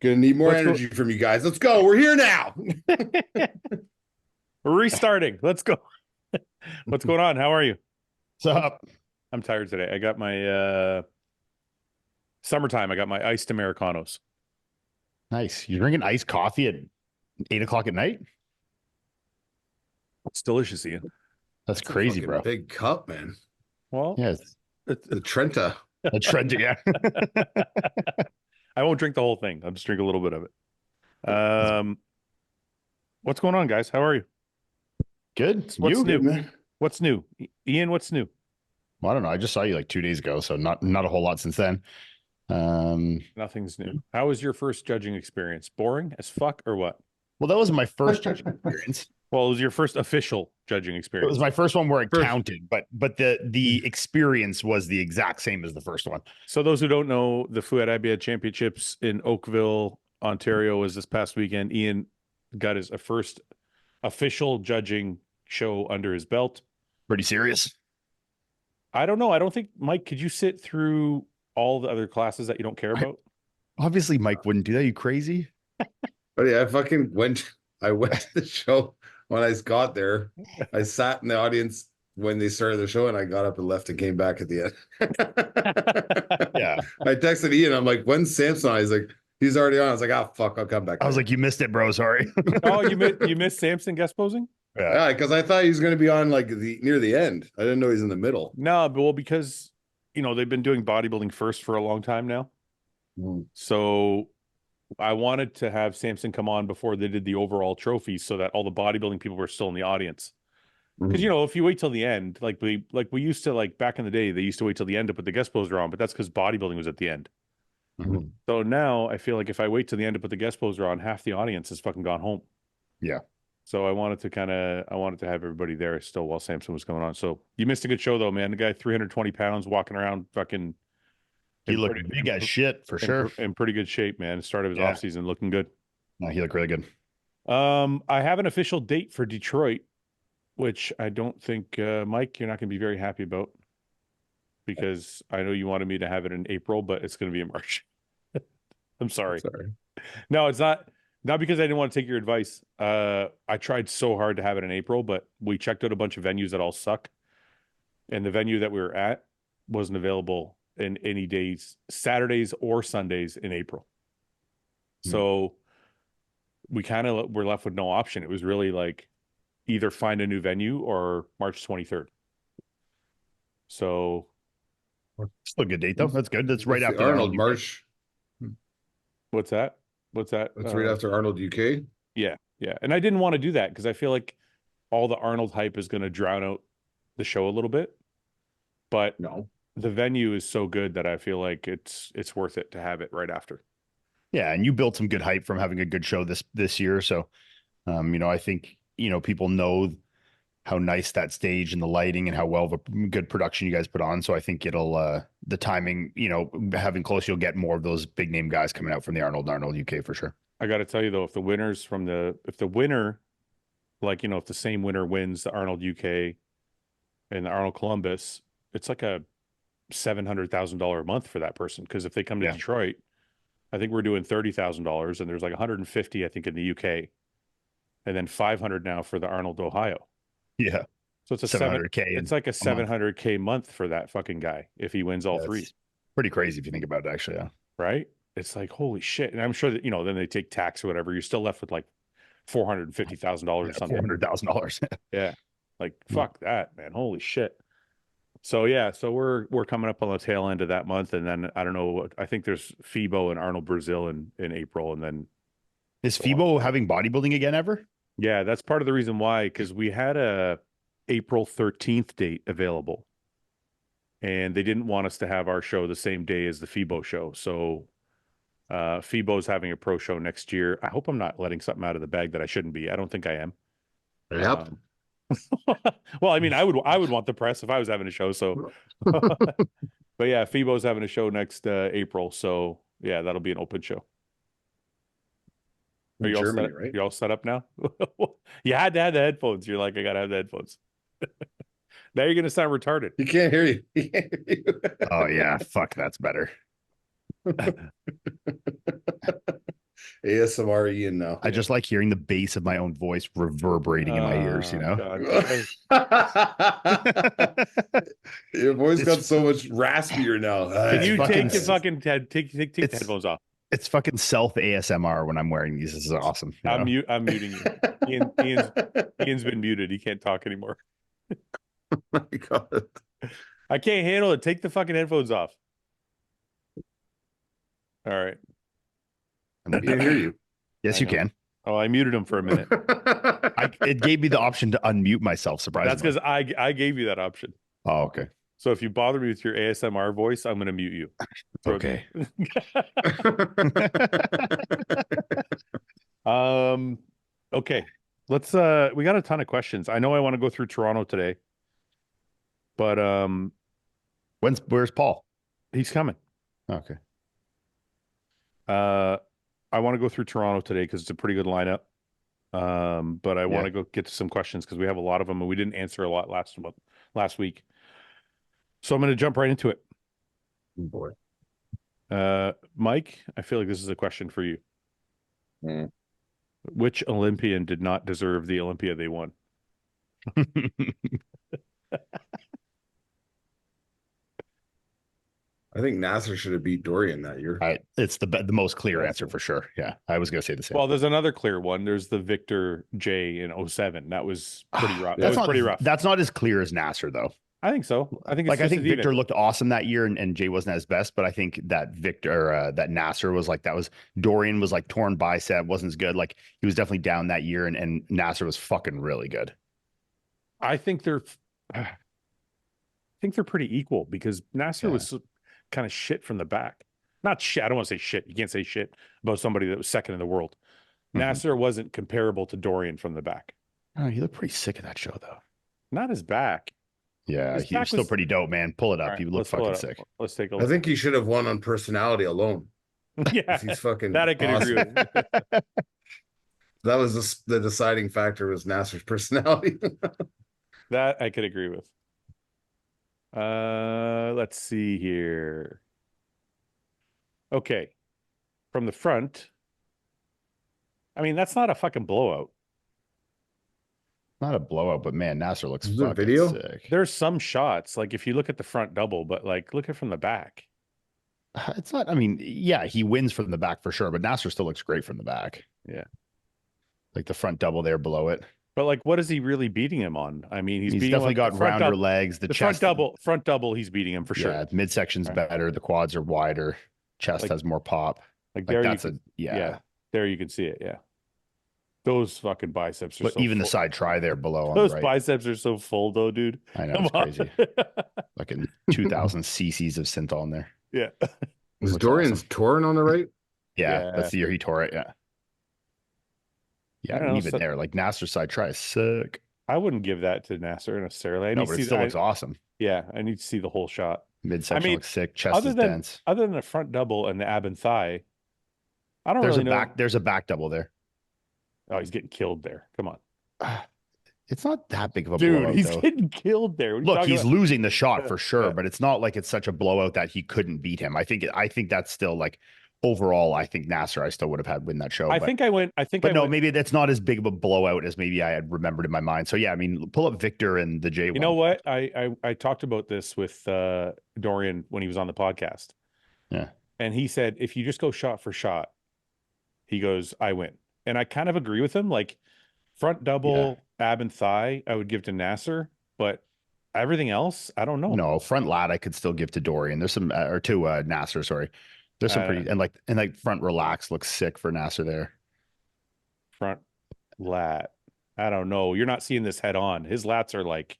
Gonna need more What's energy from you guys. Let's go. We're here now. We're restarting. Let's go. What's going on? How are you? What's up? I'm tired today. I got my summertime. I got my iced Americanos. Nice. You're drinking iced coffee at 8 o'clock at night? It's delicious, Ian. That's It's a crazy, fucking bro. big cup, man. Well, Yes. The Trenta. A trend, yeah. I won't drink the whole thing. I'll just drink a little bit of it. What's going on, guys? How are you? Good. What's You? new? Good, man. What's new? Ian, what's new? Well, I don't know. I just saw you like 2 days ago, so not a whole lot since then. Nothing's new. How was your first judging experience? Boring as fuck or what? Well, that was my first judging experience. Well, it was your first official judging It experience. was my first one where it First. counted, but the experience was the exact same as the first one. So those who don't know, the Fouad Abiad Championships in Oakville, Ontario was this past weekend. Ian got his first official judging show under his belt. Pretty serious. I don't know. I don't think, Mike, could you sit through all the other classes that you don't care about? Obviously, Mike wouldn't do that. You crazy? But yeah, I went to the show when I got there. I sat in the audience when they started the show, and I got up and left and came back at the end. Yeah. I texted Ian. I'm like, when's Samson on? He's like, he's already on. I was like, oh fuck, I'll come back. I was like, you missed it, bro. Sorry. Oh, you missed Samson guest posing? yeah, because I thought he was going to be on like near the end. I didn't know he's in the middle. No, but well, because they've been doing bodybuilding first for a long time now. So I wanted to have Samson come on before they did the overall trophies so that all the bodybuilding people were still in the audience. Because if you wait till the end, like we used to, like back in the day, they used to wait till the end to put the guest poser on, but that's because bodybuilding was at the end. So now I feel like if I wait till the end to put the guest poser on, half the audience has fucking gone home. Yeah. So I wanted to have everybody there still while Samson was going on. So you missed a good show though, man. The guy 320 pounds walking around fucking. He looked big as shit for sure. In pretty good shape, man. Start of his off season looking good. No, he looked really good. I have an official date for Detroit, which I don't think, Mike, you're not going to be very happy about, because I know you wanted me to have it in April, but it's going to be in March. I'm sorry. No, it's not because I didn't want to take your advice. I tried so hard to have it in April, but we checked out a bunch of venues that all suck. And the venue that we were at wasn't available in any days, Saturdays or Sundays in April. So we kind of were left with no option. It was really like either find a new venue or March 23rd. So Still a good date though. That's good. That's right after Arnold March. what's that? That's right after Arnold UK. Yeah. And I didn't want to do that because I feel like all the Arnold hype is going to drown out the show a little bit. But No. the venue is so good that I feel like it's worth it to have it right after. Yeah, and you built some good hype from having a good show this year. So, I think people know how nice that stage and the lighting and how well of a good production you guys put on. So I think it'll the timing, having close, you'll get more of those big name guys coming out from the Arnold UK for sure. I got to tell you though, if the winner, like if the same winner wins the Arnold UK and the Arnold Columbus, it's like a $700,000 a month for that person. Because if they come to Detroit, I think we're doing $30,000, and there's like 150, I think, in the UK, and then 500 now for the Arnold Ohio. Yeah, so it's a 700K. It's like a 700K month for that fucking guy if he wins all three. Pretty crazy if you think about it, actually. Yeah, right. It's like holy shit, and I'm sure that then they take tax or whatever. You're still left with like $450,000 or something. $400,000. Yeah, like fuck that, man. Holy shit. So yeah, so we're coming up on the tail end of that month, and then I don't know. I think there's FIBO and Arnold Brazil in April, and then is FIBO having bodybuilding again ever? Yeah, that's part of the reason why, because we had a April 13th date available, and they didn't want us to have our show the same day as the FIBO show. So FIBO's having a pro show next year. I hope I'm not letting something out of the bag that I shouldn't be. I don't think I am. Yep. Well, I mean, I would want the press if I was having a show. So, but yeah, FIBO's having a show next April. So yeah, that'll be an open show. Are you all set? Right? You all set up now? You had to have the headphones. You're like, I gotta have the headphones. Now you're gonna sound retarded. He can't hear you. Oh yeah, fuck, that's better. ASMR Ian now. I just like hearing the bass of my own voice reverberating in my ears, you know? God. Your voice got It's- so much raspier now. Can you fucking take your fucking take the it's- headphones off? It's fucking self ASMR when I'm wearing these. This is awesome. you know? I'm muting you. Ian's been muted. He can't talk anymore. My God. I can't handle it. Take the fucking headphones off. All right. I can't hear you. Yes, I you know. can. Oh, I muted him for a minute. It gave me the option to unmute myself, surprisingly. That's because I gave you that option. Oh, okay. So if you bother me with your ASMR voice, I'm going to mute you. Okay. Okay. Let's we got a ton of questions. I know I want to go through Toronto today. But Where's Paul? he's coming. Okay. I want to go through Toronto today because it's a pretty good lineup. But I want to go get to some questions because we have a lot of them and we didn't answer a lot last week. So I'm going to jump right into it. Boy. Mike, I feel like this is a question for you. Mm. Which Olympian did not deserve the Olympia they won? I think Nasser should have beat Dorian that year. It's the most clear answer for sure. Yeah, I was gonna say the same. Well, there's another clear one. There's the Victor J in 07. That was pretty rough. That That's was pretty rough. That's not as clear as Nasser though. I think so. I think it's Like I just think as even. Victor looked awesome that year, and Jay wasn't at his best. But I think that that Nasser was like Dorian was like torn bicep, wasn't as good. Like he was definitely down that year, and Nasser was fucking really good. I think they're pretty equal because Nasser was kind of shit from the back. Not shit. I don't want to say shit. You can't say shit about somebody that was second in the world. Nasser wasn't comparable to Dorian from the back. Oh, he looked pretty sick in that show though. Not his back. Yeah, His he was back still was- pretty dope, man. Pull it up. All right, He looked let's pull fucking it up. sick. Let's take a I look. think he should have won on personality alone. Yeah, He's fucking that I can agree awesome. with. That was the deciding factor was Nasser's personality. That I could agree with. Let's see here. Okay. From the front. I mean, that's not a fucking blowout. Not a blowout, but man, Nasser looks Is there fucking video? sick. There's some shots, like if you look at the front double, but like look at from the back. It's not. I mean, yeah, he wins from the back for sure, but Nasser still looks great from the back. Yeah. Like the front double there below it. But like, what is he really beating him on? I mean, he's beating definitely him on got the front rounder double, legs. The chest, front double, he's beating him for sure. Yeah, midsection's Right. better. The quads are wider. Chest Like- has more pop. Like Like there, that's you yeah. there you can see it. Yeah, those fucking biceps are. But so even the full. side try there below on Those the right. biceps are so full, though, dude. I know Come it's on. crazy. Like in 2,000 cc's of synthol in there. Yeah. Was Looks Dorian's awesome. torn on the right? Yeah, Yeah. that's the year he tore it. Yeah. I Yeah, don't know, even so- there, like Nasser's side try is sick. I wouldn't give that to Nasser necessarily. I No, need but to it see. still looks awesome. Yeah, I need to see the whole shot. Midsection mean, looks sick. Chest Other is than dense. other than the front double and the ab and thigh, I don't There's really a know. back. There's a back double there. Oh, he's getting killed there. Come on, It's not that big of a dude. blowout, He's though. getting killed there. What are you Look, talking he's about? losing the shot for sure, Yeah. but it's not like it's such a blowout that he couldn't beat him. I think that's still like overall. I think Nasser, I still would have had win that show. I but, think I went. I think. but I no, went, maybe that's not as big of a blowout as maybe I had remembered in my mind. So yeah, I mean, pull up Victor and the J. You know what? I talked about this with Dorian when he was on the podcast. Yeah. And he said, if you just go shot for shot, he goes, I win. And I kind of agree with him. Like front double, ab and thigh, I would give to Nasser, but everything else, I don't know. No, front lat I could still give to Dorian. There's some or to Nasser. Sorry, there's some pretty and like front relax looks sick for Nasser there. Front lat. I don't know. You're not seeing this head on. His lats are like,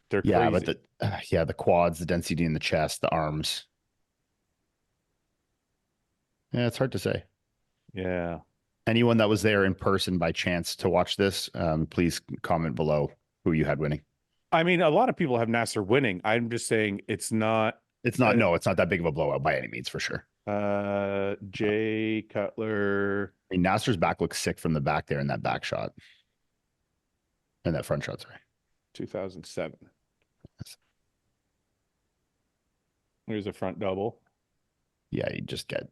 they're Yeah, crazy. but the quads, the density in the chest, the arms. Yeah, it's hard to say. Yeah. Anyone that was there in person by chance to watch this, please comment below who you had winning. I mean, a lot of people have Nasser winning. I'm just saying it's not. It's not that big of a blowout by any means for sure. Jay Cutler. I mean, Nasser's back looks sick from the back there in that back shot. And that front shot, sorry. 2007. Here's a front double. Yeah, he just got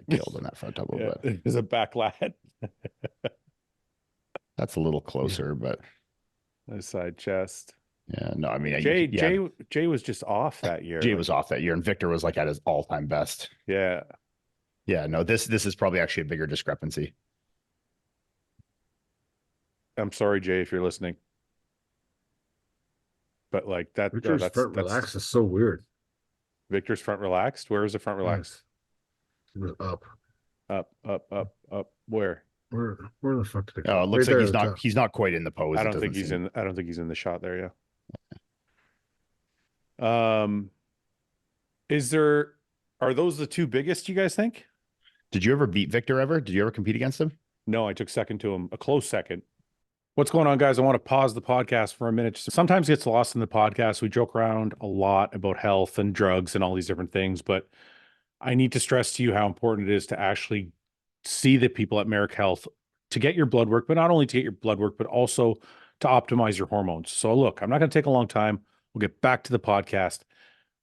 killed in that front double. Yeah, But there's a back lat. that's a little closer, but A side chest. yeah, no, I mean, Jay was just off that year. Jay like- was off that year, and Victor was like at his all-time best. Yeah. Yeah, no, this is probably actually a bigger discrepancy. I'm sorry, Jay, if you're listening. But like that, Victor's front relax is so weird. Victor's front relaxed. Where is the front relaxed? It was up. Up. Where? Where the fuck did it Oh, go? it looks Right like there at the he's not quite in the pose. I It don't doesn't think he's seem. in. I don't think he's in the shot there. Yeah. Are those the two biggest? You guys think? Did you ever beat Victor ever? Did you ever compete against him? No, I took second to him, a close second. What's going on, guys? I want to pause the podcast for a minute. Sometimes it gets lost in the podcast. We joke around a lot about health and drugs and all these different things, but I need to stress to you how important it is to actually see the people at Merrick Health to get your blood work, but not only to get your blood work, but also to optimize your hormones. So look, I'm not going to take a long time. We'll get back to the podcast,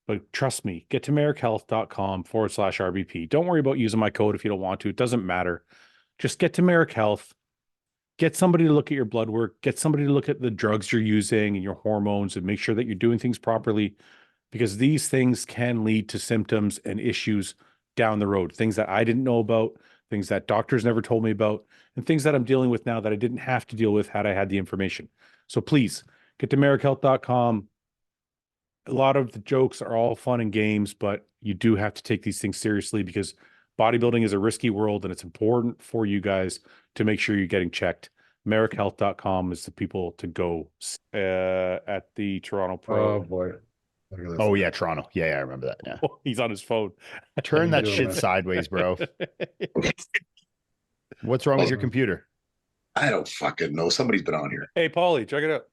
but trust me, get to merrickhealth.com/RBP. Don't worry about using my code if you don't want to. It doesn't matter. Just get to Merrick Health. Get somebody to look at your blood work, get somebody to look at the drugs you're using and your hormones and make sure that you're doing things properly, because these things can lead to symptoms and issues down the road. Things that I didn't know about, things that doctors never told me about, and things that I'm dealing with now that I didn't have to deal with had I had the information. So please get to merrickhealth.com. A lot of the jokes are all fun and games, but you do have to take these things seriously because bodybuilding is a risky world and it's important for you guys to make sure you're getting checked. merrickhealth.com is the people to go at the Toronto Pro. Oh boy. Look at this. Oh yeah, Toronto. Yeah, I remember that. Yeah. He's on his phone. Turn that doing, shit man? sideways, bro. What's wrong with your computer? I don't fucking know. Somebody's been on here. Hey, Paulie, check it out.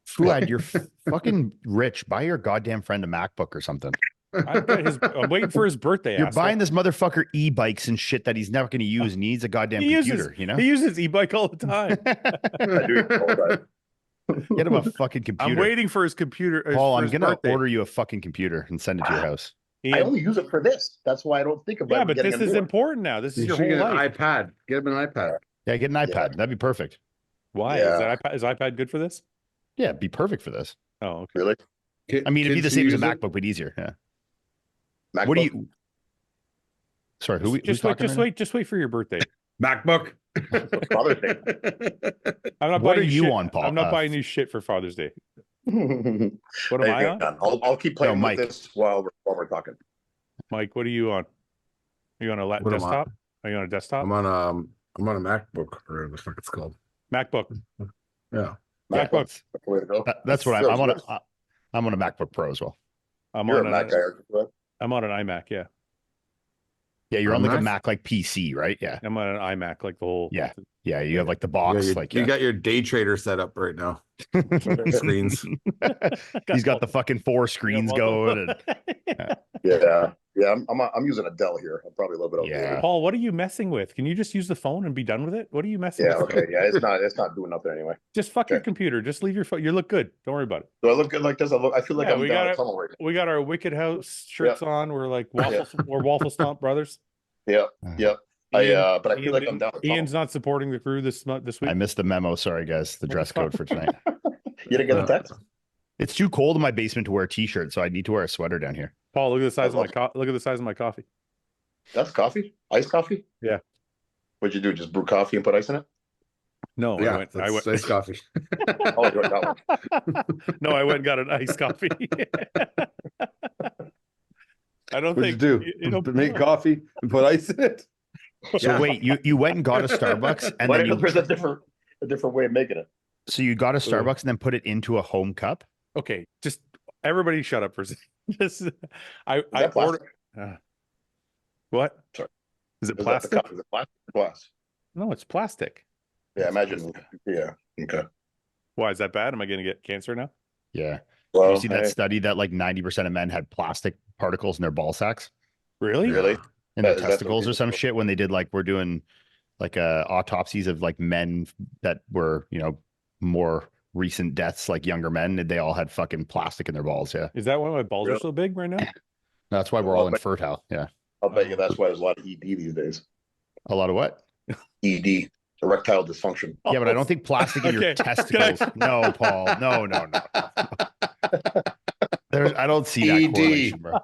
Fouad, you're fucking rich. Buy your goddamn friend a MacBook or something. I'm waiting for his birthday. You're asshole. buying this motherfucker e-bikes and shit that he's never going to use. And he needs a goddamn computer, you know? He uses e-bike all the time. I do all that. Get him a fucking computer. I'm waiting for his computer. Paul, for I'm his going to birthday. order you a fucking computer and send it to your house. I only use it for this. That's why I don't think about Yeah, it. but getting this a is new one. important now. This is You your should whole get an life. iPad. Get him an iPad. Yeah, get an iPad. Yeah. That'd be perfect. Why? Yeah. Is iPad good for this? Yeah, it'd be perfect for this. Oh, okay. Really? I mean, it'd be the Kids same as a use it. MacBook, but easier. Yeah. MacBook? What do you? Sorry, who's Just talking right now? wait for your birthday. MacBook. Father's Day. I'm not What buying are you shit. on, Paul? I'm not buying you shit for Father's Day. What am Hey, I on? I'll keep playing Mike. with this while we're talking. Mike, what are you on? Are you on a What am I? desktop? Are you on a desktop? I'm on a MacBook or whatever the fuck it's called. MacBook. Yeah. MacBook. That's the way to go. That's what I'm on. I'm on a MacBook Pro as well. I'm You're on a Mac guy, aren't you? I'm on an iMac. Yeah, Yeah, you're On on like a Mac? Mac like PC, right? Yeah, I'm on an iMac. Like the whole. Yeah. yeah. You have like the You box, got, like you got your day trader set up right now. Screens. He's got the fucking 4 screens going. And, Yeah. I'm using a Dell here. I'm probably a little bit Yeah. outdated. Paul, what are you messing with? Can you just use the phone and be done with it? What are you messing Yeah. with? Okay. Yeah. It's not doing nothing anyway. Just fuck your Okay. computer. Just leave your phone. You look good. Don't worry about it. Do I look good like this? I feel like Yeah, I'm we down got a it. tunnel right We got our Wicked House shirts on. We're like waffle. We're waffle stomp brothers. now. Yep. But I feel Ian- like I'm down a tunnel. Ian's not supporting the crew this week. I missed the memo. Sorry, guys. The dress code for tonight. You didn't get a text? It's too cold in my basement to wear a t-shirt, so I need to wear a sweater down here. Paul, look at the size of my love look at the size of my coffee. That's coffee? Iced coffee? Yeah. What'd you do? Just brew coffee and put ice in it? No, Yeah, I went. that's nice coffee. Oh, you got that one. No, I went and got an iced coffee. I don't What'd think you do? you know, Make coffee and put ice in it? So Yeah. wait, you went and got a Starbucks and Why then you there's a different way of making it. so you got a Starbucks and then put it into a home cup? Okay, just everybody shut up for a second. Just, I that plastic? ordered. What? Sorry. Is it Is that the plastic? cup? Is it plastic or glass? No, it's plastic. Yeah, imagine. Yeah. Okay. Why is that bad? Am I going to get cancer now? Yeah. Well, you see that hey, study that like 90% of men had plastic particles in their ball sacks Really? really? in their That- that's testicles what or some people- shit when they did like we're doing like autopsies of like men that were, you know, more recent deaths, like younger men, they all had fucking plastic in their balls. Yeah. Is that why my balls are Really? so big right now? That's why we're all infertile. Yeah. I'll bet you that's why there's a lot of ED these days. A lot of what? ED, erectile dysfunction. Yeah, but I don't think plastic in your Okay. testicles. No, Paul. No. I don't see that ED. correlation, bro.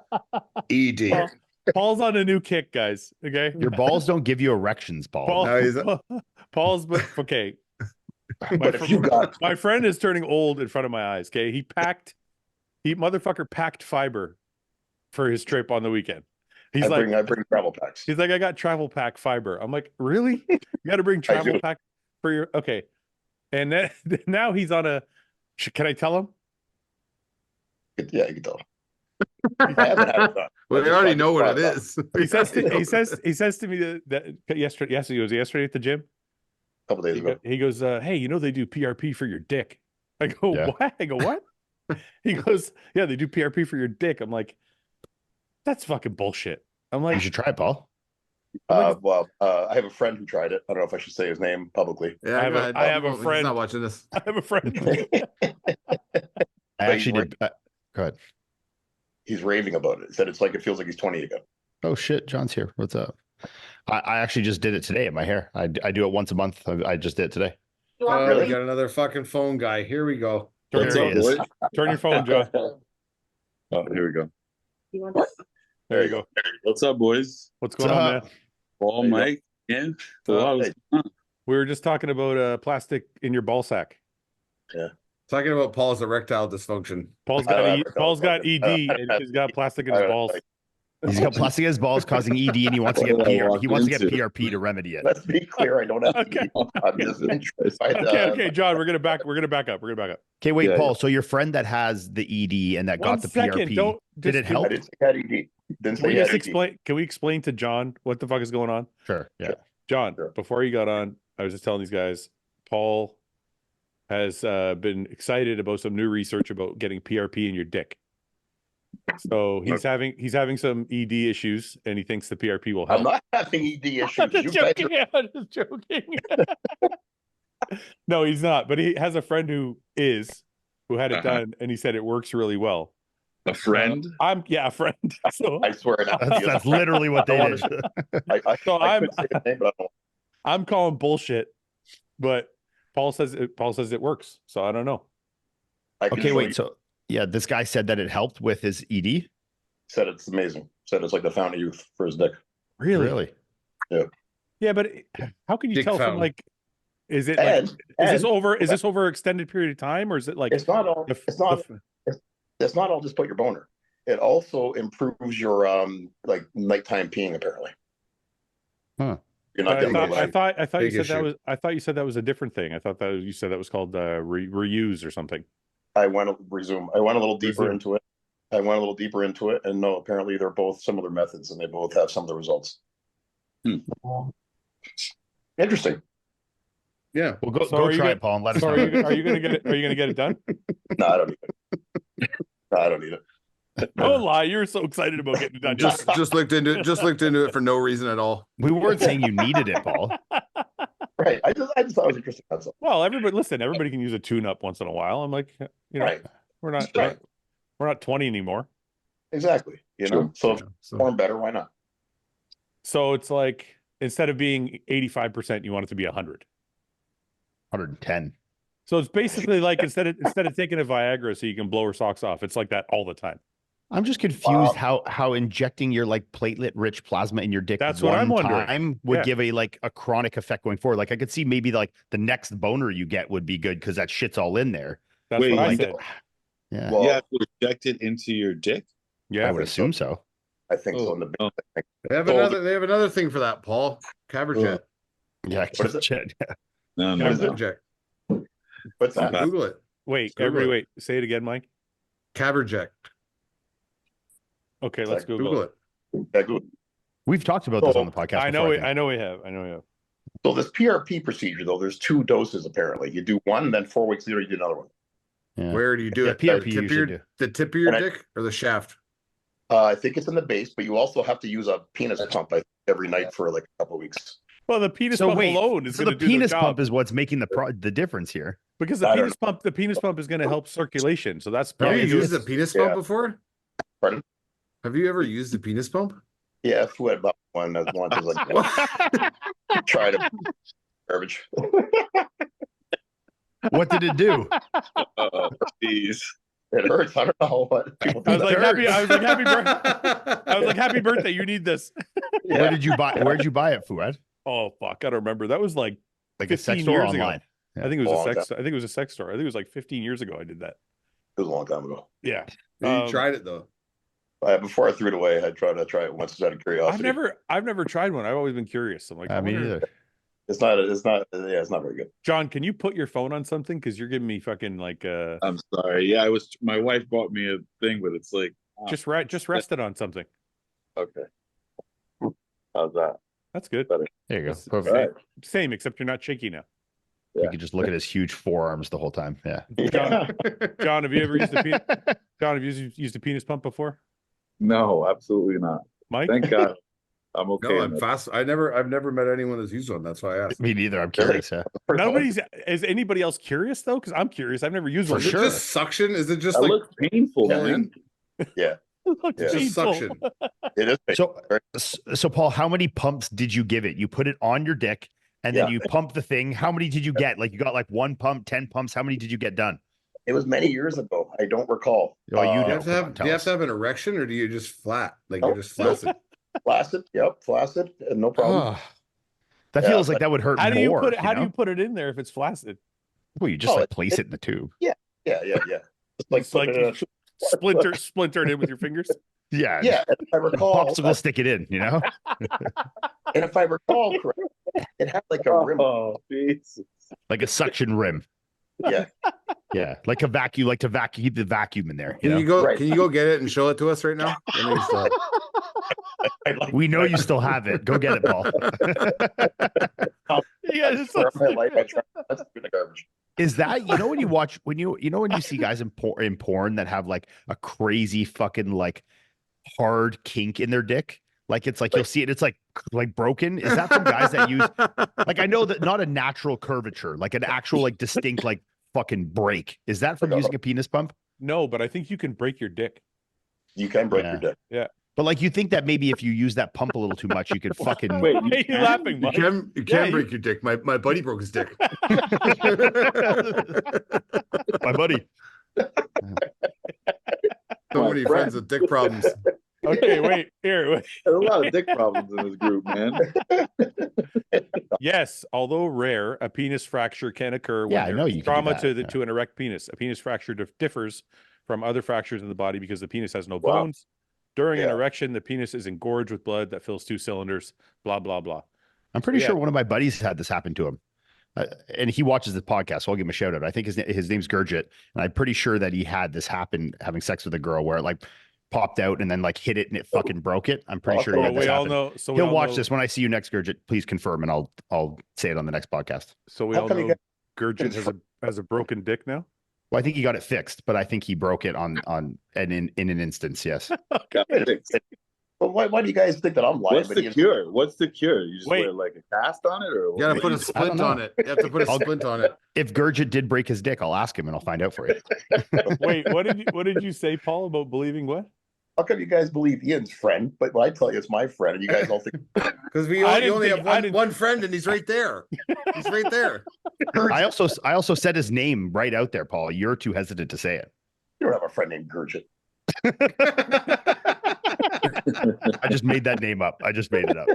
ED. Paul's on a new kick, guys. Okay. Your balls don't give you erections, Paul. Paul, No, he's- Paul's okay. But if you got My friend is turning old in front of my eyes. Okay, he motherfucker packed fiber for his trip on the weekend. He's I like, bring travel packs. he's like, I got travel pack fiber. I'm like, really? You got to bring travel do. pack for your okay? And then now he's on a. Can I tell him? Yeah, you can tell. I haven't had it done. Well, they already know what it is. He says to me that yesterday. Yes, he was yesterday at the gym. A couple days ago. He goes, hey, you know they do PRP for your dick. I go, Yeah. what? I go, what? He goes, yeah, they do PRP for your dick. I'm like, that's fucking bullshit. I'm You like, should try it, Paul. I have a friend who tried it. I don't know if I should say his name publicly. Yeah, I have go a- ahead. I have a He's friend- not watching this. I have a friend. I actually did. Go ahead. He's raving about it. He said it's like it feels like he's 20 again. Oh shit, John's here. What's up? I actually just did it today at my hair. I do it once a month. I just did it today. Oh, Really? we got another fucking phone guy. Here we go. Turn, There your, he is. turn your phone, John. Oh, here we go. There you go. What's up, boys? What's going What's on, up? man? Paul, There you go. Mike, Ian. Wow, hey. We were just talking about plastic in your ball sack. Talking about Paul's erectile dysfunction. Paul's I don't got have a Paul's got phone. ED and he's got plastic in his balls. He's got plastic in his balls causing ED, and he wants to get What did I PR. He wants to get walk into? PRP to remedy it. Let's be clear. I don't have Okay. to. I'm just interested. Okay, John, we're gonna back up. Okay, wait, Yeah, Paul. So your friend that has the ED and that One got the second, PRP, don't did it just- help? I didn't say he had ED. Didn't Can we say he just had ED. explain? Can we explain to John what the fuck is going on? Sure. Yeah. John, Sure. before you got on, I was just telling these guys, Paul has been excited about some new research about getting PRP in your dick. So he's having some ED issues, and he thinks the PRP will help. I'm not having ED issues. I'm just You guys joking. I'm just joking. No, he's not. But he has a friend who had it done, and he said it works really well. A friend? A friend. So I swear to God. That's literally what they I did. So I I'm- couldn't say the name, but I don't- I'm calling bullshit, but Paul says it works. So I don't know. I can Okay, show wait. you. So yeah, this guy said that it helped with his ED. Said it's amazing. Said it's like the fountain of youth for his dick. Really? Yeah, but how can you Dick tell from fountain. like? Is it like? And, Is this over extended period of time, or is it like? it's not all. the f- It's not. the It's not all just put your boner. It also improves your like nighttime peeing. Apparently. Huh. You're not I getting thought, the I thought I thought you Big said that issue. was I thought you said that was a different thing. I thought that you said that was called reuse or something. I went a little deeper Resume. into it. And no, apparently they're both similar methods, and they both have some of the results. Interesting. Yeah. Well, go So are you try gonna- it, Paul, and let us So know. are you gonna get it? Are you gonna get it done? No, I don't need it. No, I don't need it. Don't lie. You're so excited about getting it done. Just looked into it. Just looked into it for no reason at all. We weren't saying you needed it, Paul. Right. I just thought it was interesting. That's all. Well, everybody can use a tune-up once in a while. I'm like, Right. we're not Right. we're not 20 anymore. Exactly. You know. So if you So, perform better, why not? So it's like instead of being 85%, you want it to be 100. 110. So it's basically like instead of taking a Viagra so you can blow her socks off, it's like that all the time. I'm just confused how injecting your like platelet rich plasma in your dick That's what I'm one wondering. time would Yeah. give a chronic effect going forward. Like I could see maybe like the next boner you get would be good because that shit's all in there. That's Wait, what I like- said. Yeah, Well, You have to inject it into your dick? Yeah. I would assume so. I think so. In the Oh. they have another thing for that, Paul. Caberjet. Yeah, What is it? shit. No, no, What is no. Caberjet. what's that? Okay. Google it. Wait, Google everybody it. wait. Say it again, Mike. Caberjet. Okay, let's Google, Google it. it. Yeah, good. We've talked about this Oh, on the podcast. I know before, we think. have. So this PRP procedure, though, there's 2 doses apparently. You do one, then 4 weeks later you do another one. Yeah. Where do you do Yeah, it? PRP the you tip of should your, do. the tip of your And I- dick or the shaft? I think it's in the base, but you also have to use a penis pump every night for like a couple of weeks. Well, the penis So pump wait, alone is so going the to do penis the pump job. is what's making the difference here. Because the I don't penis pump is going to help circulation. So that's Have probably you it's- used a penis pump yeah. before? Pardon? Have you ever used a penis pump? Yeah, Fouad bought one as once. As like, try to garbage. What did it do? Oh, jeez. It hurts. I don't know what people I was like, happy. I was like, happy birthday. I I was like, happy birthday. You need this. Where did you buy? Where'd you buy it, Fouad? Oh fuck, I don't remember. That was like Like a sex 15 store or years ago. online? I think it was Long a sex. I think it was a sex store. I think it was like 15 years ago. I did that. It was a long time ago. Yeah. You tried it though. Before I threw it away, I tried to try it once out of curiosity. I've never tried one. I've always been curious. I'm like, I Me wonder- neither. It's not. It's not very good. John, can you put your phone on something? Because you're giving me fucking like I'm sorry. Yeah, my wife bought me a thing, but it's like just rest it on something. okay. How's that? That's good. There you go. That's- Perfect. Right. Same, except you're not shaky now. You can just look at his huge forearms the whole time. Yeah. John, have you ever used a penis? John, have you used a penis pump before? No, absolutely not. Mike? Thank God. I'm okay. No, in I'm it. fast. I've never met anyone that's used one. That's why I asked. Me neither. I'm curious. Yeah. Is anybody else curious though? Because I'm curious. I've never used For one. Is it sure. just suction? Is it just That like looks painful, killing? man. Yeah, It looks Yeah. just painful. suction? it is. So Paul, how many pumps did you give it? You put it on your dick and then Yeah. you pump the thing. How many did you get? Like you got like 1 pump, 10 pumps. How many did you get done? It was many years ago. I don't recall. Oh, you Do you don't. have to Come on, have? tell Do you have us. to have an erection, or do you just flat? Like Nope. you're just flaccid? Flaccid. Yep, flaccid. No problem. That Yeah, feels like but- that would hurt How do you more. put it? How do know? you put it in there if it's flaccid? Well, you just Oh, like place it in the tube. Yeah. Just like, It's like put it splinter it in with your fingers. Yeah. yeah. And if I recall, Popsicle stick it in, you know? and if I recall correctly, it had like a rim. Oh, Jesus. Like a suction rim. Yeah. Yeah. Like a vacuum, like to vacuum, keep the vacuum in there. You Can know? you go? Right. Can you go get it and show it to us right now? I know you still have I'd like We know you still have it. Go get it, Paul. Yeah, it's for like, my life. I tried. That's in the garbage. Is that when you watch when you see guys in porn that have like a crazy fucking like hard kink in their dick? Like it's like you'll see it, it's like broken. Is that from guys that use like I know that not a natural curvature, like an actual like distinct like fucking break. Is that from using a penis pump? no, but I think you can break your dick. You can break Yeah. your dick. But like you think that maybe if you use that pump a little too much, you could fucking Wait, Why are you can? laughing, You Mike? can Yeah, break your dick. My buddy broke his dick. my buddy. So many friends with dick problems. Okay, wait. There's a lot of dick problems in this group, man. Yes, although rare, a penis fracture can occur when Yeah, I there's know you can do trauma that, yeah. to an erect penis. A penis fracture differs from other fractures in the body because the penis has no Wow. bones. During an Yeah. erection, the penis is engorged with blood that fills 2 cylinders. Blah blah blah. I'm pretty Yeah. sure one of my buddies had this happen to him. And he watches the podcast, so I'll give him a shout out. I think his name's Gurjit, and I'm pretty sure that he had this happen having sex with a girl where it like popped out and then like hit it and it fucking broke it. I'm pretty sure he So had this we all happen. know. So we He'll all watch know, this when I see you next, Gurjit. Please confirm, and I'll say it on the next podcast. So we How all come you know Gurjit has a broken dick now. Well, I think he got it fixed, but I think he broke it in an instance. Yes. Got it. But why do you guys think that I'm lying? What's But the he- cure? What's the cure? You just Wait. wear like a cast on it, or You gotta what? put a I don't splint know. on it. You have to put a splint on it. If Gurjit did break his dick, I'll ask him and I'll find out for you. Wait, what did you say, Paul, about believing what? How come you guys believe Ian's friend, but when I tell you it's my friend, and you guys all think Because I you didn't only think- have I didn't- one friend, and he's right there. He's right there. I also said his name right out there, Paul. You're too hesitant to say it. you don't have a friend named Gurjit? I just made that name up. I just made it up.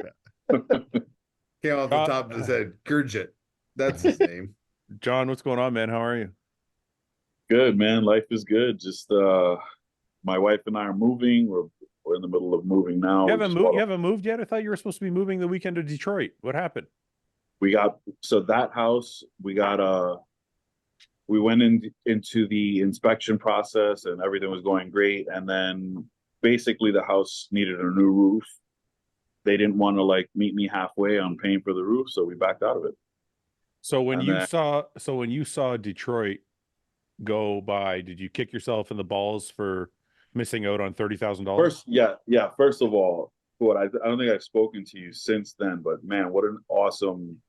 Came off the top of his head. Gurjit. That's his name. John, what's going on, man? How are you? Good, man. Life is good. Just my wife and I are moving. We're in the middle of moving now. You We haven't just moved. bought You a- haven't moved yet. I thought you were supposed to be moving the weekend to Detroit. What happened? We got so that house. We went into the inspection process and everything was going great. And then basically the house needed a new roof. They didn't want to like meet me halfway on paying for the roof, so we backed out of it. So when And you saw Detroit go by, did you kick yourself in the balls for missing out on $30,000? First of all, I don't think I've spoken to you since then, but man, what an awesome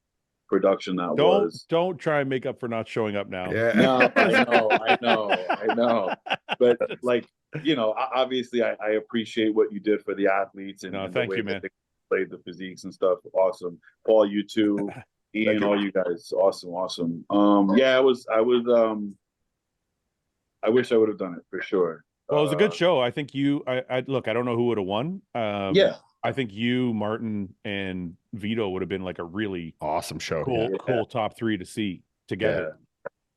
production that was. Don't try and make up for not showing up now. Yeah. No, I know. But like you know, obviously I appreciate what you did for the athletes and, No, and the thank way you, that man. they played the physiques and stuff. Awesome. Paul, you too. Ian, all you guys. Awesome, awesome. Yeah, I wish I would have done it for sure. Well, it was a good show. I think I look, I don't know who would have won. Yeah. I think you, Martin, and Vito would have been like a really Awesome show. cool, Yeah. cool top three to see together.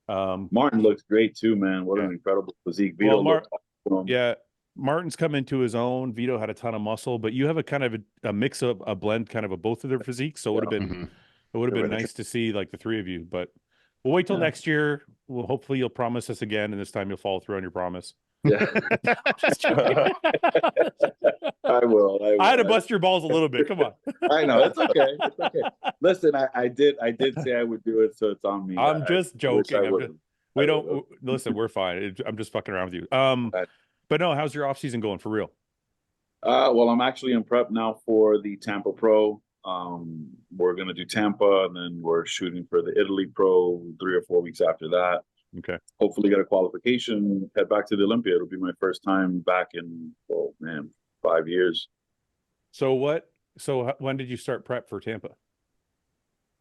Martin looks great too, man. What an incredible physique. Vito looked awesome. Yeah, Martin's come into his own. Vito had a ton of muscle, but you have a kind of a mix of a blend, kind of a both of their physiques. So it would have been it would have been nice to see like the three of you. But we'll wait till next year. Well, hopefully you'll promise us again, and this time you'll follow through on your promise. Yeah. I will. I had to bust your balls a little bit. Come on. I know, it's okay. It's okay. Listen, I did say I would do it, so it's on me. I'm just joking. We don't would've. listen. We're fine. I'm just fucking around with you. But no, how's your off season going for real? Well, I'm actually in prep now for the Tampa Pro. We're gonna do Tampa, and then we're shooting for the Italy Pro 3 or 4 weeks after that. Okay. Hopefully get a qualification, head back to the Olympia. It'll be my first time back in 5 years. So when did you start prep for Tampa?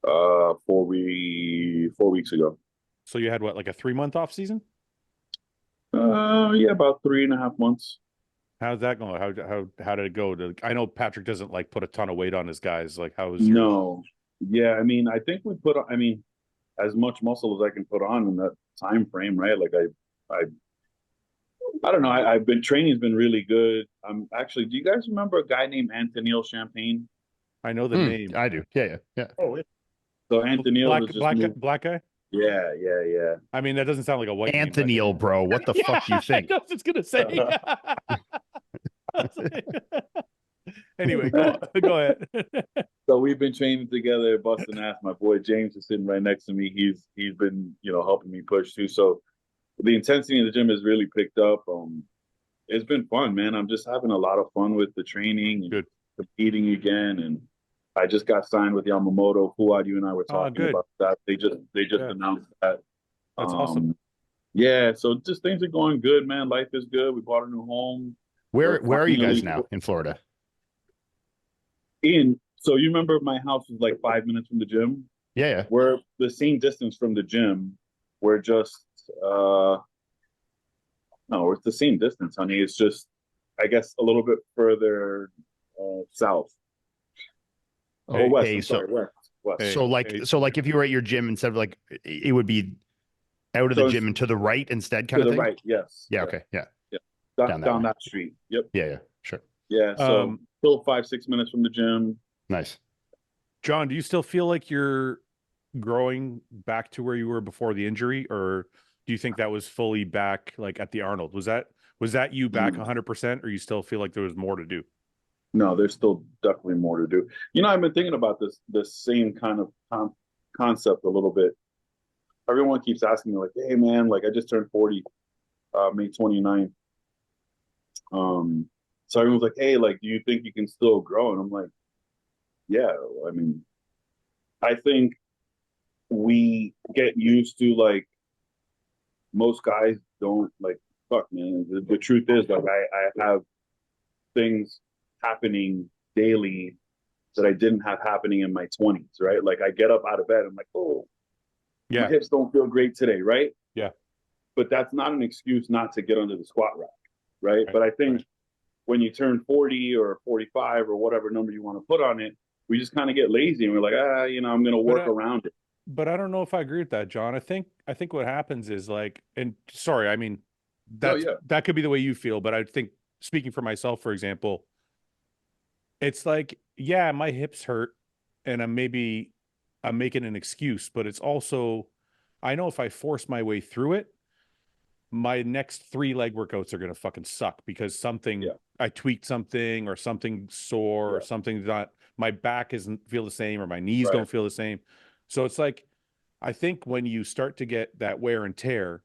4 weeks ago. So you had what, like a 3-month off season? Yeah, about 3.5 months. How's that going? How did it go? I know Patrick doesn't like put a ton of weight on his guys. Like, how was No. Yeah, I mean, I think we put as much muscle as I can put on in that time frame, right? Like I don't know. I've been training's been really good. Actually, do you guys remember a guy named Anthony Champagne? I know the name. I do. Yeah. Oh, yeah. So Anthony black guy. Yeah. I mean, that doesn't sound like a white Anthony, bro. What the fuck do you think? I was just gonna say. Anyway, go ahead. So we've been training together, busting ass. My boy James is sitting right next to me. He's been helping me push too. So the intensity in the gym has really picked up. It's been fun, man. I'm just having a lot of fun with the training and competing again. And I just got signed with Yamamoto. Fouad, you and I were talking about that. They just announced that. That's awesome. Yeah, so just things are going good, man. Life is good. We bought a new home. Where are you guys now in Florida? Ian, so you remember my house was like 5 minutes from the gym? Yeah. We're the same distance from the gym. We're just no, it's the same distance, honey. It's just, I guess, a little bit further south. West. So like if you were at your gym instead of like it would be out of the gym and to the right instead, kind of thing. Right, yes. Yeah. Okay. Yeah. Down that street. Yep. Yeah. Sure. Yeah. So still 5-6 minutes from the gym. Nice. John, do you still feel like you're growing back to where you were before the injury, or do you think that was fully back like at the Arnold? Was that you back 100%, or you still feel like there was more to do? No, there's still definitely more to do. I've been thinking about this same kind of concept a little bit. Everyone keeps asking me like, hey man, like I just turned 40 May 29th. So everyone's like, hey, like, do you think you can still grow? And I'm like, yeah, I mean, I think we get used to like most guys don't like, fuck man. The truth is like I have things happening daily that I didn't have happening in my 20s, right? Like I get up out of bed, I'm like, oh, my hips don't feel great today, right? Yeah. But that's not an excuse not to get under the squat rack, right? But I think when you turn 40 or 45 or whatever number you want to put on it, we just kind of get lazy and we're like, I'm going to work around it. But I don't know if I agree with that, John. I think what happens is like, and sorry, I mean, that could be the way you feel, but I think speaking for myself, for example, it's like, yeah, my hips hurt and I'm making an excuse, but it's also, I know if I force my way through it, my next 3 leg workouts are going to fucking suck because I tweaked something or something sore or something that my back doesn't feel the same or my knees don't feel the same. So it's like, I think when you start to get that wear and tear,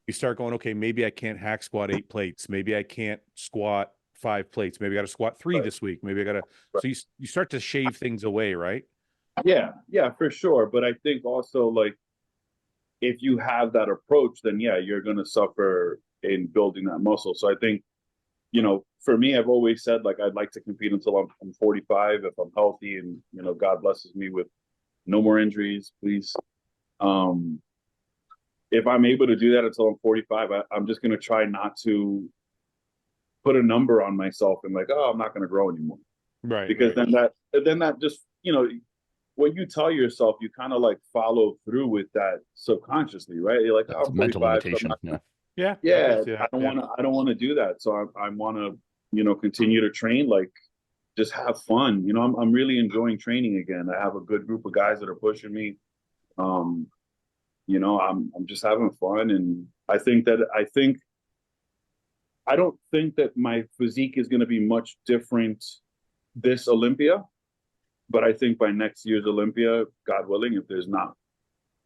you start going, okay, maybe I can't hack squat 8 plates. Maybe I can't squat 5 plates. Maybe I got to squat 3 this week. Maybe I got to, so you start to shave things away, right? Yeah, for sure. But I think also like, if you have that approach, then yeah, you're going to suffer in building that muscle. So I think, you know, for me, I've always said, like, I'd like to compete until I'm 45 if I'm healthy and, you know, God blesses me with no more injuries, please. If I'm able to do that until I'm 45, I'm just going to try not to put a number on myself and like, oh, I'm not going to grow anymore. Right. Because then that just, you know, when you tell yourself, you kind of like follow through with that subconsciously, right? You're like, oh, That's I'm a mental 45, limitation. Yeah. I don't want to do that. So I want to, you know, continue to train, like just have fun. You know, I'm really enjoying training again. I have a good group of guys that are pushing me. You know, I'm just having fun, and I don't think that my physique is going to be much different this Olympia, but I think by next year's Olympia, God willing, if there's not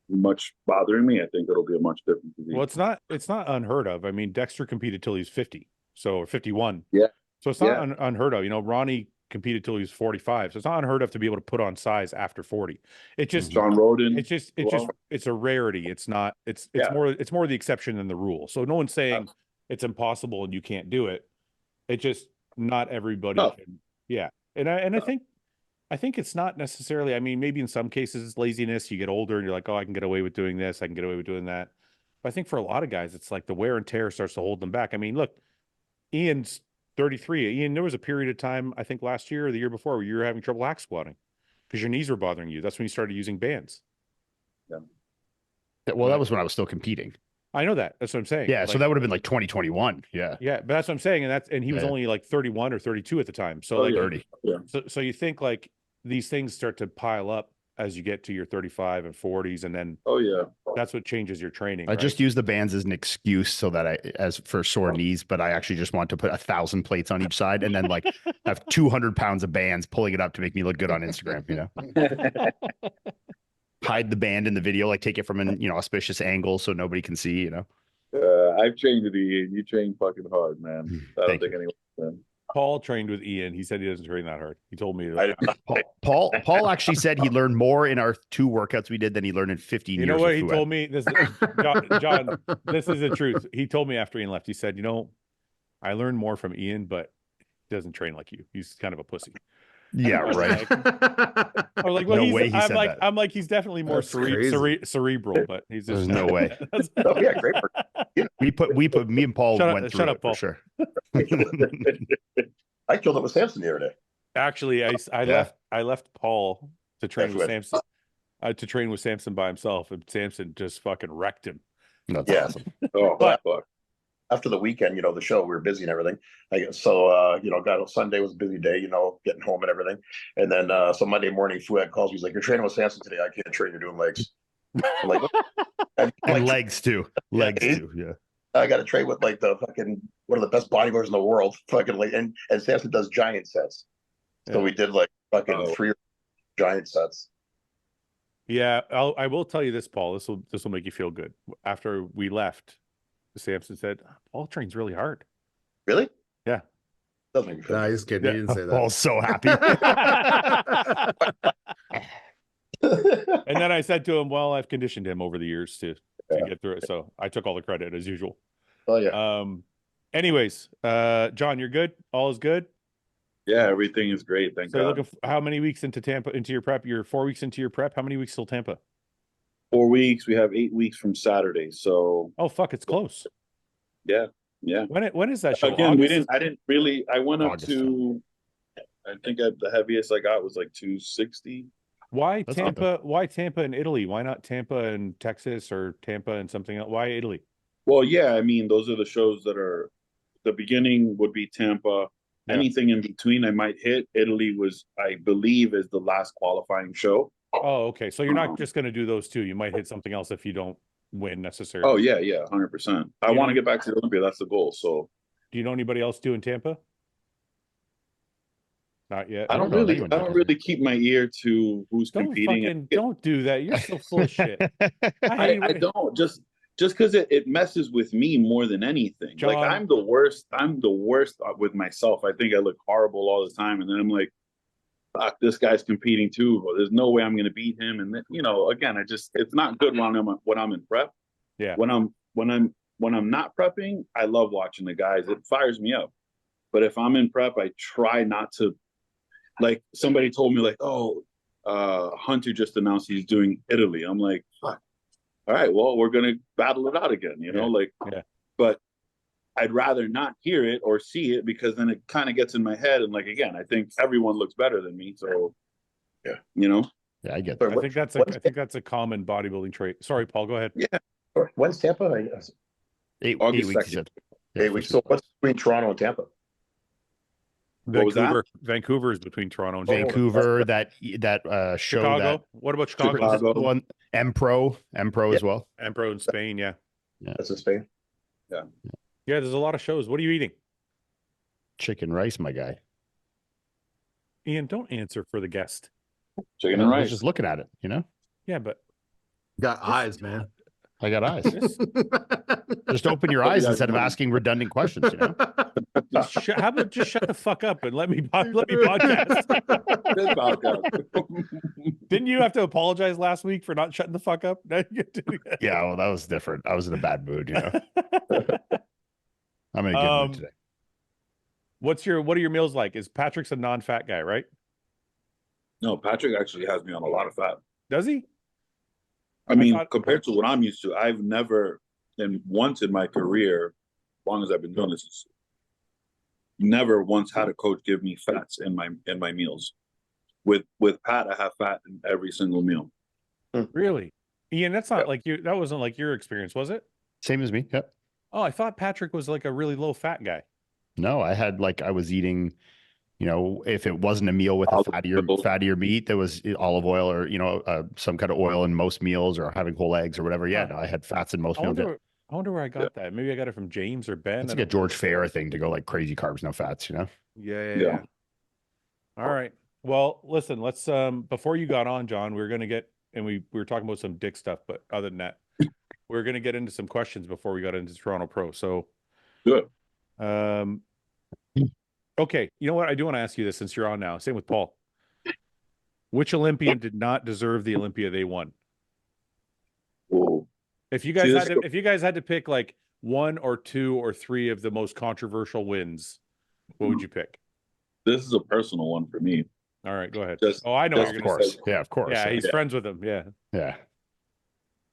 much bothering me, I think it'll be a much different physique. Well, it's not unheard of. I mean, Dexter competed till he was 50, or 51. Yeah. So it's not unheard of. You know, Ronnie competed till he was 45. So it's not unheard of to be able to put on size after 40. It just John Roden. It's a rarity. It's not. It's more the exception than the rule. So no one's saying it's impossible and you can't do it. It just not everybody can. Yeah. And I think it's not necessarily, I mean, maybe in some cases it's laziness. You get older and you're like, oh, I can get away with doing this. I can get away with doing that. But I think for a lot of guys, it's like the wear and tear starts to hold them back. I mean, look, Ian's 33. Ian, there was a period of time, I think last year or the year before, where you were having trouble hack squatting because your knees were bothering you. That's when you started using bands. Yeah. Well, that was when I was still competing. I know that. That's what I'm saying. Yeah. Like, So that would have been like 2021. Yeah. Yeah. But that's what I'm saying. And he was only like 31 or 32 at the time. So like 30. Yeah. So you think like these things start to pile up as you get to your 35 and 40s, and then that's what changes your training. I just use the bands as an excuse so that as for sore knees, but I actually just want to put 1,000 plates on each side and then like have 200 pounds of bands pulling it up to make me look good on Instagram, you know. Hide the band in the video, like take it from an auspicious angle so nobody can see, you know. I've trained with Ian. You train fucking hard, man. I don't think anyone can. Paul trained with Ian. He said he doesn't train that hard. He told me that. Paul actually said he learned more in our 2 workouts we did than he learned in 15 years. You know what he told me? This, John, this is the truth. He told me after Ian left, he said, you know, I learned more from Ian, but he doesn't train like you. He's kind of a pussy. Yeah, right. I was like, well, I'm like, he's definitely more cerebral, but he's just there's no way. Oh yeah, great. We put me and Paul went through it Paul. for sure. I killed it with Samson the other day. Actually, I left Paul to train with Samson. To train with Samson by himself, and Samson just fucking wrecked him. That's awesome. Oh, but after the weekend, the show, we were busy and everything. Got Sunday was a busy day, getting home and everything. And then so Monday morning, Fouad calls me. He's like, "You're training with Samson today. I can't train. You're doing legs." I'm like, and legs too. Legs too. Yeah. I got to train with like the fucking one of the best bodybuilders in the world. Fucking like, and Samson does giant sets. So we did like fucking 3 giant sets. Yeah, I will tell you this, Paul. This will make you feel good. After we left, Samson said, Paul trains really hard. Really? Yeah. Doesn't make me feel Nah, he's kidding. He didn't say that. Paul's so happy. And then I said to him, well, I've conditioned him over the years to get through it. So I took all the credit as usual. Oh, yeah. Anyways, John, you're good? All is good? Yeah, everything is great. Thank God. Looking how many weeks into Tampa, into your prep? You're 4 weeks into your prep. How many weeks till Tampa? 4 weeks. We have 8 weeks from Saturday. So. Oh, fuck. It's close. Yeah. Yeah. When is that show? Again, I went up to, I think the heaviest I got was like 260. Why Tampa? Why Tampa and Italy? Why not Tampa and Texas or Tampa and something else? Why Italy? Well, yeah, I mean, those are the shows that are, the beginning would be Tampa. Yeah. Anything in between I might hit. Italy was, I believe, is the last qualifying show. Oh, okay. So you're not just going to do those 2. You might hit something else if you don't win necessarily. Oh, yeah, 100%. I want to get back to the Olympia. That's the goal. So, do you know anybody else doing Tampa? Not yet. I don't really keep my ear to who's competing. Don't do that. You're so full of shit. I don't just because it messes with me more than anything. John, like I'm the worst with myself. I think I look horrible all the time, and then I'm like, fuck, this guy's competing too. Well, there's no way I'm going to beat him. And then, again, it's not good when I'm in prep. Yeah. When when I'm not prepping, I love watching the guys. It fires me up. But if I'm in prep, I try not to. Like somebody told me, like, oh, Hunter just announced he's doing Italy. I'm like, fuck. All right, well, we're gonna battle it out again, you know, But I'd rather not hear it or see it because then it kind of gets in my head. And like again, I think everyone looks better than me. So Yeah. you know. Yeah, I get Sorry, that. I think that's a common bodybuilding trait. Sorry, Paul, go ahead. Yeah. When's Tampa? Eight August weeks. 2nd. You said. 8 weeks. So what's between Toronto and Tampa? What was that? Vancouver is between Toronto and Vancouver, that show Chicago. that What about Chicago? Chicago. the one Empro as well. Empro in Spain, yeah. That's in Spain. Yeah, there's a lot of shows. What are you eating? Chicken rice, my guy. Ian, don't answer for the guest. Chicken I and was rice. just looking at it, you know. Yeah, but Got eyes, man. I got eyes. Just open your eyes instead of asking redundant questions, you know. how about just shut the fuck up and let me podcast? Good podcast. Didn't you have to apologize last week for not shutting the fuck up? Yeah, well, that was different. I was in a bad mood, you know. I'm in a good mood today. What are your meals like? Is Patrick's a non-fat guy, right? No, Patrick actually has me on a lot of fat. Does he? I mean, compared to what I'm used to, I've never, and once in my career, as long as I've been doing this, never once had a coach give me fats in my meals. With Pat, I have fat in every single meal. Really? Ian, that's not like you. That wasn't like your experience, was it? Same as me. Yep. Oh, I thought Patrick was like a really low fat guy. No, I was eating, you know, if it wasn't a meal with a fattier meat, there was olive oil or, you know, some kind of oil in most meals or having whole eggs or whatever. Yeah, no, I had fats in most meals. I wonder where I got that. Maybe I got it from James or Ben. It's like a George Farah thing to go like crazy carbs, no fats, you know? Yeah. All right. Well, listen, let's, before you got on, John, we were going to get, and we were talking about some dick stuff, but other than that, we are going to get into some questions before we got into Toronto Pro. So, good. Okay, you know what? I do want to ask you this since you're on now. Same with Paul. Which Olympian did not deserve the Olympia they won? Whoa. If you guys had to pick like one or two or three of the most controversial wins, what would you pick? This is a personal one for me. All right, go ahead. Of I know what you're going to course. say. Yeah, of course. Yeah, he's friends with him. Yeah. Yeah.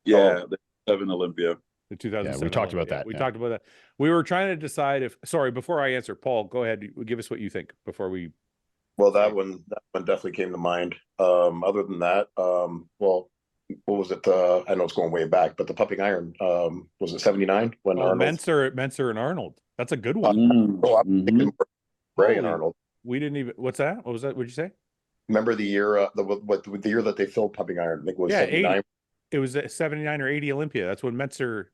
Yeah, the 7 Olympia. The 2007. Yeah, we talked about that. We talked about that. We were trying to decide if. Sorry, before I answer, Paul, go ahead. Give us what you think before we. Well, that one definitely came to mind. Other than that, well, what was it? I know it's going way back, but the pumping iron, was it 79 when Arnold? Menser and Arnold. That's a good one. I'm thinking Ray and Arnold. We didn't even. What's that? What was that? What'd you say? Remember the year, the year that they filled pumping iron? I think it was 79. 80. It was 79 or 80 Olympia. That's when Menser.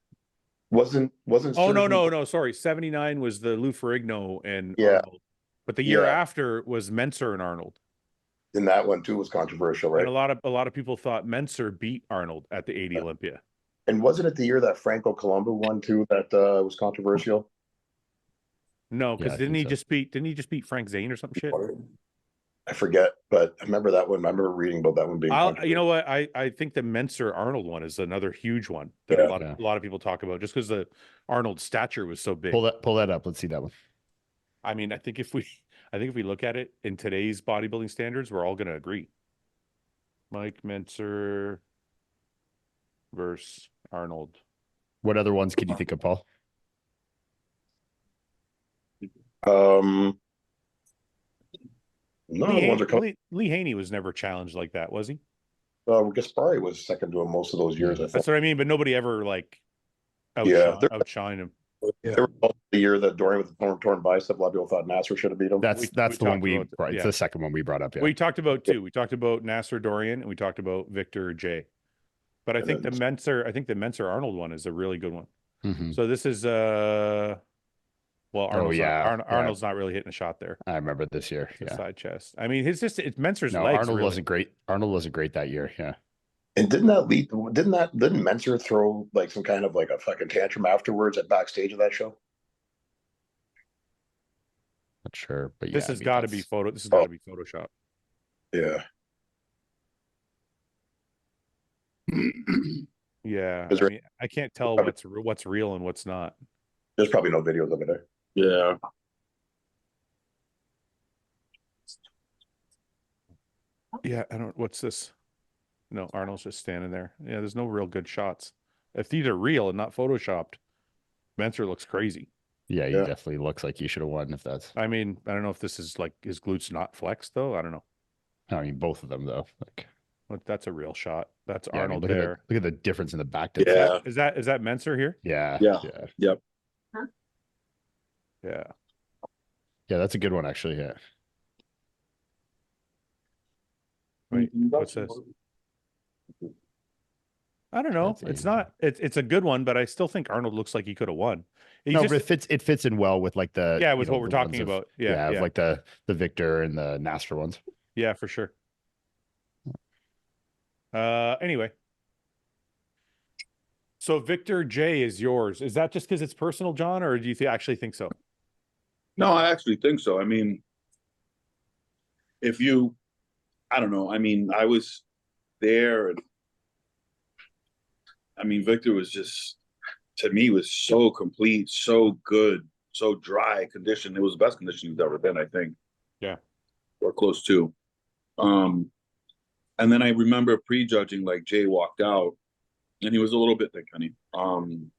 Wasn't. Oh no! Sorry, 79 was the Lou Ferrigno and Arnold. But the year after was Menser and Arnold. And that one too was controversial, right? And a lot of people thought Menser beat Arnold at the 80 Olympia. And wasn't it the year that Franco Colombo won too that was controversial? No, because didn't he just beat Frank Zane or some shit? I forget, but I remember that one. I remember reading about that one being. You know what? I think the Menser Arnold one is another huge one that a lot of people talk about, just because the Arnold stature was so big. Pull that up. Let's see that one. I mean, I think if we look at it in today's bodybuilding standards, we're all going to agree. Mike Menser versus Arnold. What other ones can you think of, Paul? Lee Haney was never challenged like that, was he? Gaspari was second to him most of those years. That's what I mean, but nobody ever like outshined him. There was the year that Dorian with the torn bicep, a lot of people thought Nasser should have beat him. That's the one it's the second one we brought up. Yeah. We talked about two. We talked about Nasser Dorian and we talked about Victor J. But I think the Menser Arnold one is a really good one. Mm-hmm. So this is Arnold's not really hitting a shot there. I remember this year. Side chest. I mean, it's Menser's legs. Arnold really wasn't great. Arnold wasn't great that year. Yeah. And didn't Menser throw like some kind of like a fucking tantrum afterwards at backstage of that show? Not sure, but this has got to be Photoshop. Yeah. Yeah, Is I there- mean, I can't tell what's real and what's not. There's probably no videos of it there. Yeah. Yeah, I don't. What's this? No, Arnold's just standing there. Yeah, there's no real good shots. If these are real and not photoshopped, Mentor looks crazy. Yeah, he Yeah. definitely looks like he should have won if that's. I mean, I don't know if this is like his glutes not flexed though. I don't know. I mean, both of them though. Like, But that's a real shot. That's yeah, I mean, Arnold look at there. look at the difference in the back. Yeah. Is that Mentor here? Yeah. Yeah. Yeah. Yep. Yeah. Yeah, that's a good one actually. Yeah. Wait, what's this? I don't know. That's It's easy. not. It's a good one, but I still think Arnold looks like he could have won. He No, just, but it fits in well with like the yeah, you with know, what we're the ones talking of- about. Yeah, of yeah, like the Victor and the Nasser ones. yeah, for sure. Anyway, so Victor J is yours. Is that just because it's personal, John, or do you actually think so? No, I actually think so. I mean, I don't know. I mean, I was there, and I mean, Victor was just, to me, was so complete, so good, so dry condition. It was the best condition he's ever been, I think. Yeah. Or close to. And then I remember prejudging, like Jay walked out, and he was a little bit thick, honey. You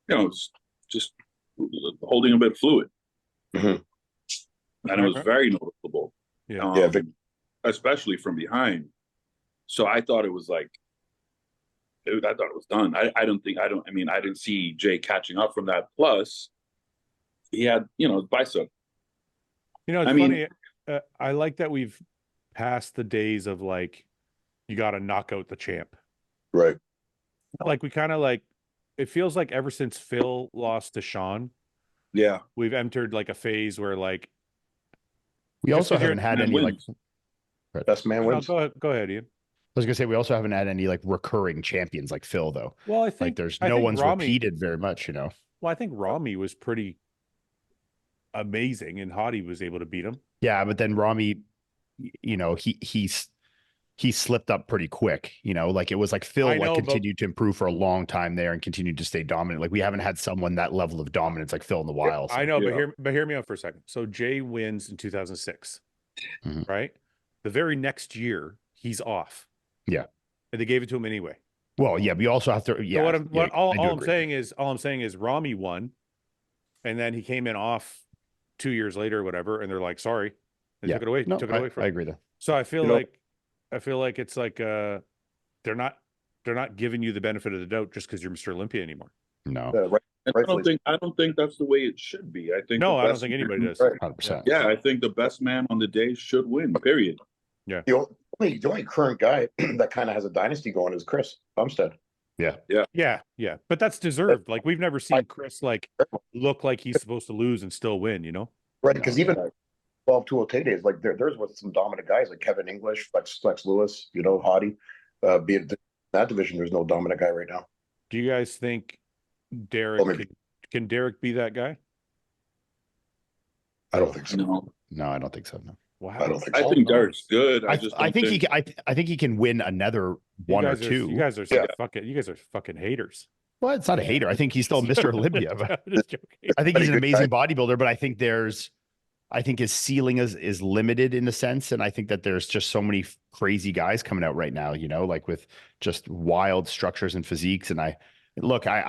know, it's just holding a bit of fluid. Mhm. And it was very noticeable. Yeah. Yeah, Vic- especially from behind. So I thought it was like, I thought it was done. I didn't see Jay catching up from that. Plus, he had, bicep. You know, it's I funny. mean- I like that we've passed the days of like, you got to knock out the champ. Right. Like we kind of like, it feels like ever since Phil lost to Sean, Yeah. we've entered like a phase where like, We Just also to hear- haven't had Man any like. wins. Best man no, wins. go ahead, Ian. I was gonna say we also haven't had any like recurring champions like Phil though. Well, I Like think there's I no think one's Rami, repeated very much. You know. Well, I think Rami was pretty amazing, and Hottie was able to beat him. Yeah, but then Rami, you know, he slipped up pretty quick. You know, like it was like Phil I know, like but- continued to improve for a long time there and continued to stay dominant. Like we haven't had someone that level of dominance like Phil in the wild. I know, Yeah. but hear me out for a second. So Jay wins in 2006, Mhm. right? The very next year, he's off. Yeah. And they gave it to him anyway. Well, yeah, we also have to. Yeah, So all I do I'm agree. saying is Rami won, and then he came in off 2 years later or whatever, and they're like, sorry, they Yeah. took it away. No, took it away I from. agree though. So I feel You know- like it's like they're not giving you the benefit of the doubt just because you're Mr. Olympia anymore. No, Right. And Rightfully. I don't think that's the way it should be. I think No, the I don't best think anybody man- does. Right. 100%. Yeah, I think the best man on the day should win. Period. The only current guy that kind of has a dynasty going is Chris Bumstead. Yeah, but that's deserved. Like we've never seen Chris like look like he's supposed to lose and still win. You know? Right. Because even 12-2 days, like there's with some dominant guys like Kevin English, Flex Lewis, Hottie. Be it that division, there's no dominant guy right now. Do you guys think Derek can Derek be that guy? I don't think so. No, I don't think so. No. Wow, I don't think I so. think Derek's good. I just think don't he can, I think he can win another one or two. You guys are Yeah. you guys are fucking haters. Well, it's not a hater. I think he's still Mr. Olympia. But I'm just joking. I think he's an Pretty good amazing bodybuilder, but I think his ceiling is limited in a sense. And I think that there's just so many crazy guys coming out right now, like with just wild structures and physiques. And I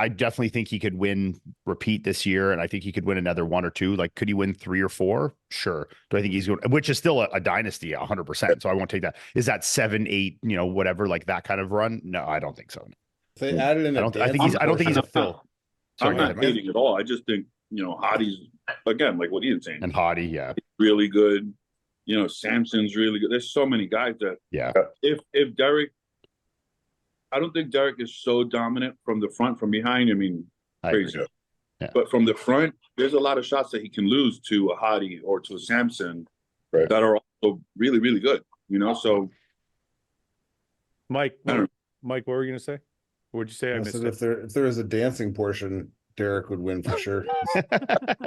definitely think he could repeat this year. And I think he could win another one or two. Like, could he win 3 or 4? Sure. Do I think he's going, which is still a dynasty 100%. So I won't take that. Is that 7, 8, whatever, like that kind of run? No, I don't think so. If they added in I don't think he's a Phil. Sorry, I'm go not ahead, Mike. hating at all. I just think, Hottie's, again, like what Ian's saying, And Hottie. Yeah. really good. Samson's really good. There's so many guys that Yeah. if Derek, I don't think Derek is so dominant from the front. From behind, I mean, I agree. crazy. Yeah. But from the front, there's a lot of shots that he can lose to a Hottie or to a Samson Right. that are also really, really good. So Mike, I don't know. Mike, what were you gonna say? What'd you say? I I missed said it. if there was a dancing portion, Derek would win for sure.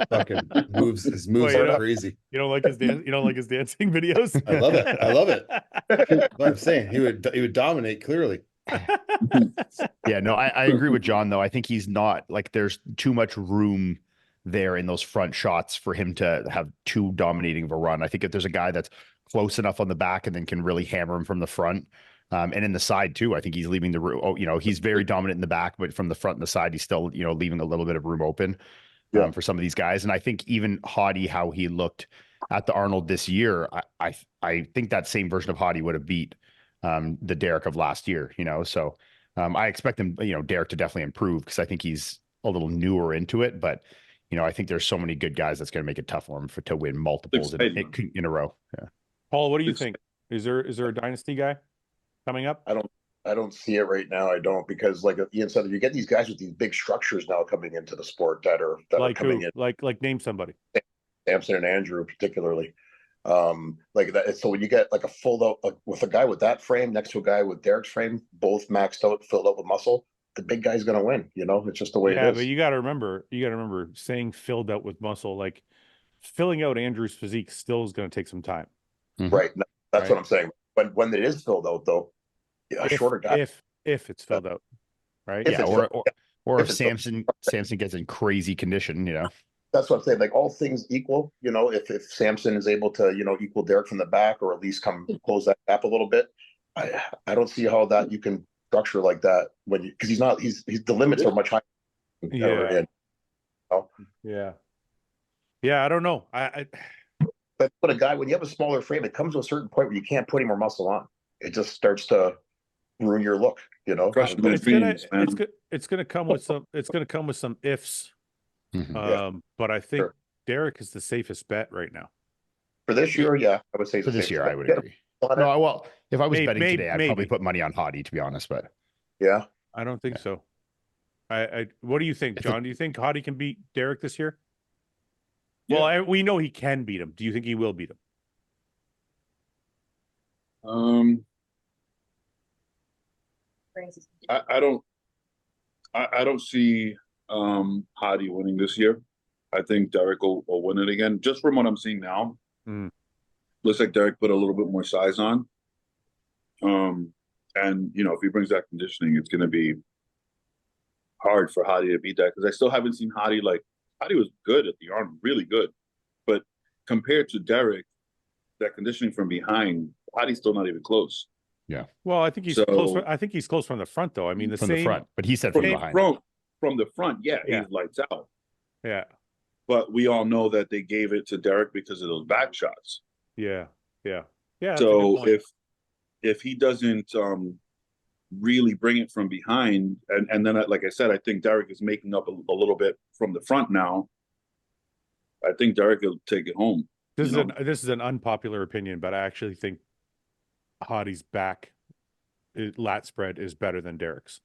Fucking his moves Well, are yeah. crazy. You don't like his dancing videos? I love it. I love it. But I'm saying he would dominate clearly. Yeah, no, I agree with John though. I think he's not like there's too much room there in those front shots for him to have too dominating of a run. I think if there's a guy that's close enough on the back and then can really hammer him from the front, and in the side too, I think he's leaving the room. Oh, he's very dominant in the back, but from the front and the side, he's still leaving a little bit of room open for some of these guys. And I think even Hottie, how he looked at the Arnold this year, I think that same version of Hottie would have beat the Derek of last year. So. I expect him, Derek to definitely improve because I think he's a little newer into it. But, I think there's so many good guys that's going to make it tough for him to win multiples in a row. Yeah. Paul, what do you think? Is there a dynasty guy coming up? I don't see it right now. I don't, because like Ian said, you get these guys with these big structures now coming into the sport that are coming in. Like name somebody. Samson and Andrew particularly. Like that. So when you get like a filled out with a guy with that frame next to a guy with Derek's frame, both maxed out, filled out with muscle, the big guy's gonna win. It's just the way it is. Yeah, but you gotta remember saying filled out with muscle, like filling out Andrew's physique still is gonna take some time. Right. That's what I'm saying. When it is filled out though, a shorter guy. If it's filled out, right? Yeah, or if Samson gets in crazy condition, That's what I'm saying. Like all things equal, if Samson is able to, equal Derek from the back or at least come close that gap a little bit, I don't see how that you can structure like that because he's the limits are much higher. Yeah. I don't know. But a guy, when you have a smaller frame, it comes to a certain point where you can't put any more muscle on. It just starts to ruin your look. It's gonna come with some ifs. But I think Derek is the safest bet right now for this year. Yeah, I would say for this year. I would agree. No, well, if I was betting today, I'd probably put money on Hottie, to be honest. But yeah, I don't think so. What do you think, John? Do you think Hottie can beat Derek this year? Yeah. Well, we know he can beat him. Do you think he will beat him? I don't see Hottie winning this year. I think Derek will win it again. Just from what I'm seeing now, looks like Derek put a little bit more size on. And if he brings that conditioning, it's going to be hard for Hottie to beat that because I still haven't seen Hottie. Like Hottie was good at the Arnold, really good, but compared to Derek, that conditioning from behind, Hottie's still not even close. Yeah. Well, I think he's close. I think he's close from the front, though. I mean, from the front, but he said from behind. From the front, yeah, he's lights out. Yeah. But we all know that they gave it to Derek because of those back shots. Yeah. So if he doesn't really bring it from behind, and then like I said, I think Derek is making up a little bit from the front now. I think Derek will take it home. This is an unpopular opinion, but I actually think Hottie's back lat spread is better than Derek's.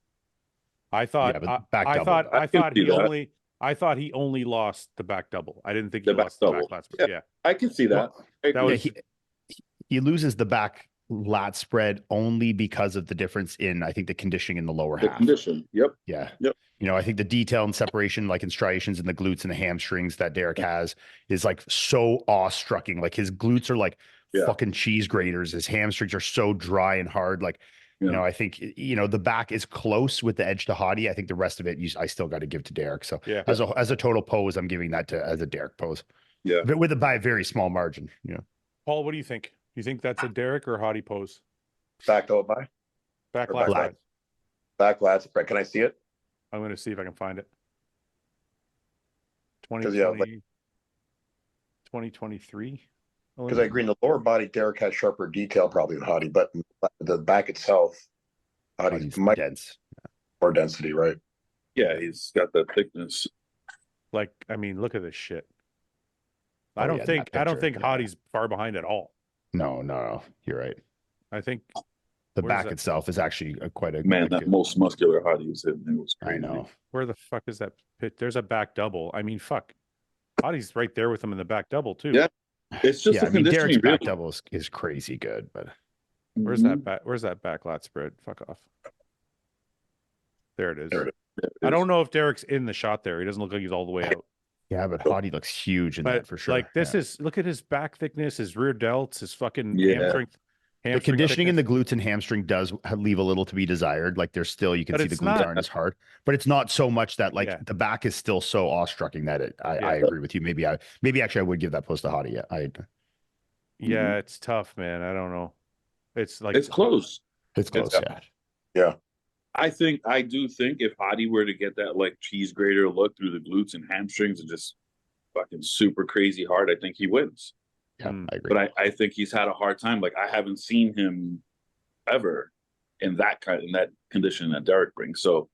I thought he only lost the back double. I didn't think he lost the back lat spread. Yeah, I can see that. He loses the back lat spread only because of the difference in, I think, the conditioning in the lower half. Condition. Yep. Yeah. Yep. I think the detail and separation, like in striations in the glutes and the hamstrings that Derek has, is like so awe-striking. Like his glutes are like fucking cheese graters. His hamstrings are so dry and hard. Like, I think, the back is close with the edge to Hottie. I think the rest of it, I still got to give to Derek. So as a total pose, I'm giving that as a Derek pose. Yeah. But by a very small margin. Paul, what do you think? You think that's a Derek or Hottie pose? Back lat. Back lat spread. Can I see it? I'm going to see if I can find it. 2023. Because I agree, in the lower body, Derek has sharper detail probably than Hottie, but the back itself, Hottie's much dense, more density, right? Yeah, he's got that thickness. Like, I mean, look at this shit. I don't think Hottie's far behind at all. No, you're right. I think the back itself is actually quite a that most muscular Hottie was hitting. It was crazy. I know. Where the fuck is that pit? There's a back double. I mean, fuck. Hottie's right there with him in the back double too. Yeah. It's just Derek's back double is crazy good, but where's that back lat spread? Fuck off. There it is. I don't know if Derek's in the shot there. He doesn't look like he's all the way out. Yeah, but Hottie looks huge in that for sure. Like this is look at his back thickness, his rear delts, his fucking hamstring. The conditioning in the glutes and hamstring does leave a little to be desired. Like there's still, you can But see the it's glutes not- aren't as hard, but it's not so much that like Yeah. the back is still so awestrucking that I agree with you. Maybe actually I would give that post to Hottie. Yeah, it's tough, man. I don't know. It's like It's close. It's close. It's- Yeah. I do think if Hottie were to get that like cheese grater look through the glutes and hamstrings and just fucking super crazy hard, I think he wins. Yeah, I agree. But I think he's had a hard time. Like I haven't seen him ever in that condition that Derek brings. So,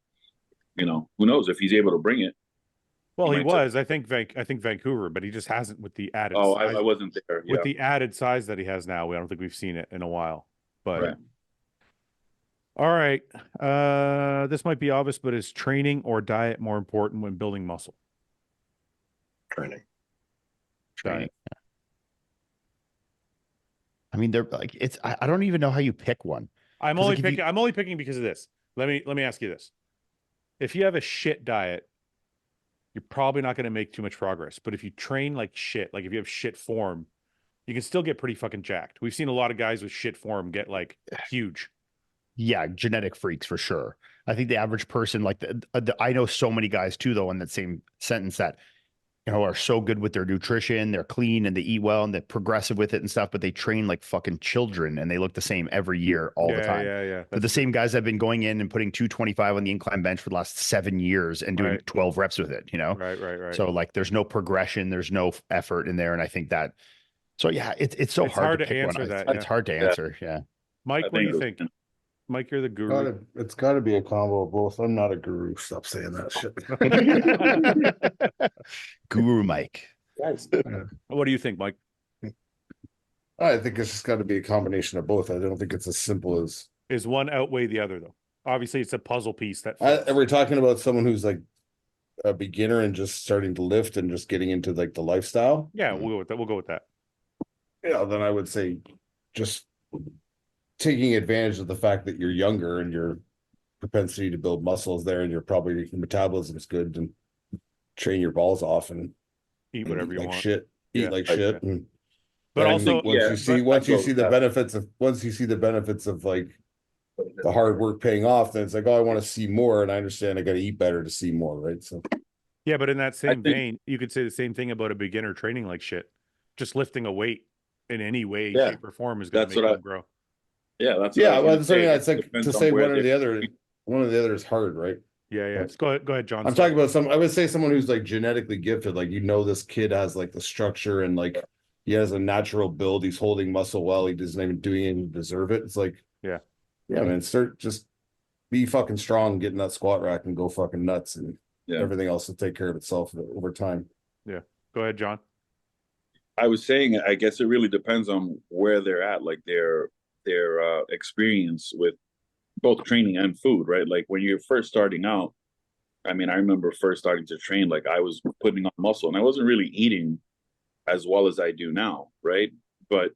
you know, who knows if he's able to bring it. well, he he might was. I think Vancouver, but he just hasn't with the added. Oh, size. I wasn't there. Yeah. With the added size that he has now. I don't think we've seen it in a while. But Right. all right, this might be obvious, but is training or diet more important when building muscle? Training. Diet. I mean, they're like I don't even know how you pick one. I'm 'Cause, only like, if you- picking. I'm only picking because of this. Let me ask you this: if you have a shit diet, you're probably not going to make too much progress. But if you train like shit, like if you have shit form, you can still get pretty fucking jacked. We've seen a lot of guys with shit form get like huge. Yeah, genetic freaks for sure. I think the average person, like I know so many guys too, though, in that same sentence that, you know, are so good with their nutrition, they're clean and they eat well and they're progressive with it and stuff, but they train like fucking children and they look the same every year, all the time. Yeah. But the same guys have been going in and putting 225 on the incline bench for the last 7 years and doing Right. 12 reps with it, you know? Right. So like there's no progression, there's no effort in there. And I think that, so yeah, it's so It's hard to hard to pick one. answer that, It's yeah. hard to answer. Yeah. Mike, I what do you think- think? Mike, you're the guru. It's got to be a combo of both. I'm not a guru. Stop saying that shit. Guru Mike. What do you think, Mike? I think it's just got to be a combination of both. I don't think it's as simple as. Is one outweigh the other though? Obviously, it's a puzzle piece that. We're talking about someone who's like a beginner and just starting to lift and just getting into like the lifestyle. Yeah, we'll go with that. We'll go with that. Yeah, then I would say just taking advantage of the fact that you're younger and your propensity to build muscle is there and your metabolism is good, and train your balls off and Eat whatever you like want. shit. Yeah. Eat like shit. And But I also, think once you see the benefits of like the hard work paying off, then it's like, oh, I want to see more, and I understand I got to eat better to see more, right? So yeah, but in that same think- vein, you could say the same thing about a beginner training like shit. Just lifting a weight in any way, Yeah. shape, or form is going That's to make what them grow. Yeah, that's yeah, what I well, was gonna it's say. like Depends to on say where one or they- the other. One or the other is hard, right? Yeah. Go ahead, John. I'm talking about I would say someone who's like genetically gifted, like, you know, this kid has like the structure and like he has a natural build. He's holding muscle well. He doesn't even do anything to deserve it. It's like, Yeah, man, just be fucking strong, get in that squat rack and go fucking nuts, and everything else will take care of itself over time. Go ahead, John. I was saying, I guess it really depends on where they're at, like their experience with both training and food, right? Like when you're first starting out, I mean, I remember first starting to train, like I was putting on muscle and I wasn't really eating as well as I do now, right? But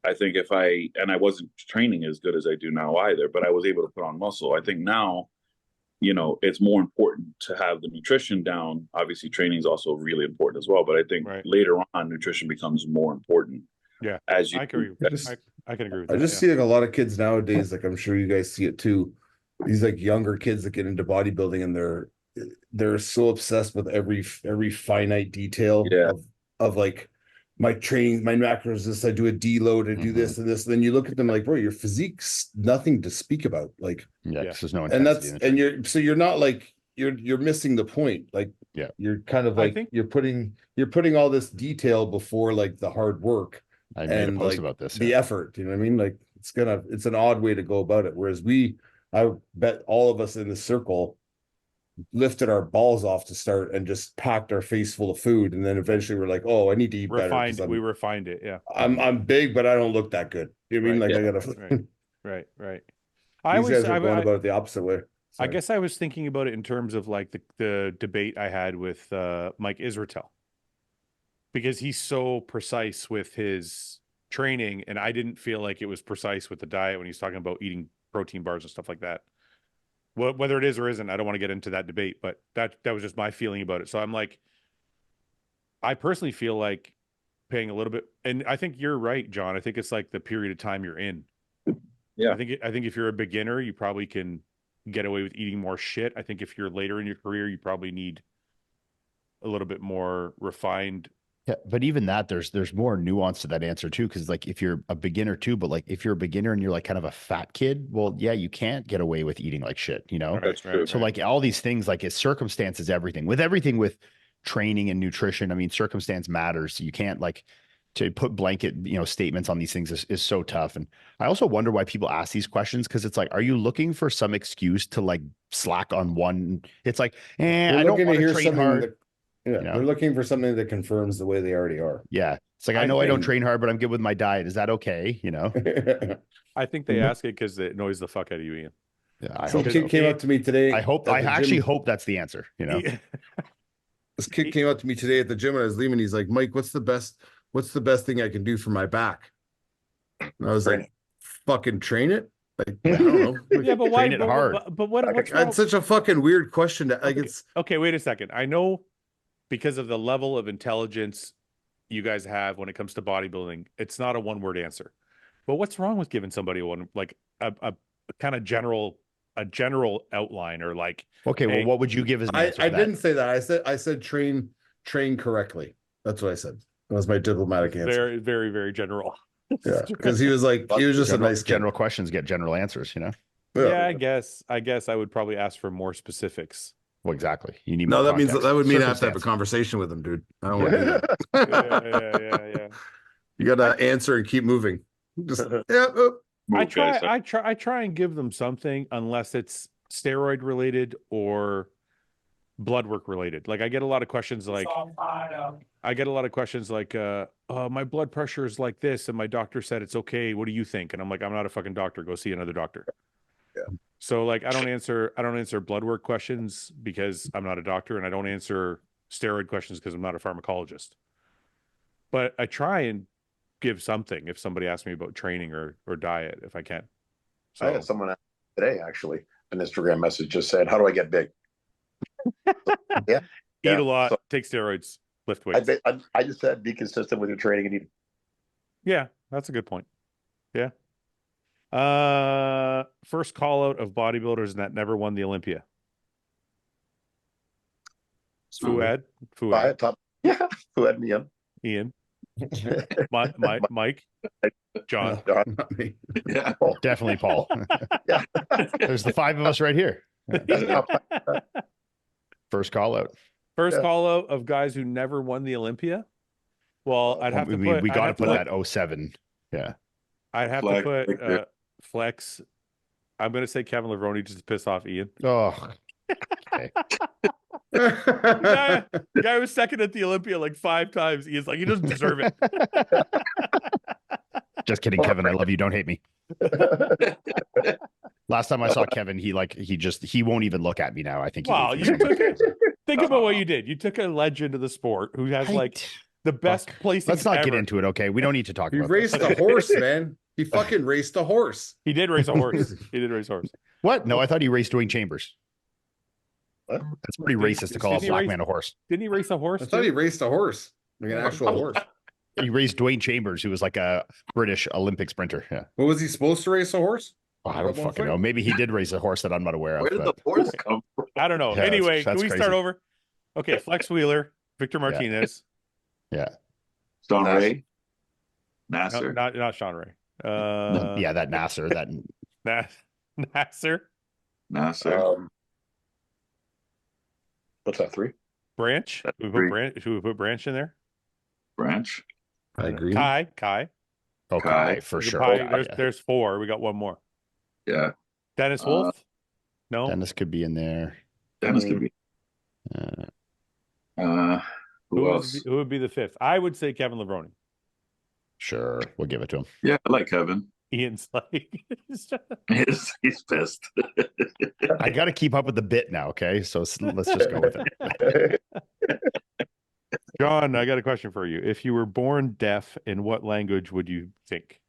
I think I wasn't training as good as I do now either, but I was able to put on muscle. I think now, you know, it's more important to have the nutrition down. Obviously, training is also really important as well, but I think later on, nutrition becomes more important. Yeah, as you I agree. I can agree with that. I just see like a lot of kids nowadays, like I'm sure you guys see it too. These like younger kids that get into bodybuilding and they're so obsessed with every finite detail of like my training, my macros is this, I do a deload, I do this and this. And then you look at them like, bro, your physique's nothing to speak about. Like, there's no intensity. And you're not like, you're missing the point. Like, you're kind of like, you're putting all this detail before like the hard work. I made a post like about this. The effort, you know what I mean? Like it's an odd way to go about it. Whereas I bet all of us in the circle lifted our balls off to start and just packed our face full of food, and then eventually we're like, oh, I need to eat better. We refined it. Yeah, I'm big, but I don't look that good. You know what I mean? Like I gotta. Right. These guys are going about it the opposite way. I guess I was thinking about it in terms of like the debate I had with Mike Israetel, because he's so precise with his training, and I didn't feel like it was precise with the diet when he's talking about eating protein bars and stuff like that. Whether it is or isn't, I don't want to get into that debate, but that was just my feeling about it. So I'm like, I personally feel like paying a little bit, and I think you're right, John. I think it's like the period of time you're in. Yeah. I think if you're a beginner, you probably can get away with eating more shit. I think if you're later in your career, you probably need a little bit more refined. Yeah, but even that, there's more nuance to that answer too. Because like if you're a beginner too, but like if you're a beginner and you're like kind of a fat kid, well, yeah, you can't get away with eating like shit, you know. That's true. So like all these things, like it's circumstances, everything with training and nutrition. I mean, circumstance matters. You can't like to put blanket, statements on these things is so tough. And I also wonder why people ask these questions because it's like, are you looking for some excuse to like slack on one? It's like, I don't want to train hard. They're looking for something that confirms the way they already are. Yeah. It's like, I know I don't train hard, but I'm good with my diet. Is that okay? I think they ask it because it annoys the fuck out of you, Ian. Yeah, Some kid came up to me today. I actually hope that's the answer, This kid came up to me today at the gym and I was leaving. He's like, Mike, what's the best thing I can do for my back? And I was like, fucking train it. Like, I don't know. Yeah, but why? Train it hard. But what's wrong? It's such a fucking weird question. Okay, wait a second. I know because of the level of intelligence you guys have when it comes to bodybuilding, it's not a one-word answer. But what's wrong with giving somebody a kind of general outline or like? Okay, well, what would you give as an answer? I didn't say that. I said train correctly. That's what I said. That was my diplomatic answer. Very, very, very general. Yeah, because he was just a nice kid. General questions get general answers, Yeah, I guess I would probably ask for more specifics. Well, exactly. You need no. That would mean I have to have a conversation with him, dude. I don't want to do that. Yeah. You got to answer and keep moving. Just I try and give them something unless it's steroid related or blood work related. Like I get a lot of questions like my blood pressure is like this and my doctor said it's okay. What do you think? And I'm like, I'm not a fucking doctor. Go see another doctor. Yeah. So like I don't answer blood work questions because I'm not a doctor, and I don't answer steroid questions because I'm not a pharmacologist. But I try and give something if somebody asks me about training or diet if I can. So I had someone today actually an Instagram message just said, "How do I get big?" Eat a lot, take steroids, lift weights. I just said be consistent with your training and eat. Yeah, that's a good point. Yeah. First call out of bodybuilders that never won the Olympia. Fouad. Top. Yeah, Fouad and Ian. Mike. John. Not me. Yeah. Definitely Paul. Yeah. There's the five of us right here. First call out. Call out of guys who never won the Olympia. Well, I'd have to put. We got to put that 07. Yeah. I'd have to put Flex. I'm going to say Kevin Levrone just to piss off Ian. Oh. Okay. Guy was second at the Olympia like 5 times. Ian's like, he doesn't deserve it. Just kidding, Kevin. I love you. Don't hate me. Last time I saw Kevin, he won't even look at me now. I think. Wow, think about what you did. You took a legend of the sport who has the best place. Let's not get into it, okay? We don't need to talk about. He raced a horse, man. He fucking raced a horse. He did race a horse. What? No, I thought he raced Dwayne Chambers. What? That's pretty racist to call a black man a horse. Didn't he race a horse? I thought he raced a horse, like an actual horse. He raced Dwayne Chambers, who was like a British Olympic sprinter. Yeah. Well, was he supposed to race a horse? Oh, I don't fucking know. Maybe he did race a horse that I'm not aware of. Where did the horse come from? I don't know. Yeah, anyway, that's can we crazy. start over? Okay, Flex Wheeler, Victor Martinez. Yeah. Sean Ray. Nasser. No, not Sean Ray. Yeah, that Nasser. That Nasser. What's that? 3? Branch. That's Should we put Branch in there? Branch. I agree. Kai. Okay, Kai. for sure. There's 4. We got one more. Yeah. Dennis Wolf. No. Dennis could be in there. Dennis could be. Who else? Who would be the 5th? I would say Kevin Levrone. Sure, we'll give it to him. Yeah, I like Kevin. Ian's like, He's pissed. I got to keep up with the bit now. Okay, so let's just go with it. John, I got a question for you. If you were born deaf, in what language would you think?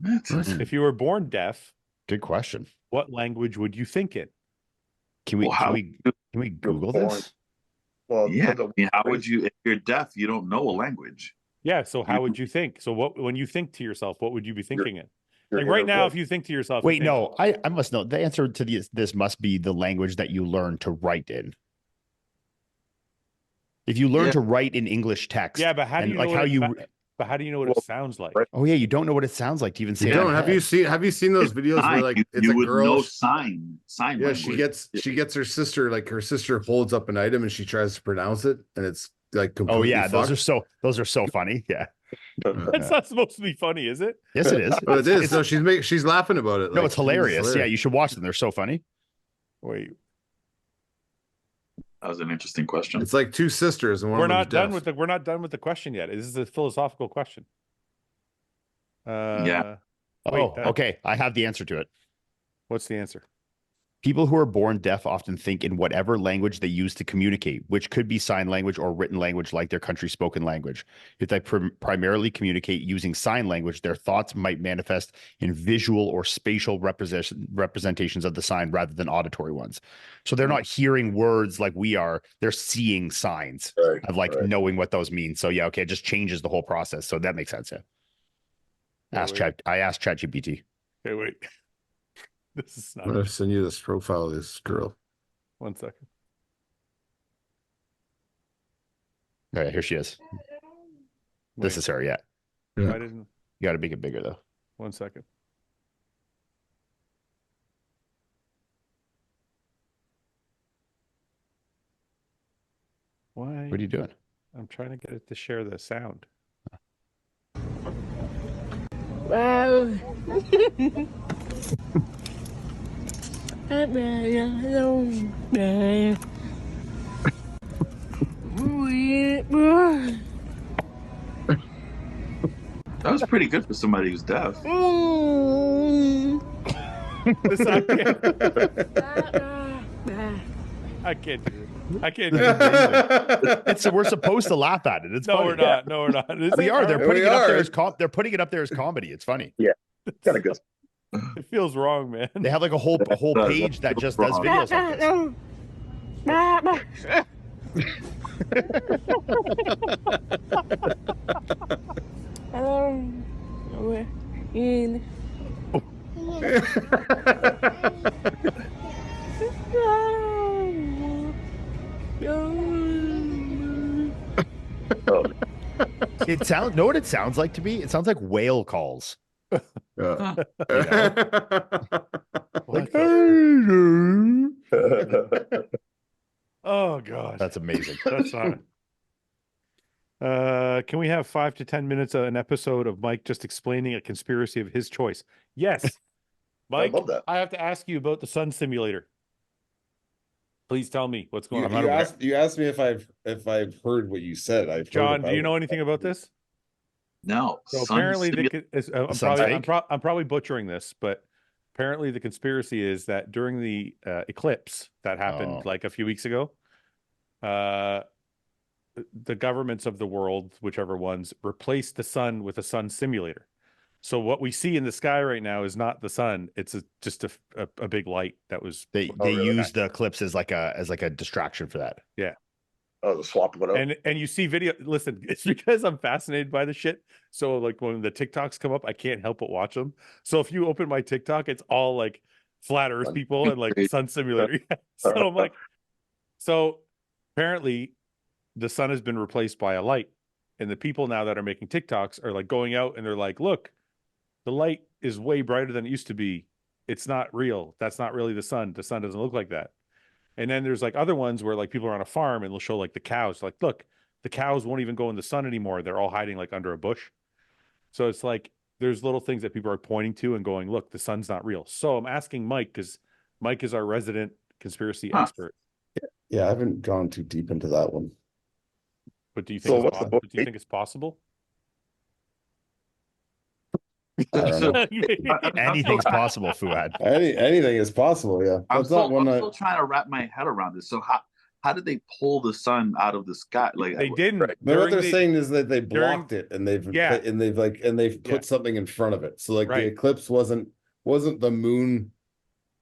If you were born deaf, Good question. what language would you think in? Can we Well, can we Google this? Well, Yeah. I mean, how would you, if you're deaf, you don't know a language. Yeah, so how would you think? So when you think to yourself, what would you be thinking in? Like right now, if you think to yourself, wait, no, I must know the answer to this must be the language that you learn to write in. If you learn to write in English text, yeah, but how do you like know how you? But how do you know what it sounds like? Oh yeah, you don't know what it sounds like to even say. You don't. Have you seen those videos where like it's you a would girl? know sign Yeah, language. she gets her sister, like her sister holds up an item and she tries to pronounce it, and it's like completely. Oh yeah, fucked. those are so funny. Yeah, That's not supposed to be funny, is it? yes, it is. But it is. No, she's laughing about it. No, like, it's hilarious. Yeah, you should watch them. They're so funny. Wait, That was an interesting question. It's like two sisters, and one we're of them's not done deaf. with the question yet. This is a philosophical question. Yeah. Okay. I have the answer to it. What's the answer? People who are born deaf often think in whatever language they use to communicate, which could be sign language or written language like their country's spoken language. If they primarily communicate using sign language, their thoughts might manifest in visual or spatial representations of the sign rather than auditory ones. So they're not hearing words like we are, they're seeing signs of like knowing what those mean. So yeah, okay, it just changes the whole process. So that makes sense, yeah. I asked ChatGPT. Okay, wait. This is not. I'm gonna send you this profile of this girl. 1 second. All right, here she is. This is her, yeah. I didn't. You got to make it bigger though. 1 second. Why? What are you doing? I'm trying to get it to share the sound. Wow. That was pretty good for somebody who's deaf. I can't do it. I can't do it. We're supposed to laugh at it. It's No, funny. we're not. No, we're not. We are. They're putting We it up are. there as they're putting it up there as comedy. It's funny. Kind of good. It feels wrong, man. They have like a whole page that just does videos like this. It sounds. Know what it sounds like to me? It sounds like whale calls. Yeah. Like, Oh god, that's amazing. that's not. Can we have 5 to 10 minutes an episode of Mike just explaining a conspiracy of his choice? Yes, Mike. I love that. I have to ask you about the sun simulator. Please tell me what's going on. You asked me if I've heard what you said. John, do you know anything about this? No. So apparently, I'm probably butchering this, but apparently the conspiracy is that during the eclipse that happened like a few weeks ago, the governments of the world, whichever ones, replaced the sun with a sun simulator. So what we see in the sky right now is not the sun; it's just a big light that was. They use the eclipse as like a distraction for that. Yeah. Oh, the swap it up. And you see video. Listen, it's because I'm fascinated by the shit. So like when the TikToks come up, I can't help but watch them. So if you open my TikTok, it's all like flat Earth people and like sun simulator. So I'm like, so apparently the sun has been replaced by a light, and the people now that are making TikToks are like going out and they're like, look, the light is way brighter than it used to be. It's not real. That's not really the sun. The sun doesn't look like that. And then there's like other ones where like people are on a farm and they'll show like the cows, like, look, the cows won't even go in the sun anymore. They're all hiding like under a bush. So it's like, there's little things that people are pointing to and going, look, the sun's not real. So I'm asking Mike, because Mike is our resident conspiracy expert. Yeah, I haven't gone too deep into that one. But do you think, do you think it's possible? I don't know. Anything's possible, Fouad. Anything is possible. Yeah, I'm that's not one. still trying to wrap my head around this. So how did they pull the sun out of the sky? Like They didn't. What they're saying is that they blocked it and they've put something in front of it. So like the eclipse wasn't the moon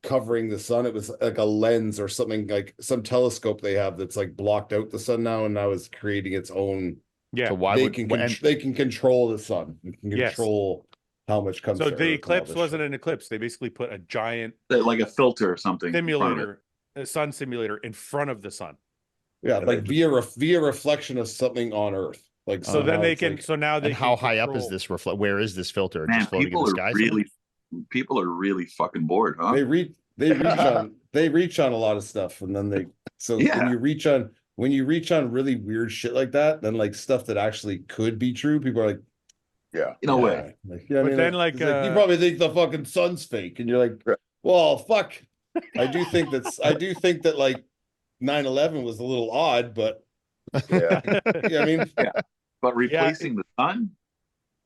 covering the sun. It was like a lens or something, like some telescope they have that's like blocked out the sun now, and now is creating its own. Yeah. So why they can control the sun. You can control how much comes So to the Earth and all eclipse this wasn't shit. an eclipse. They basically put a giant Like a filter or something. in front of it. simulator, a sun simulator in front of the sun. Yeah, And like they via reflection of something on Earth. Like So then somehow they it's can. like- So now they And how can high up is control- this reflect? Where is this filter? Man, Just floating in people the are sky? somewhere? people are really fucking bored, huh? they reach on a lot of stuff, and then they Yeah. when you reach on really weird shit like that, then like stuff that actually could be true, people are like, Yeah. In a yeah, way. like, yeah, I But mean, then, like, like, it's you probably think the fucking sun's fake, and you're like, Right. well, fuck. I do think that like 9/11 was a little odd, but Yeah. yeah, I mean, But replacing the sun?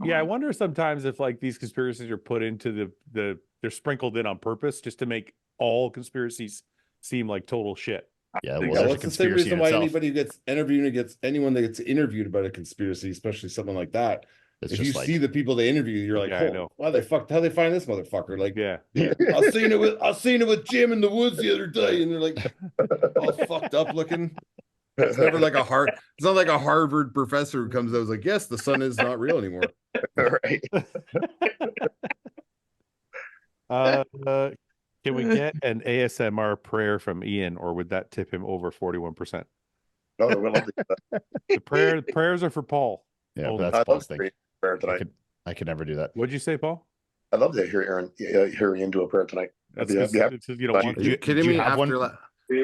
Yeah, I wonder sometimes if like these conspiracies are put into the they're sprinkled in on purpose just to make all conspiracies seem like total shit. Yeah, Yeah, well, yeah, there's well, a it's the same conspiracy reason in why itself. anybody who gets interviewed anyone that gets interviewed about a conspiracy, especially something like that. It's If just you like, see the people they interview, you're like, Yeah, I oh, know. how they find this motherfucker? Like, Yeah. I seen it with Jim in the woods the other day, and they're like all fucked up looking. It's never like it's not like a Harvard professor who comes out and is like, yes, the sun is not real anymore. Right. Can we get an ASMR prayer from Ian, or would that tip him over 41%? No, I would love to get that. The prayers are for Paul. yeah, Oh, but I'd that's love Paul's to thing. hear prayer I tonight. could never do that. What'd you say, Paul? I'd love to hear hear Ian do a prayer tonight. That's Yeah, because yeah. you don't Do want Are you to. kidding do you me? have one?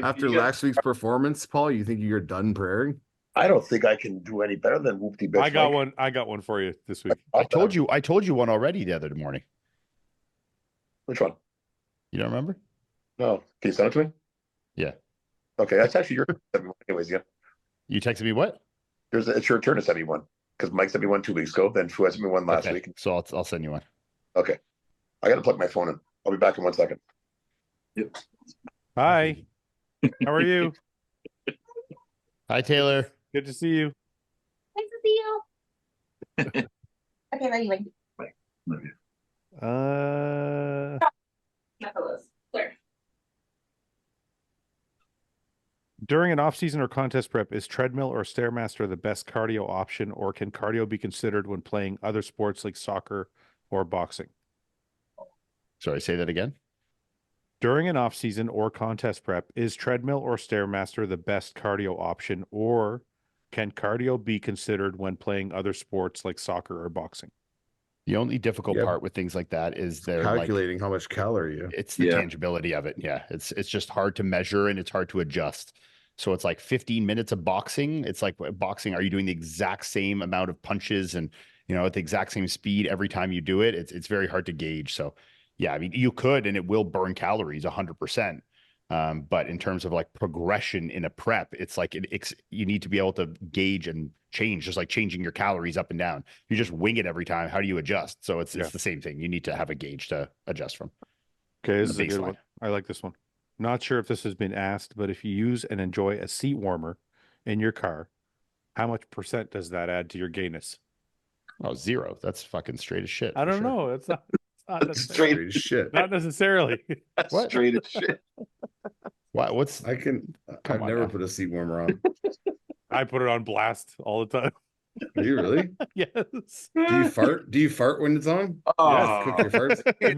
After last week's performance, Paul, you think you're done praying? I don't think I can do any better than Whoopty Bitch. I got Mike. one. I got one for you this week. I told you one already the other morning. Which one? You don't remember? No. Can you send it to me? Yeah. Okay, that's actually your anyways. Yeah, You texted me what? it's your turn to send me one because Mike sent me one 2 weeks ago. Then Fouad sent me one last Okay, week. so I'll send you one. Okay, I got to plug my phone in. I'll be back in 1 second. Hi. How are you? Hi, Taylor. Good to see you. Nice to see you. Okay, ready, Wink. Not those. There. During an off-season or contest prep, is treadmill or Stairmaster the best cardio option, or can cardio be considered when playing other sports like soccer or boxing? Sorry, say that again. During an off-season or contest prep, is treadmill or Stairmaster the best cardio option, or can cardio be considered when playing other sports like soccer or boxing? The only difficult Yeah. part with things like that is they're like Calculating how much calorie you. it's the Yeah. tangibility of it. Yeah, it's just hard to measure and it's hard to adjust. So it's like 15 minutes of boxing. It's like boxing. Are you doing the exact same amount of punches and at the exact same speed every time you do it? It's very hard to gauge. So yeah, I mean you could and it will burn calories 100%. But in terms of like progression in a prep, it's like you need to be able to gauge and change, just like changing your calories up and down. You just wing it every time. How do you adjust? So it's the same thing. You need to have a gauge to adjust from. Okay, this is The a good baseline. one. I like this one. Not sure if this has been asked, but if you use and enjoy a seat warmer in your car, how much percent does that add to your gayness? Oh, 0. That's fucking straight as shit. I for don't sure. know. It's not necessarily. Straight, Straight as shit. Not necessarily. that's What? straight as shit. What's I've Come on never now. put a seat warmer on. I put it on blast all the time. Do you really? Yes. Do you fart? Do you fart when it's on? Oh, Cook your farts. It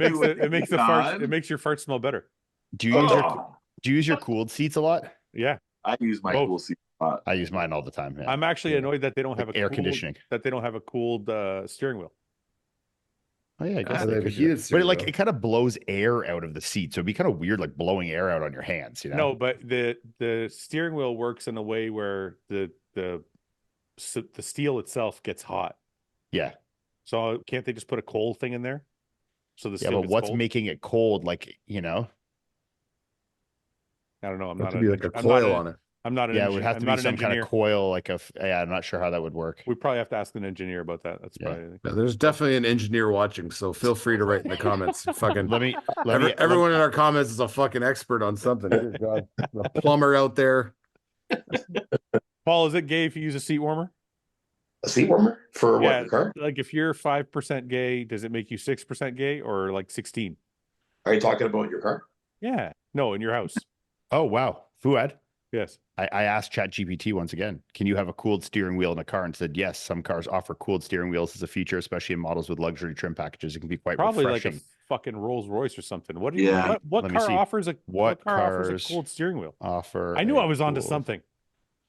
makes the farts. God. It makes your farts smell better. do you use your Oh, cooled seats a lot? Yeah. I use my Both. cool seat a lot. I use mine all the time. Yeah. I'm actually Yeah. annoyed that they don't have Like a air cooled- conditioning. That they don't have a cooled steering wheel. Oh yeah, I guess Oh, they they have a could do heated that. But steering wheel. it kind of blows air out of the seat, so it'd be kind of weird, like blowing air out on your hands. No, but the steering wheel works in a way where the steel itself gets hot. Yeah. So can't they just put a cold thing in there? So the Yeah, steel but gets what's cold? making it cold? Like I don't know. I'm Have not to be like a coil on it. I'm not an yeah, it engi- would have I'm to not be an some kind engineer. of coil, like I'm not sure how that would work. We probably have to ask an engineer about that. That's Yeah. probably Yeah, there's definitely an engineer watching, so feel free to write in the comments. Fucking everyone in our comments is a fucking expert on something. Dear God, the plumber out there. Paul, is it gay if you use a seat warmer? A seat warmer for what? Yeah, The car? like if you're 5% gay, does it make you 6% gay or like 16? Are you talking about your car? Yeah. No, in your house. Oh wow, Fouad. Yes. I asked ChatGPT once again, can you have a cooled steering wheel in a car? And said, yes, some cars offer cooled steering wheels as a feature, especially in models with luxury trim packages. It can be quite Probably refreshing. like a fucking Rolls Royce or something. What do you? Yeah. What Let me car see. offers a What car offers a cars cooled steering wheel? offer I knew a I was onto cooled something.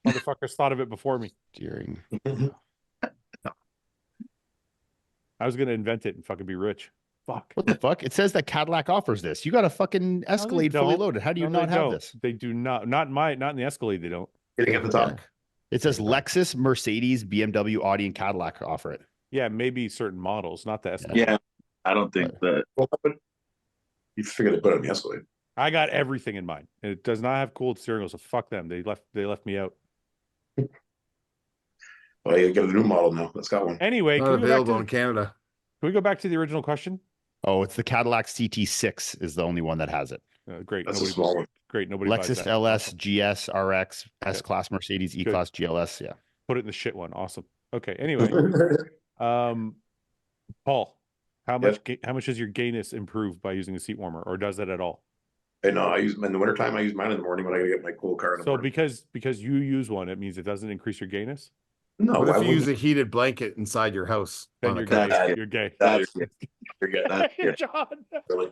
Motherfuckers thought of it before me. steering. I was gonna invent it and fucking be rich. Fuck. What the fuck? It says that Cadillac offers this. You got a fucking Escalade fully don't. loaded. How do you No, not they have don't. this? They do not. Not in the Escalade. They don't. Getting at the top. It says Lexus, Mercedes, BMW, Audi, and Cadillac offer it. Yeah, maybe certain models, not the Escalade. Yeah, I don't think that. Well, you figured they put it on the Escalade. I got everything in mine. It does not have cooled steering wheel, so fuck them. They left me out. Well, you get a new model now. That's got one. Anyway, Not can we, available in Canada. can we go back to the original question? Oh, it's the Cadillac CT6 is the only one that has it. Great. That's a small one. Great. Nobody buys Lexus that. LS, GS, RX, S-Class, Mercedes, E-Class, GLS. Yeah. Put it in the shit one. Awesome. Okay. Anyway, Paul, how much does your gayness improve by using a seat warmer, or does it at all? I know. I use in the wintertime. I use mine in the morning when I gotta get my cool car. In the So morning. because you use one, it means it doesn't increase your gayness. No, What I if you use wouldn't. a heated blanket inside your house? Then on a you're couch? gay. You're gay. That's forget that. Yeah, John. really.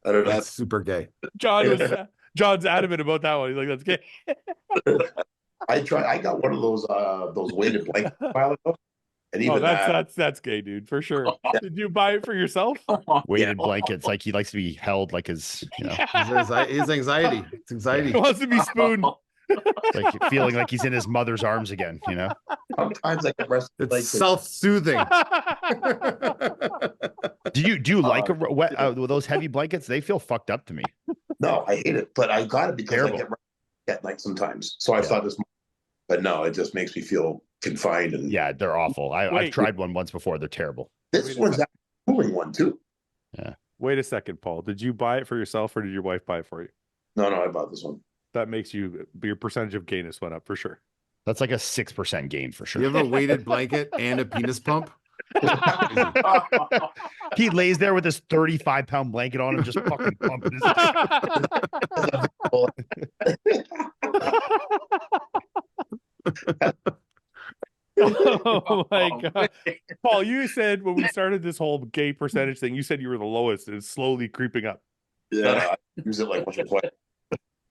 I don't know. That's super gay. John's adamant about that one. He's like, that's gay. I got one of those weighted blankets a while ago, and even that's gay, dude, for sure. Did you buy it for yourself? Weighted blankets. Like he likes to be held like his, His anxiety. It's anxiety. He wants to be spooned. like feeling like he's in his mother's arms again, sometimes I can rest. It's self-soothing. Do you like those heavy blankets? They feel fucked up to me. No, I hate it, but I got it because Terrible. I get rest at night sometimes. So I thought this, but no, it just makes me feel confined. And Yeah, they're awful. I've tried one once before. They're terrible. this one's a cooling one too. Wait a second, Paul. Did you buy it for yourself or did your wife buy it for you? No, I bought this one. That makes your percentage of gayness went up for sure. That's like a 6% gain for sure. You have a weighted blanket and a penis pump? He lays there with his 35-pound blanket on and just fucking pumping his Oh my god. Paul, you said when we started this whole gay percentage thing, you said you were the lowest and it's slowly creeping up. Yeah, I use it like once or twice.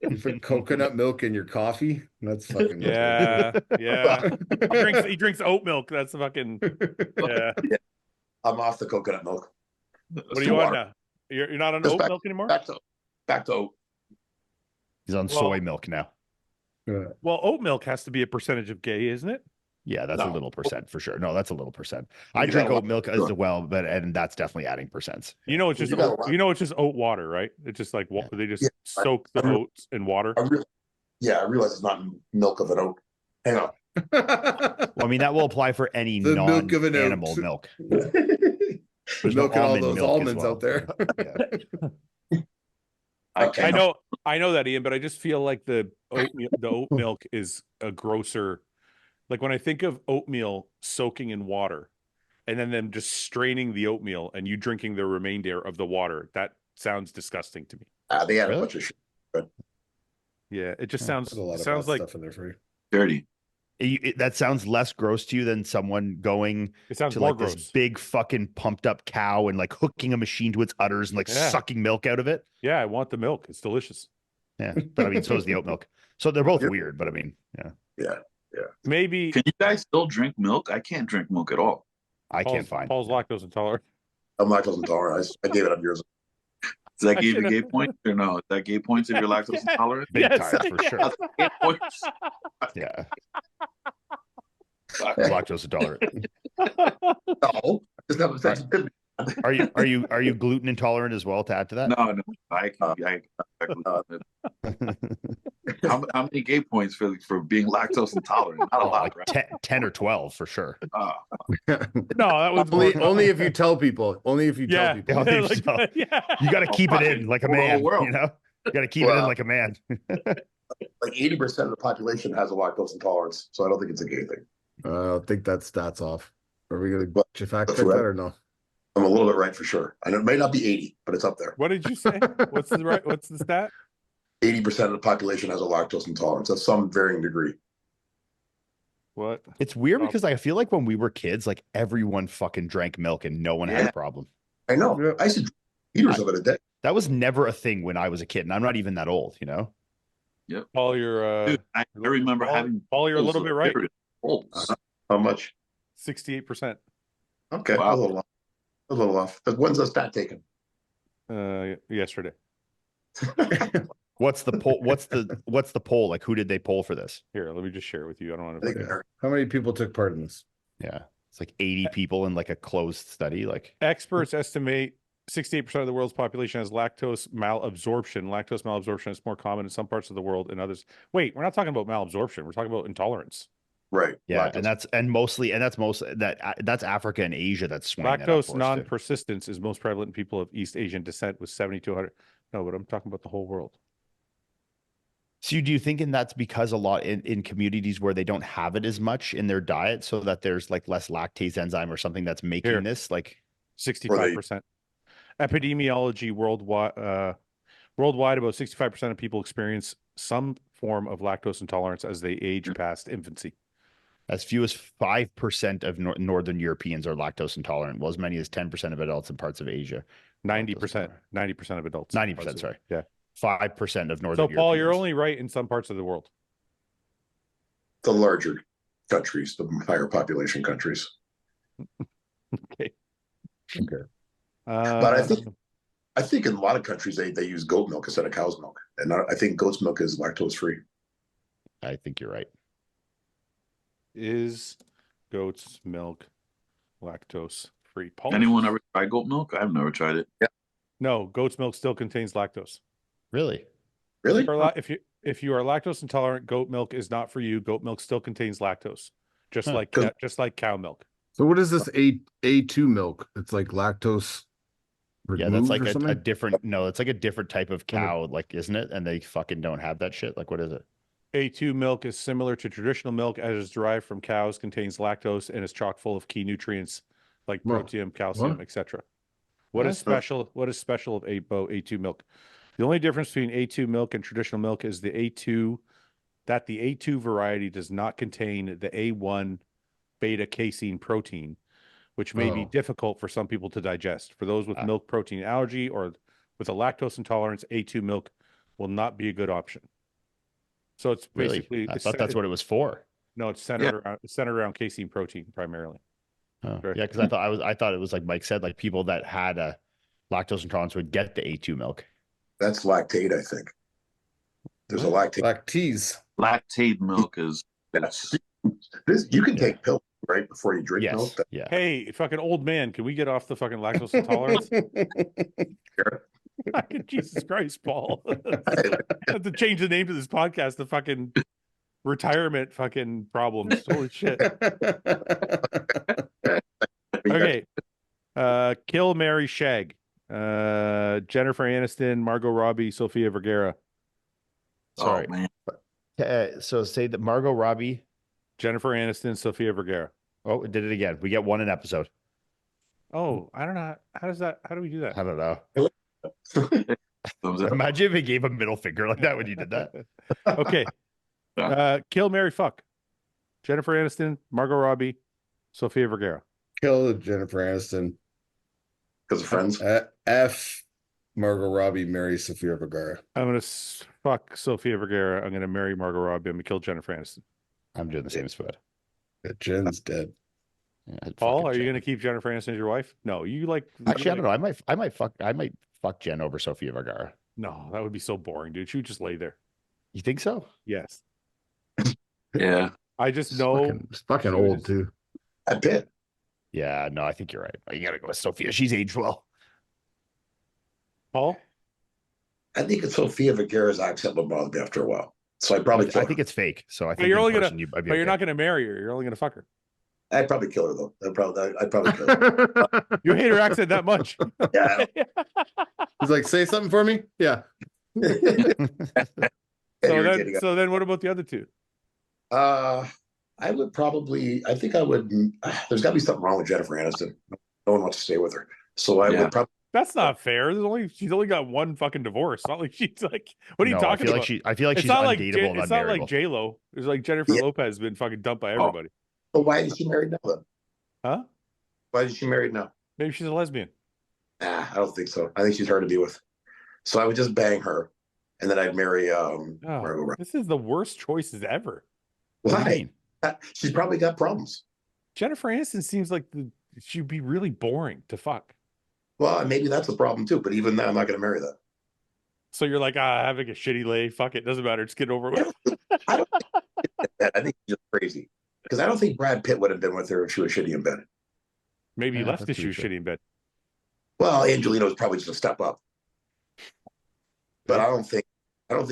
You put coconut milk in your coffee? That's fucking Yeah. He drinks oat milk. That's fucking yeah. I'm off the coconut milk. What are you on now? You're not on Just oat milk anymore? Back to oat. He's on soy milk now. Well, oat milk has to be a percentage of gay, isn't it? Yeah, that's a little percent for sure. No, that's a little percent. I You drink got oat milk as well, and that's definitely adding percents. You know, it's just it's just oat water, right? It's just like they just soak the oats in water. I realize it's not milk of an oat. Hang on. Well, I mean, that will apply for any The milk of an non-animal oat. milk. There's no milk and all almond those milk as almonds well. out there. Yeah. I know that, Ian, but I just feel like the oat milk is a grosser. Like when I think of oatmeal soaking in water and then them just straining the oatmeal and you drinking the remainder of the water, that sounds disgusting to me. They had Really? a bunch of shit. But Yeah, it just sounds There's a lot of sounds bad like stuff in there for you. Dirty. That sounds less gross to you than someone going it sounds to more like gross. this big fucking pumped up cow and like hooking a machine to its udders and like sucking milk out of it. Yeah, I want the milk. It's delicious. Yeah, but I mean, so is the oat milk. So they're both weird, but I mean, Yeah. Maybe Can you guys still drink milk? I can't drink milk at all. I can't find. Paul's lactose intolerant. I'm lactose intolerant. I gave it up years ago. Does that give you gay points or no? Is that gay points if you're lactose intolerant? Big time for sure. That's gay points. Yeah, lactose intolerant. No, it's not affected me. Are you gluten intolerant as well? To add to that, No, how many gay points for being lactose intolerant? Not a lot, like right? 10 or 12 for sure. No, that was Only if you tell people. Only if you tell people. I think so. You got to keep it in like a man. world. You got to keep it in like a man. Like 80% of the population has a lactose intolerance, so I don't think it's a gay thing. I don't think that stats off. Are we going But- to fact check that's right. that or no? I'm a little bit right for sure. And it may not be 80, but it's up there. What did you say? What's the stat? 80% of the population has a lactose intolerance at some varying degree. What? It's weird Oh. because I feel like when we were kids, like everyone fucking drank milk and no one had Yeah. a problem. I know. Yeah. I used to drink liters of it a day. That was never a thing when I was a kid, and I'm not even that old, you know? Paul, you're Dude, I remember having Paul, you're a little bit right. Bowls. How much? 68%. Okay, Wow. a little off. A little off. But when's the stat taken? Yesterday. What's the poll? What's the poll? Like, who did they poll for this? Here, let me just share it with you. I don't want I to think forget. How many people took part in this? Yeah. It's like 80 people in like a closed study. Like, Experts estimate 68% of the world's population has lactose malabsorption. Lactose malabsorption is more common in some parts of the world than others. Wait, we're not talking about malabsorption. We're talking about intolerance. right. yeah, Lactose. and that's Africa and Asia that's swinging it up Lactose for us, too. non-persistence is most prevalent in people of East Asian descent with 70 to 100. No, but I'm talking about the whole world. So do you think that's because a lot in communities where they don't have it as much in their diet, so that there's like less lactase enzyme or something that's making Here. this like 65%. Epidemiology worldwide, about 65% of people experience some form of lactose intolerance as they age past infancy. as few as 5% of Northern Europeans are lactose intolerant, while as many as 10% of adults in parts of Asia. 90%. 90% of adults. 90%, sorry. Yeah. 5% of Northern So, Paul, you're Europeans. only right in some parts of the world. The larger countries, the higher population countries. Okay. Okay. But I think in a lot of countries they use goat milk instead of cow's milk, and I think goat's milk is lactose free. I think you're right. Is goat's milk lactose free? Paul, Anyone ever tried goat milk? I've never tried it. no, goat's milk still contains lactose. Really? Really? If you are lactose intolerant, goat milk is not for you. Goat milk still contains lactose, just Huh. like cow milk. So what is this A2 milk? It's like lactose Yeah, that's removed like or a something? different. No, it's like a different type of cow, like, isn't it? And they fucking don't have that shit. Like, what is it? A2 milk is similar to traditional milk as it is derived from cows, contains lactose, and is chock full of key nutrients like Whoa. protein, calcium, What? etc. What is special of A2 milk? The only difference between A2 milk and traditional milk is the A2 variety does not contain the A1 beta casein protein, which may be Oh. difficult for some people to digest. For those with milk protein allergy or with a lactose intolerance, A2 milk will not be a good option. So it's Really? basically I thought that's what it was for. no, it's centered around casein protein primarily. Oh, Right. yeah, because I thought it was like Mike said, like people that had a lactose intolerance would get the A2 milk. That's lactate, I think. There's a lactate. Lactase. Lactate milk is Yes. This you can take pills right before you drink Yes. milk. Yeah. Hey, fucking old man, can we get off the fucking lactose intolerance? Sure. Jesus Christ, Paul. I have to change the name to this podcast to fucking retirement fucking problems. Holy shit. Okay. Kill, marry, shag. Jennifer Aniston, Margot Robbie, Sofia Vergara. Sorry. Oh, man. So say that Margot Robbie. Jennifer Aniston, Sofia Vergara. Oh, it did it again. We get one an episode. Oh, I don't know. How do we do that? I don't know. Thumbs up. Imagine if he gave a middle finger like that when you did that. Okay. Kill, marry, fuck. Jennifer Aniston, Margot Robbie, Sofia Vergara. Kill Jennifer Aniston. Because of friends. F Margot Robbie, marry Sofia Vergara. I'm gonna fuck Sofia Vergara. I'm gonna marry Margot Robbie. I'm gonna kill Jennifer Aniston. I'm doing the same as Fouad. Yeah, Jen's dead. Yeah, Paul, fucking are you Jen. gonna keep Jennifer Aniston as your wife? No, you like. Actually, I don't know. I might fuck Jen over Sofia Vergara. No, that would be so boring, dude. She would just lay there. You think so? Yes, Yeah. I just know. It's fucking old too. I bet. Yeah, no, I think you're right. You gotta go with Sophia. She's aged well. Paul, I think it's Sofia Vergara's accent would bother me after a while. So I'd probably kill I her. think it's fake. So I but think you're in only person, gonna. I'd be But you're okay. not gonna marry her. You're only gonna fuck her. I'd probably kill her though. I'd probably kill her. You hate her accent that much. Yeah. He's like, say something for me? Yeah. Irritating. So then, what about the other two? I would probably. I think I would. There's got to be something wrong with Jennifer Aniston. No one wants to stay with her. So I Yeah. would probably That's not fair. She's only got one fucking divorce. It's not like she's like, what are you No, talking about? I feel like It's she's not like undateable and it's not like unmarriable. J Lo. It's like Jennifer Yeah. Lopez has been fucking dumped by everybody. So why is she married now then? Huh? Why is she married now? Maybe she's a lesbian. Nah, I don't think so. I think she's hard to be with. So I would just bang her, and then I'd marry Margot Robbie. This is the worst choices ever. What do you Why? mean? She's probably got problems. Jennifer Aniston seems like she'd be really boring to fuck. Well, maybe that's a problem too. But even then, I'm not going to marry that. So you're like, having a shitty lay, fuck it, doesn't matter, just get over with. I think she's just crazy because I don't think Brad Pitt would have been with her if she was shitty in bed. Maybe he Yeah, left that's because she was pretty shitty in bed. Well, Angelina was probably just a step up, but I don't think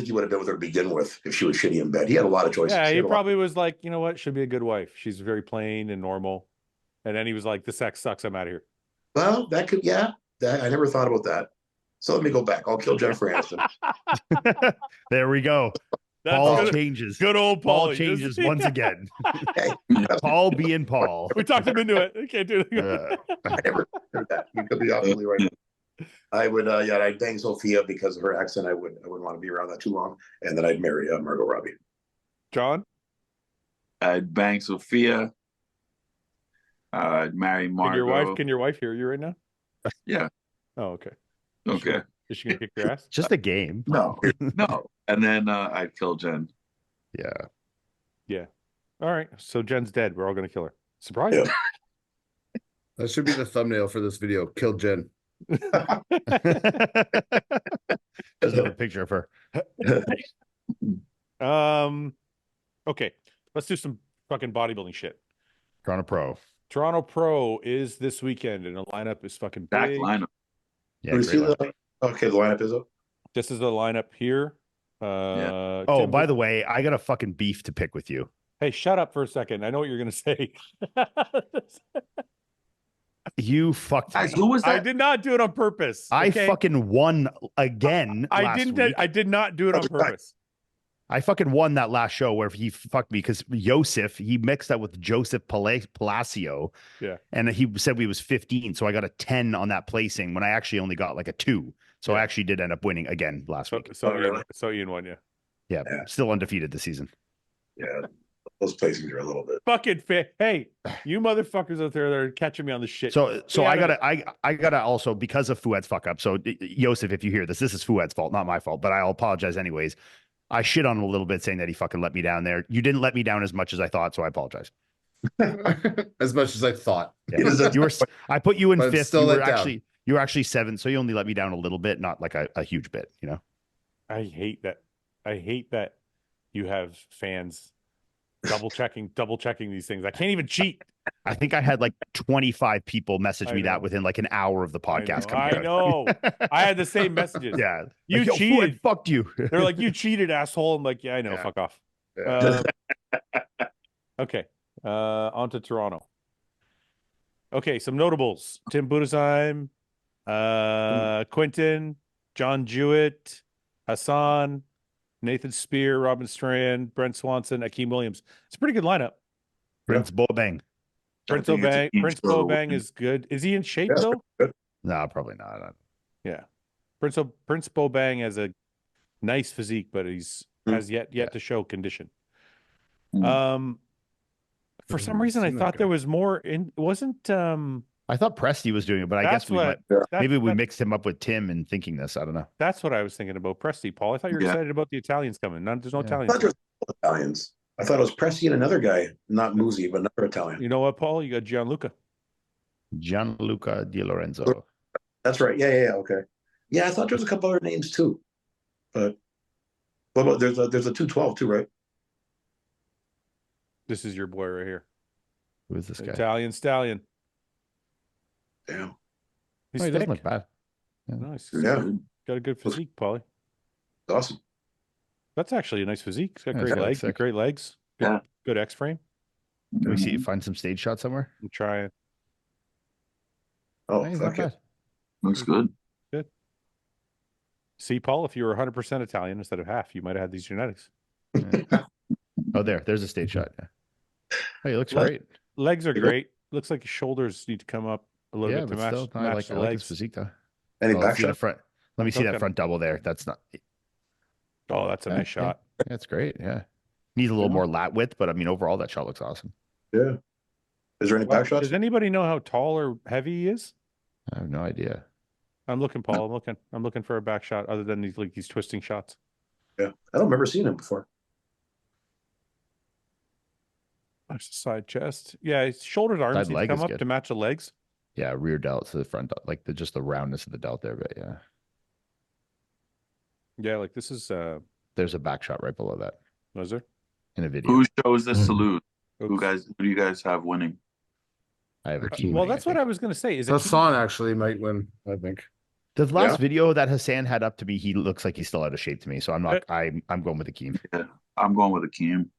he would have been with her to begin with if she was shitty in bed. He had a lot of choices. Yeah, he had a lot- probably was like, you know what, she'll be a good wife. She's very plain and normal. And then he was like, the sex sucks, I'm out of here. Well, that could, yeah. I never thought about that. So let me go back. I'll kill Jennifer Aniston. There we go. That's Paul good, changes. good old Paul. Paul changes once again. Hey, Paul being Paul. We talked him into it. We can't do it. I never heard that. You could be absolutely right. I would, I'd bang Sophia because of her accent. I wouldn't want to be around that too long. And then I'd marry Margot Robbie. John? I'd bang Sophia. I'd marry Margot. Can your wife hear you right now? Yeah. Oh, okay. Okay. Is she gonna kick your ass? Just a game. No. And then I'd kill Jen. Yeah. Yeah. All right. So Jen's dead. We're all gonna kill her. Surprise. Yeah. That should be the thumbnail for this video. Kill Jen. Just have a picture of her. Okay. Let's do some fucking bodybuilding shit. Toronto Pro. Toronto Pro is this weekend, and the lineup is fucking Back big. lineup. Yeah, We great see lineup. okay, the lineup is up. This is the lineup here. Oh, by the way, I got a fucking beef to pick with you. Hey, shut up for a second. I know what you're gonna say. You fucked Guys, me. who was that? I did not do it on purpose. I okay? fucking won again. I did not do it on purpose. I fucking won that last show where he fucked me because Yosef, he mixed up with Joseph Palacio. Yeah. And he said we was 15. So I got a 10 on that placing when I actually only got like a 2. So I actually did end up winning again last week. So Ian won, yeah. Yeah. Still undefeated this season. Yeah, those placings are a little bit. Fucking fit. Hey, you motherfuckers out there that are catching me on the shit. So I gotta also, because of Fouad's fuck up. So Yosef, if you hear this is Fouad's fault, not my fault, but I'll apologize anyways. I shit on him a little bit saying that he fucking let me down there. You didn't let me down as much as I thought, so I apologize. As much as I thought. Yeah. I put you in But 5th. still let down. You were actually 7th, so you only let me down a little bit, not like a huge bit, you know. I hate that you have fans double checking these things. I can't even cheat. I think I had like 25 people message me that within like an hour of the podcast coming out. I know. I had the same messages. Yeah. You like, yo, cheated. Fouad, fucked you. They're like, you cheated, asshole. I'm like, yeah, I know. Yeah. Fuck off. Yeah. Okay. On to Toronto. Okay, some notables. Tim Budesheim, Quinton, John Jewett, Hassan, Nathan Spear, Robin Strand, Brent Swanson, Akeem Williams. It's a pretty good lineup. Prince Bobang. Prince Bobang is good. Is he in shape though? No, probably not. Yeah. Prince Bobang has a nice physique, but he's has yet to show condition. For some reason I thought there was more in wasn't I thought Presti was doing it, but I guess maybe we mixed him up with Tim in thinking this. I don't know. That's what I was thinking about Presti, Paul. I thought you were excited about the Italians coming. There's no Italians. I thought there was Italians. I thought it was Presti and another guy, not Muzi, but another Italian. You know what, Paul? You got Gianluca Di Lorenzo. That's right. Yeah. Okay. Yeah, I thought there was a couple other names too. But what about there's a 212 too, right? This is your boy right here. Who is this guy? Italian stallion. Damn. He's he thick. doesn't look bad. Nice. Yeah. Got a good physique, Paulie. Awesome. That's actually a nice physique. He's got Yeah, great it's legs. sick. Great legs. Good, Yeah. Good X frame. Can we find some stage shots somewhere? I'm trying. Oh, He's not fuck it. bad. Looks good. See, Paul, if you were 100% Italian instead of half, you might have had these genetics. Oh, there's a stage shot. Yeah. Hey, it looks Leg- great. Legs are great. Looks like his shoulders need to come up a little Yeah, bit to but match, still, I match like the his legs. physique though. Any Oh, back see the shot? front. Let me see that Okay. front double there. That's not. Oh, that's a Yeah, nice shot. That's great. Yeah. Needs a little Yeah. more lat width, but I mean, overall, that shot looks awesome. Yeah. Is there any Well, back shots? does anybody know how tall or heavy he is? I have no idea. I'm looking, Paul. I'm looking for a back shot other than these twisting shots. Yeah. I don't remember seeing him before. That's the side chest. Yeah, his shoulders, arms Side need to leg come is up good. to match the legs. Yeah, rear delt to the front, like just the roundness of the delt there. But yeah, Yeah, like this is there's a back shot right below that was there? in a video. Who shows this to lose? Oops. Who do you guys have winning? I have a key. Well, that's what I was gonna say. Is it Lauzon actually might win, I think. The last Yeah. video that Hassan had up to me, he looks like he's still out of shape to me. So I'm not. I'm going with the key. Yeah, I'm going with Akeem.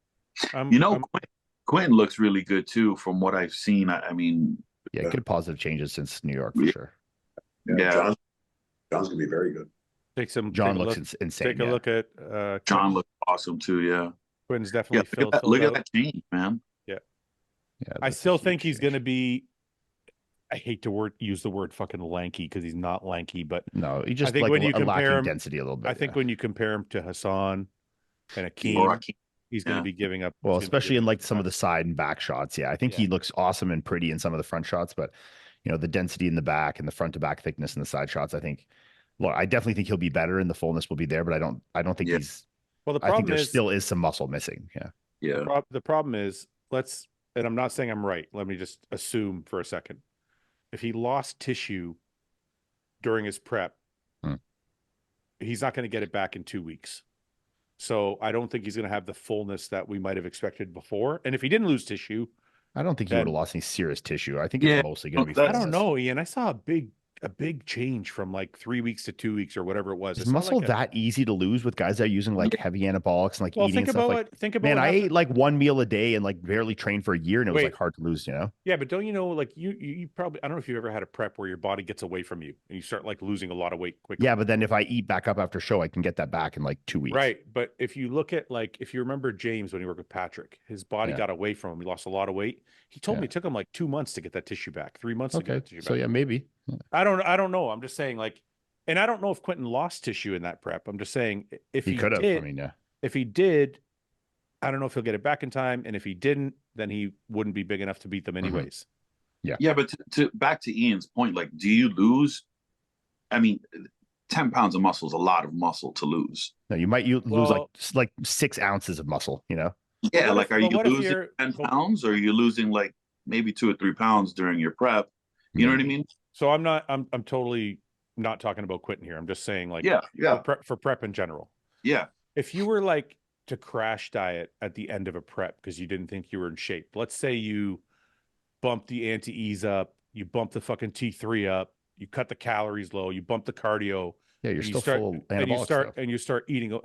I'm, You know, I'm- Quentin looks really good too, from what I've seen. I mean, Yeah, Yeah. good positive changes since New York for Yeah. sure. Yeah. John's gonna be very good. John take a looks look, insane. take a Yeah. look at John Quinn. looks awesome too. Yeah. Quinn's Yeah. definitely filled Look at out. that change, man. Yeah, I that's a still huge think he's change. gonna be. I hate to use the word fucking lanky because he's not lanky, but No, he just think like when you a compare lacking him- density a little bit. I think yeah. when you compare him to Hassan and Or Akeem, Akeem. he's going to Yeah. be giving up. Well, he's gonna be especially in giving like up some of the side and back shots. Yeah, I think he Yeah. looks awesome and pretty in some of the front shots, but you know, the density in the back and the front to back thickness in the side shots, I think. Well, I definitely think he'll be better and the fullness will be there, but I don't think Yeah. he's. Well, the I think problem there is still is some muscle missing. Yeah. Yeah. the problem is and I'm not saying I'm right. Let me just assume for a second. If he lost tissue during his prep, he's not going to get it back in 2 weeks. So I don't think he's going to have the fullness that we might have expected before. And if he didn't lose tissue, I don't think he Then- would have lost any serious tissue. I think Yeah, it's mostly going to be. that's- I don't fullness. know, Ian. I saw a big change from like 3 weeks to 2 weeks or whatever it was. Is It's not muscle like that easy to lose with guys that are using like heavy anabolics and like well, eating think and stuff about like? what think about Man, what I happened- ate like one meal a day and like barely trained for a year, and it was like Wait. hard to lose. You know? Yeah, but don't you know, like you probably, I don't know if you've ever had a prep where your body gets away from you and you start like losing a lot of weight quickly. Yeah, but then if I eat back up after show, I can get that back in like 2 weeks. Right. But if you look at like, if you remember James when he worked with Patrick, his body Yeah. got away from him. He lost a lot of weight. He told me Yeah. it took him like 2 months to get that tissue back, 3 months to get Okay. that tissue So back. yeah, maybe. I don't know. I'm just saying like, and I don't know if Quentin lost tissue in that prep. I'm just saying if He he could have. did, I mean, yeah. if he did, I don't know if he'll get it back in time. And if he didn't, then he wouldn't be big enough to beat them anyways. Yeah, but to back to Ian's point, like, do you lose? I mean, 10 pounds of muscle is a lot of muscle to lose. No, you might lose Well- like 6 ounces of muscle. You know? Yeah, what like, if- are you but what if losing you're- 10 pounds, or are you losing like maybe 2 or 3 pounds during your prep? You know what I mean? So I'm totally not talking about Quentin here. I'm just saying like, Yeah, yeah, for prep in general. yeah. If you were like to crash diet at the end of a prep because you didn't think you were in shape, let's say you bump the anti-ease up, you bump the fucking T3 up, you cut the calories low, you bump the cardio, Yeah, you're and still full of anabolic stuff. and you start eating.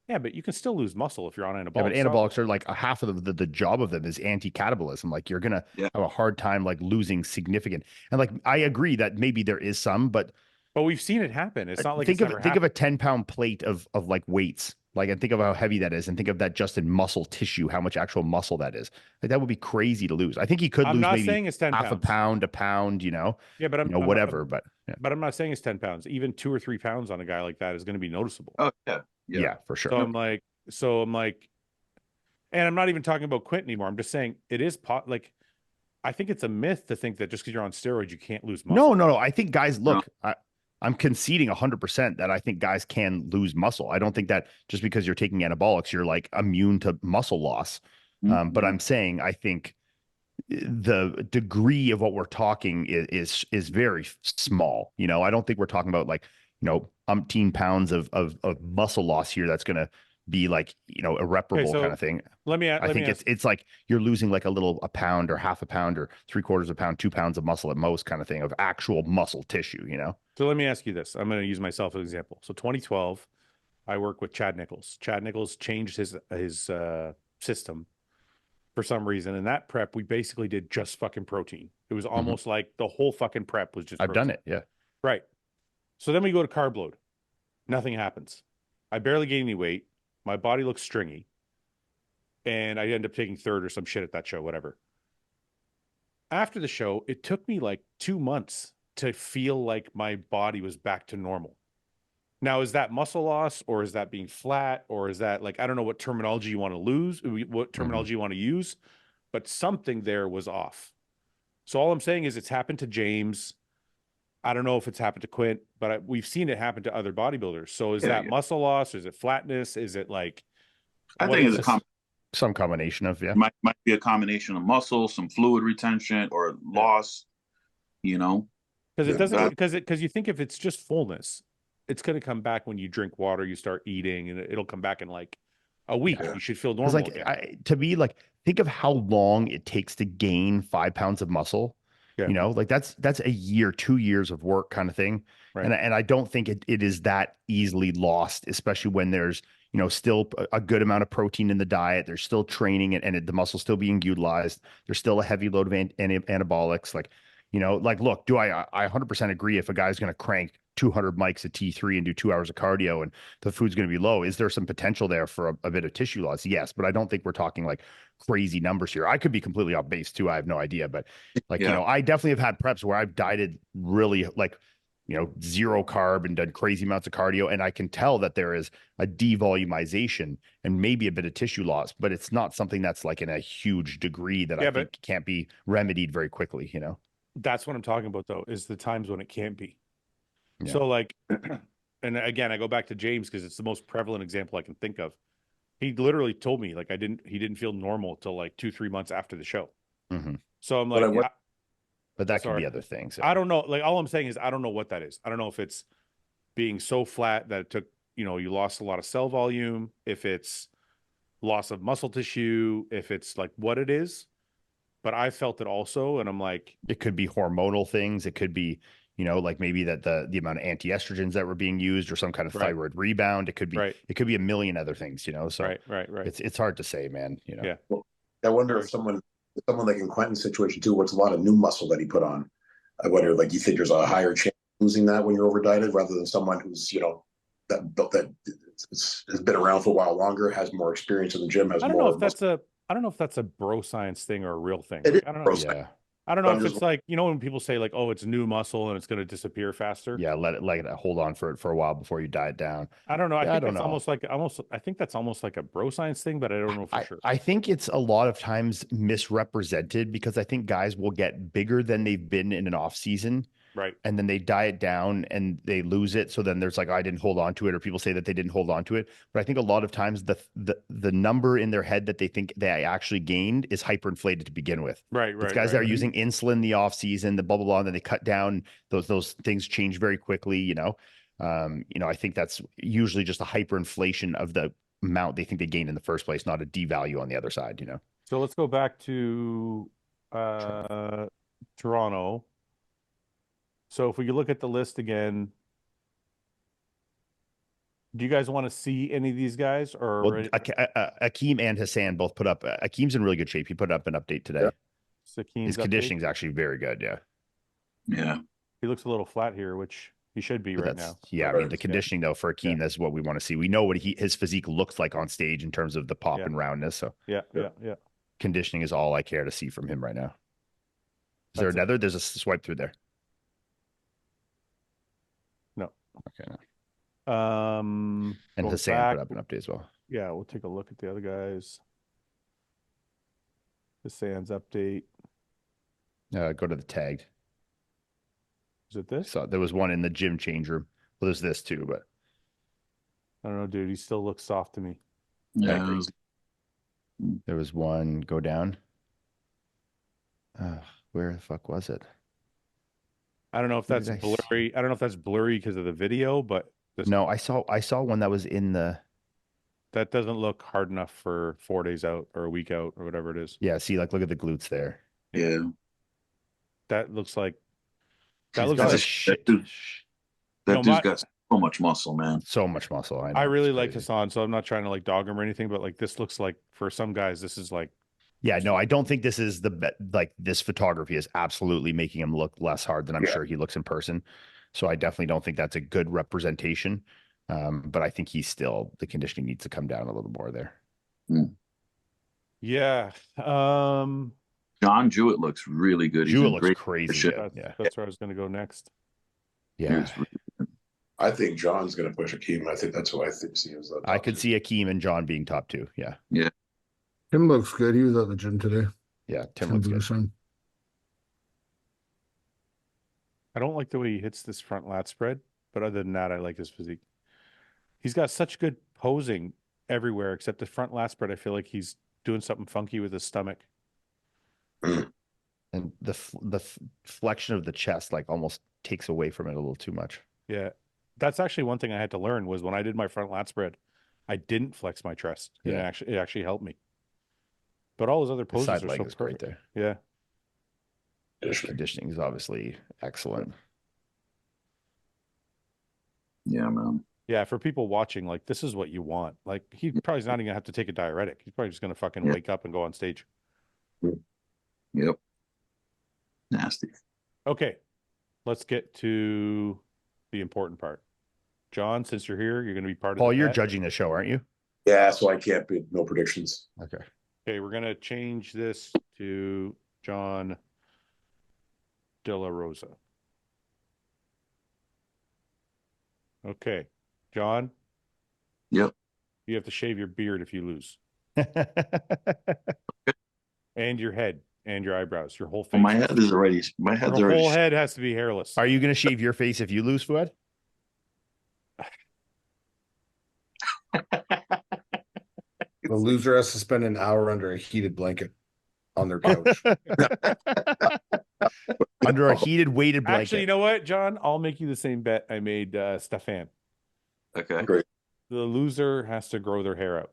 Yeah, but you can still lose muscle if you're on anabolics. Yeah, but So- anabolics are like a half of the job of them is anti-catabolism. Like you're gonna Yeah. have a hard time like losing significant. And like I agree that maybe there is some, but but we've seen it happen. It's not like think it's of never think of a happened. 10-pound plate of like weights. Like and think of how heavy that is, and think of that just in muscle tissue, how much actual muscle that is. Like that would be crazy to lose. I think he could I'm lose not maybe saying it's 10 half pounds. a pound, you know, Yeah, but I'm whatever. But yeah. But I'm not saying it's 10 pounds. Even 2 or 3 pounds on a guy like that is going to be noticeable. Oh yeah, Yeah, for sure. So I'm like, and I'm not even talking about Quentin anymore. I'm just saying it is like, I think it's a myth to think that just because you're on steroids, you can't lose muscle. No. I think guys look. I'm conceding 100% that I think guys can lose muscle. I don't think that just because you're taking anabolics, you're like immune to muscle loss. But I'm saying I think the degree of what we're talking is very small. You know, I don't think we're talking about like, you know, umpteen pounds of muscle loss here. That's going to be like, you know, irreparable so kind of thing. I think it's like you're losing like a pound or half a pound or 3/4 of a pound, 2 pounds of muscle at most kind of thing of actual muscle tissue, you know? So let me ask you this. I'm going to use myself as an example. So 2012, I work with Chad Nichols. Chad Nichols changed his system for some reason. In that prep, we basically did just fucking protein. It was almost like the whole fucking prep was just I've protein. done it. Yeah. Right. So then we go to carb load. Nothing happens. I barely gain any weight. My body looks stringy. And I end up taking third or some shit at that show, whatever. After the show, it took me like 2 months to feel like my body was back to normal. Now, is that muscle loss, or is that being flat, or is that like, I don't know what terminology you want to what terminology you want to use, but something there was off. So all I'm saying is it's happened to James. I don't know if it's happened to Quint, but we've seen it happen to other bodybuilders. So is that muscle loss? Is it flatness? Is it like, I think it's some combination of, might be a combination of muscle, some fluid retention, or loss, you know, because it doesn't, because you think if it's just fullness, it's going to come back when you drink water, you start eating, and it'll come back in like a week. You should feel normal. Like, to me, like, think of how long it takes to gain 5 pounds of muscle. You know, like that's a year, 2 years of work kind of thing. Right. And I don't think it is that easily lost, especially when there's, you know, still a good amount of protein in the diet. There's still training and the muscle's still being utilized. There's still a heavy load of anabolics. Like, you know, like, look, I 100% agree if a guy's going to crank 200 mics at T3 and do 2 hours of cardio and the food's going to be low. Is there some potential there for a bit of tissue loss? Yes, but I don't think we're talking like crazy numbers here. I could be completely off base too. I have no idea, but like, you know, I definitely have had preps where I've dieted really like, you know, 0 carb and done crazy amounts of cardio. And I can tell that there is a devolumization and maybe a bit of tissue loss, but it's not something that's like in a huge degree that I think can't be remedied very quickly, you know? That's what I'm talking about though, is the times when it can't be. Yeah. So like, and again, I go back to James because it's the most prevalent example I can think of. He literally told me like he didn't feel normal till like 2-3 months after the show. So I'm like, but that could be other things. I don't know. Like all I'm saying is I don't know what that is. I don't know if it's being so flat that it took, you know, you lost a lot of cell volume, if it's loss of muscle tissue, if it's like what it is. But I felt it also, and I'm like, it could be hormonal things. It could be, you know, like maybe that the amount of anti-estrogens that were being used or some kind of thyroid rebound. It could be, it could be a million other things, you know? So right. It's hard to say, man, you know? Yeah. Well, I wonder if someone like in Quentin's situation too, where it's a lot of new muscle that he put on. I wonder, like, you think there's a higher chance of losing that when you're over dieted rather than someone who's, you know, that has been around for a while longer, has more experience in the gym, has more. I don't know if that's a bro science thing or a real thing. It is I don't know. bro science. I don't know if it's like, you know, when people say like, oh, it's new muscle and it's going to disappear faster. Yeah. Let it hold on for a while before you diet down. I don't know. I think that's almost like a bro science thing, but I don't know for sure. I think it's a lot of times misrepresented because I think guys will get bigger than they've been in an off season. Right. And then they diet down and they lose it. So then there's like, I didn't hold on to it, or people say that they didn't hold on to it. But I think a lot of times the number in their head that they think they actually gained is hyperinflated to begin with. Right. It's guys that are using insulin in the off season, the blah, blah, blah, and then they cut down, those things change very quickly, you know? You know, I think that's usually just a hyperinflation of the amount they think they gained in the first place, not a devalue on the other side, you know? So let's go back to Toronto. So if we could look at the list again, do you guys want to see any of these guys? Or well, Akeem and Hassan both put up. Akeem's in really good shape. He put up an update today. Yeah. His conditioning is actually very good. Yeah. He looks a little flat here, which he should be right now. Yeah, I mean, the conditioning though for Akeem, that's what we want to see. We know what his physique looks like on stage in terms of the pop and roundness. So yeah. Conditioning is all I care to see from him right now. Is there another? There's a swipe through there. No. Okay. No. And Hassan put up an update as well. Yeah, we'll take a look at the other guys. Hassan's update. Go to the tagged. Is it this? So there was one in the gym change room. Well, there's this too, but I don't know, dude. He still looks soft to me. Yeah. There was one. Go down. Where the fuck was it? I don't know if that's blurry. I don't know if that's blurry because of the video, but no, I saw one that was in the. That doesn't look hard enough for 4 days out or a week out or whatever it is. Yeah, see, like look at the glutes there. Yeah, that looks like. That dude's got so much muscle, man. So much muscle. I really like Hassan, so I'm not trying to like dog him or anything, but like this looks like for some guys, this is like. Yeah, no, I don't think this is like this photography is absolutely making him look less hard than I'm sure he looks in person. So I definitely don't think that's a good representation. But I think the conditioning needs to come down a little more there. Yeah. John Jewett looks really good. He's Jewett in looks great crazy shape. good. Yeah. That's where I was going to go next. He Yeah. was really- I think John's going to push Akeem. I think that's who I think he is. I could see Akeem and John being top 2. Yeah. Tim looks good. He was at the gym today. Yeah. Tim looks good. Son. I don't like the way he hits this front lat spread, but other than that, I like his physique. He's got such good posing everywhere except the front lat spread. I feel like he's doing something funky with his stomach. And the flexion of the chest like almost takes away from it a little too much. Yeah. That's actually one thing I had to learn was when I did my front lat spread, I didn't flex my chest. And Yeah. it actually helped me. But all his other The poses side are leg so is great perfect. there. Yeah. Conditioning is obviously excellent. Yeah, man. Yeah, for people watching, like this is what you want. Like he probably's not even gonna have to take a diuretic. He's probably just gonna fucking Yeah. wake up and go on stage. Yep. Nasty. Okay, let's get to the important part. John, since you're here, you're gonna be part of Paul, the you're bet. judging the show, aren't you? Yeah, so I can't be no predictions. Okay. Okay, we're gonna change this to Jon Delarosa. Okay, John, Yep. you have to shave your beard if you lose, and your head, and your eyebrows, your whole face. My head is already. My head's Your already. whole head has to be hairless. Are you going to shave your face if you lose, Fouad? The loser has to spend an hour under a heated blanket on their couch. Under a heated, weighted blanket. Actually, you know what, John? I'll make you the same bet I made Stefan. Okay. Great. The loser has to grow their hair out.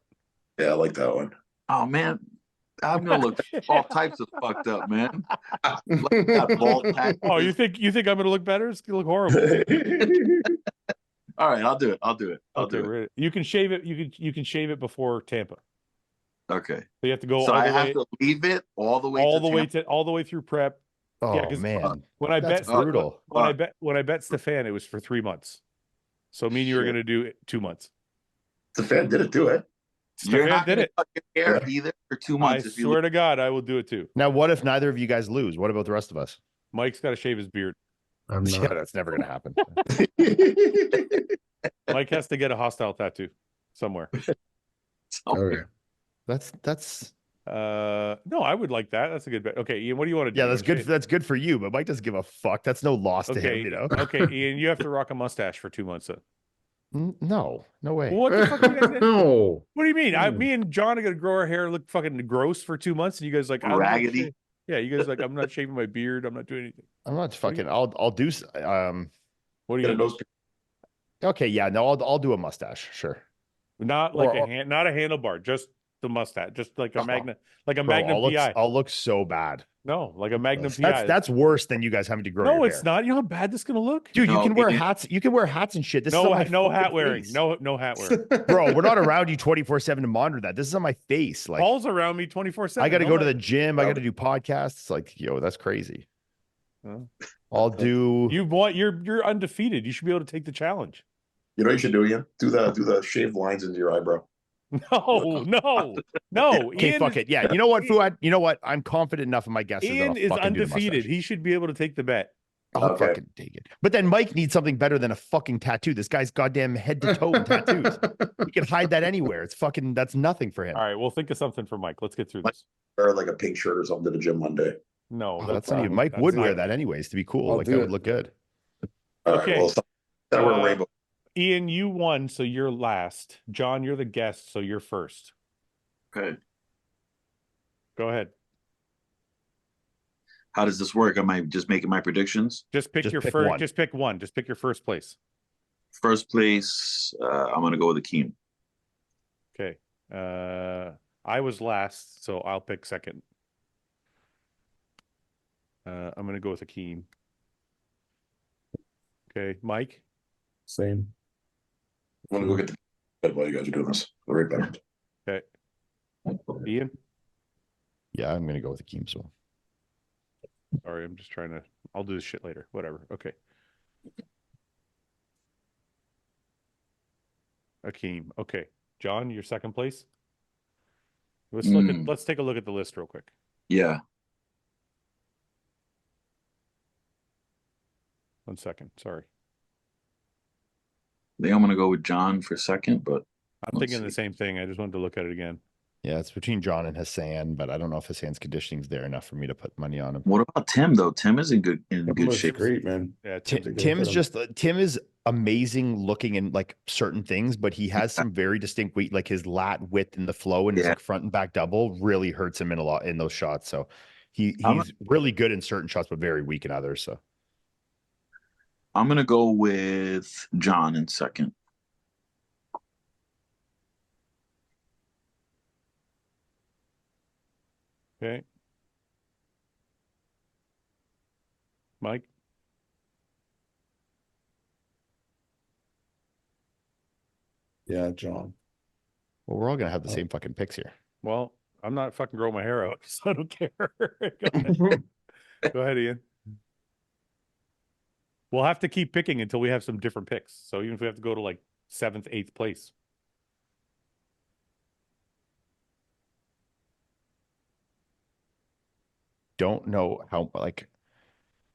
Yeah, I like that one. Oh man, I'm gonna look all types of fucked up, man. Like that bald patch. Oh, you think I'm gonna look better? It's gonna look horrible. All right, I'll do it. I'll do it. I'll Okay, do it. ready. You can shave it. You can shave it before Tampa. Okay. So you have to go So all I the have way, to leave it all the way all to the way Tampa? to all the way through prep. Oh, Yeah, 'cause man. When I That's bet brutal. when I bet Stefan, it was for 3 months. So me and you were Shit. gonna do it 2 months. The fan did it, do it. You're Stefan not did gonna it. cut your hair be there for 2 I months if you swear to God, I will do it too. Now, what if neither of you guys lose? What about the rest of us? Mike's got to shave his beard. I'm Yeah, not. that's never going to happen. Mike has to get a hostile tattoo somewhere. Okay. That's No, I would like that. That's a good bet. Okay, Ian, what do you want to do? yeah, You that's wanna good. That's good for you, but Mike doesn't give a fuck. That's no loss to Okay, him, you know. okay, Ian, you have to rock a mustache for 2 months. Then. No way. What the fuck? Are you guys No. What do you mean? Me and John are gonna grow our hair look fucking gross for 2 months, and you guys like I'm not Raggedy. shaving- Yeah, you guys like I'm not shaving my beard. I'm not doing anything. I'm not fucking. I'll do. What do Get a you? nose Okay, yeah, no, I'll do a mustache. Sure. Not like Or- not a handlebar, just the mustache, just like a Magnum, like a Bro, Magnum PI. I'll look so bad. No, like a Magnum PI. That's worse than you guys having to grow. no, your it's hair. not. You know how bad this is gonna look? Dude, you No, can wear it is- hats. You can wear hats and shit. This is No, on my no hat fucking wearing. face. No hat wearing. Bro, we're not around you 24/7 to monitor that. This is on my face. Like Paul's around me 24/7. I got to No go to hat- the gym. I got to do podcasts. Like, yo, that's crazy. Huh? I'll do. You're undefeated. You should be able to take the challenge. You know what you should do, Ian? Do the shaved lines into your eyebrow. No. Okay, Ian fuck is- it. Yeah, you know what, Fuad? You know what? I'm confident enough in my guesses. that Ian I'll is fucking do the undefeated. mustache. He should be able to take the bet. I'll Okay. fucking take it. But then Mike needs something better than a fucking tattoo. This guy's goddamn head to toe in tattoos. He can hide that anywhere. It's fucking. That's nothing for him. All right, we'll think of something for Mike. Let's get through this. Or like a pink shirt or something to the gym one day. No, Oh, that's not even. Mike that's would not- wear that anyways to be cool. I'll Like do that it. would look good. All right, Okay. well, then we're a Uh, rainbow. Ian, you won, so you're last. John, you're the guest, so you're first. Okay. Go ahead. How does this work? Am I just making my predictions? Just pick Just your pick first. one. Just pick one. Just pick your first place. First place, I'm gonna go with Akeem. Okay. I was last, so I'll pick second. I'm gonna go with Akeem. Okay, Mike. Same. I'm gonna go get the bed while you guys are doing this. I'll be right back. Okay. Ian. Yeah, I'm gonna go with Akeem. So Sorry, I'm just trying to. I'll do this shit later. Whatever. Okay. Akeem. Okay. John, your second place. Let's look at. Let's take a look at the list real quick. Yeah. 1 second. Sorry. I think I'm gonna go with Jon for second, but I'm let's thinking the see. same thing. I just wanted to look at it again. Yeah, it's between Jon and Hassan, but I don't know if Hassan's conditioning's there enough for me to put money on him. What about Tim though? Tim is in good Looks shape. great, man. Yeah, Tim is amazing looking in like certain things, but he has some very distinct weight, like his lat width and the flow and his Yeah. like front and back double really hurts him in a lot in those shots. So I'm- he's really good in certain shots, but very weak in others. So I'm gonna go with Jon in second. Okay. Mike? Yeah, Jon. well, we're all gonna have the same fucking picks here. Well, I'm not fucking growing my hair out, so I don't care. Go ahead. Go ahead, Ian. We'll have to keep picking until we have some different picks. So even if we have to go to like 7th, 8th place. Don't know how like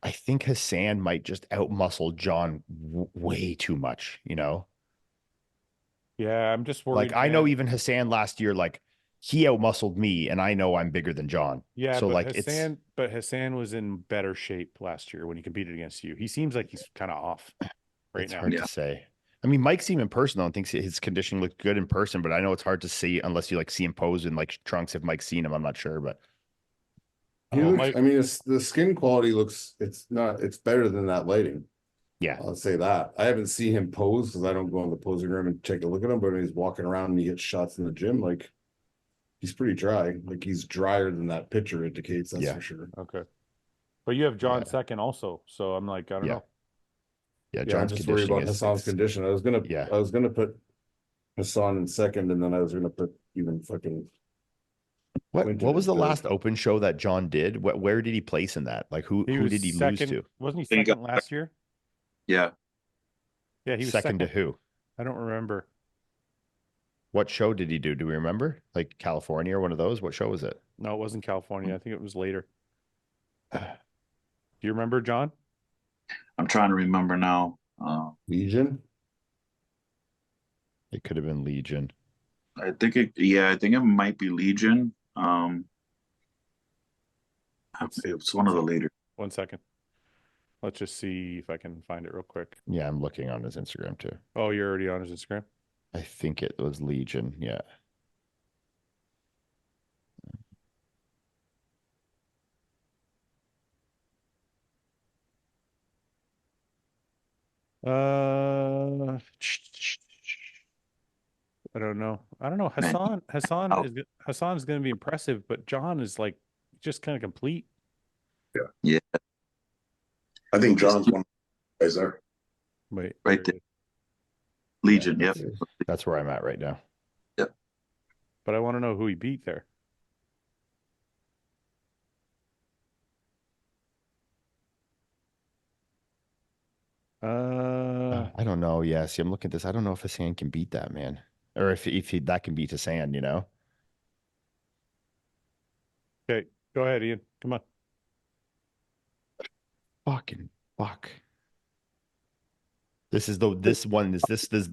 I think Hassan might just outmuscle Jon way too much, you know? Yeah, I'm just worried. Like I know man. even Hassan last year, like he outmuscled me, and I know I'm bigger than Jon. Yeah, so but like Hassan was in better shape last year when he competed against you. He seems like he's kind of off right it's now. hard Yeah. to say. I mean, Mike's seen him in person though, and thinks his conditioning looked good in person, but I know it's hard to see unless you like see him pose in like trunks. If Mike's seen him, I'm not sure, but He Oh, looks, Mike- I mean, the skin quality looks, it's better than that lighting. yeah, I'll say that. I haven't seen him pose because I don't go in the posing room and take a look at him, but when he's walking around and he gets shots in the gym, like he's pretty dry. Like he's drier than that picture indicates, that's Yeah. for sure. Okay. But you have Jon Yeah. second also. So I'm like, I don't Yeah. know. yeah. Yeah, I'm John's just worried conditioning about is Hassan's it's- condition. I was gonna put Hassan in second, and then I was gonna put even fucking What Quinton was the in third. last open show that Jon did? Where did he place in that? Like who was did he second, lose to? Wasn't he I think he second got last year? Yeah. Yeah, he was second to who? I don't remember. What show did he do? Do we remember? Like California or one of those? What show was it? No, it wasn't California. I think it was later. Do you remember, Jon? I'm trying to remember now. Legion. It could have been Legion. I think it might be Legion. It was one of the later. 1 second. Let's just see if I can find it real quick. Yeah, I'm looking on his Instagram too. Oh, you're already on his Instagram? I think it was Legion. Yeah. I don't know. Hassan's going to be impressive, but Jon is like just kind of complete. I think Jon's one of the guys there. Wait, Right there it Legion. Yeah, Yep. That's where I'm at right now. is. But I want to know who he beat there. I don't know. Yeah, see, I'm looking at this. I don't know if Hassan can beat that, man. Or if that can beat Hassan, you know? Okay, go ahead, Ian. Come on. Fucking fuck. This is the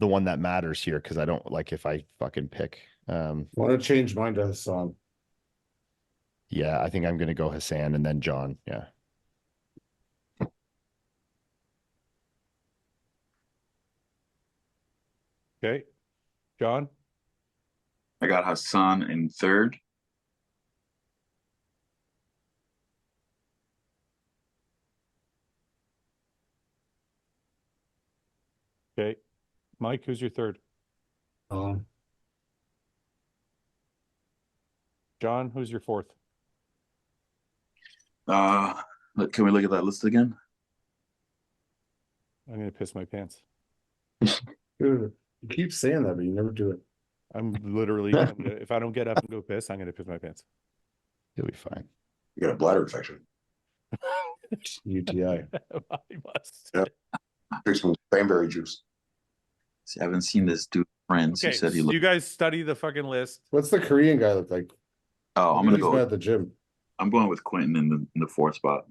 one that matters here because I don't like if I fucking pick. Want to change mine to Hassan. Yeah, I think I'm gonna go Hassan and then Jon. Yeah. Okay. Jon? I got Hassan in third. Okay. Mike, who's your third? Jon, who's your fourth? Can we look at that list again? I'm going to piss my pants. Dude, you keep saying that, but you never do it. I'm literally, if I don't get up and go piss, I'm going to piss my pants. He'll be fine. You got a bladder infection. UTI. I must. Yeah. Drink some cranberry juice. See, I haven't seen this dude Friends. Okay, He said he so looked. you guys study the fucking list. What's the Korean guy look like? Oh, I'm He's gonna been go. at the gym. I'm going with Quentin in the fourth spot.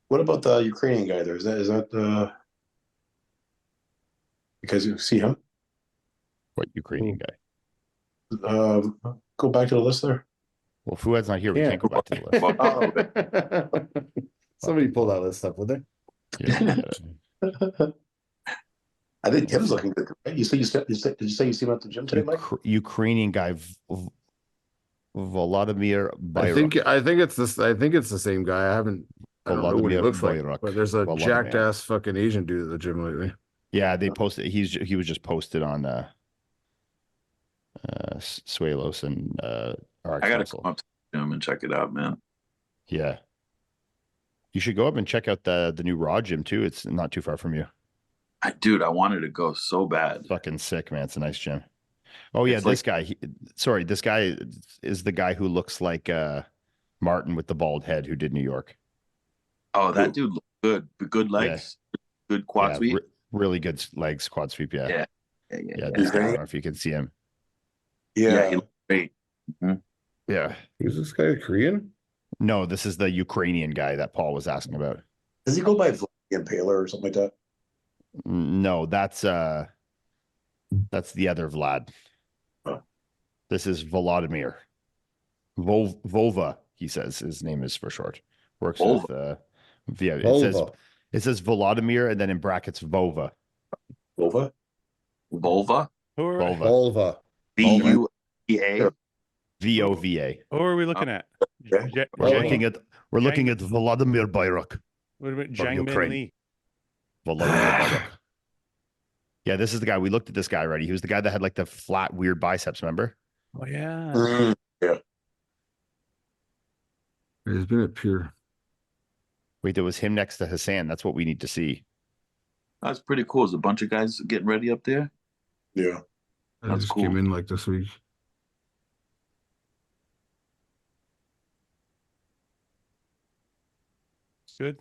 What about the Ukrainian guy there? Is that because you see him? What Ukrainian guy? Go back to the list there. Well, Fouad's not here. We can't go back to the list. Somebody pull that list up, would they? Yeah, I think Tim's looking good. Right? Did you say you see him at the gym today, Mike? Ukrainian guy, Volodymyr I think it's this. I think it's the same guy. I don't know what he Volodymyr looks like, Bayrak. but there's a Volodymyr. jacked ass fucking Asian dude at the gym lately. Yeah, they posted. He was just posted on Suelos and I gotta come up to him and check it out, man. Yeah, you should go up and check out the new Raw gym too. It's not too far from you. Dude, I wanted to go so bad. Fucking sick, man. It's a nice gym. Oh yeah, It's this guy. This guy is the guy who looks like Martin with the bald head who did New York. Oh, that dude looked good. Good legs, good quad sweep. Really good legs, quad sweep. Yeah. This guy, I don't know if you can see him. Yeah, he looked great. Mm-hmm. Yeah. Is this guy Korean? No, this is the Ukrainian guy that Paul was asking about. Does he go by Vlad Impaler or something like that? No, that's the other Vlad. Oh. This is Volodymyr. Vova, he says his name is for short. Works with it says Volodymyr and then in brackets Vova. Vova? Volva? Volva. V-U-E-A? V-O-V-A. Who are we looking at? Okay. We're looking at Volodymyr Bayrak. What about From Jiang Ukraine. Min Lee? Volodymyr Bayrak. Yeah, this is the guy. We looked at this guy already. He was the guy that had like the flat, weird biceps, remember? Oh yeah. Yeah. He's been at Pure. Wait, there was him next to Hassan. That's what we need to see. That's pretty cool. There's a bunch of guys getting ready up there. Yeah. I That's just cool. came in like this week. Good.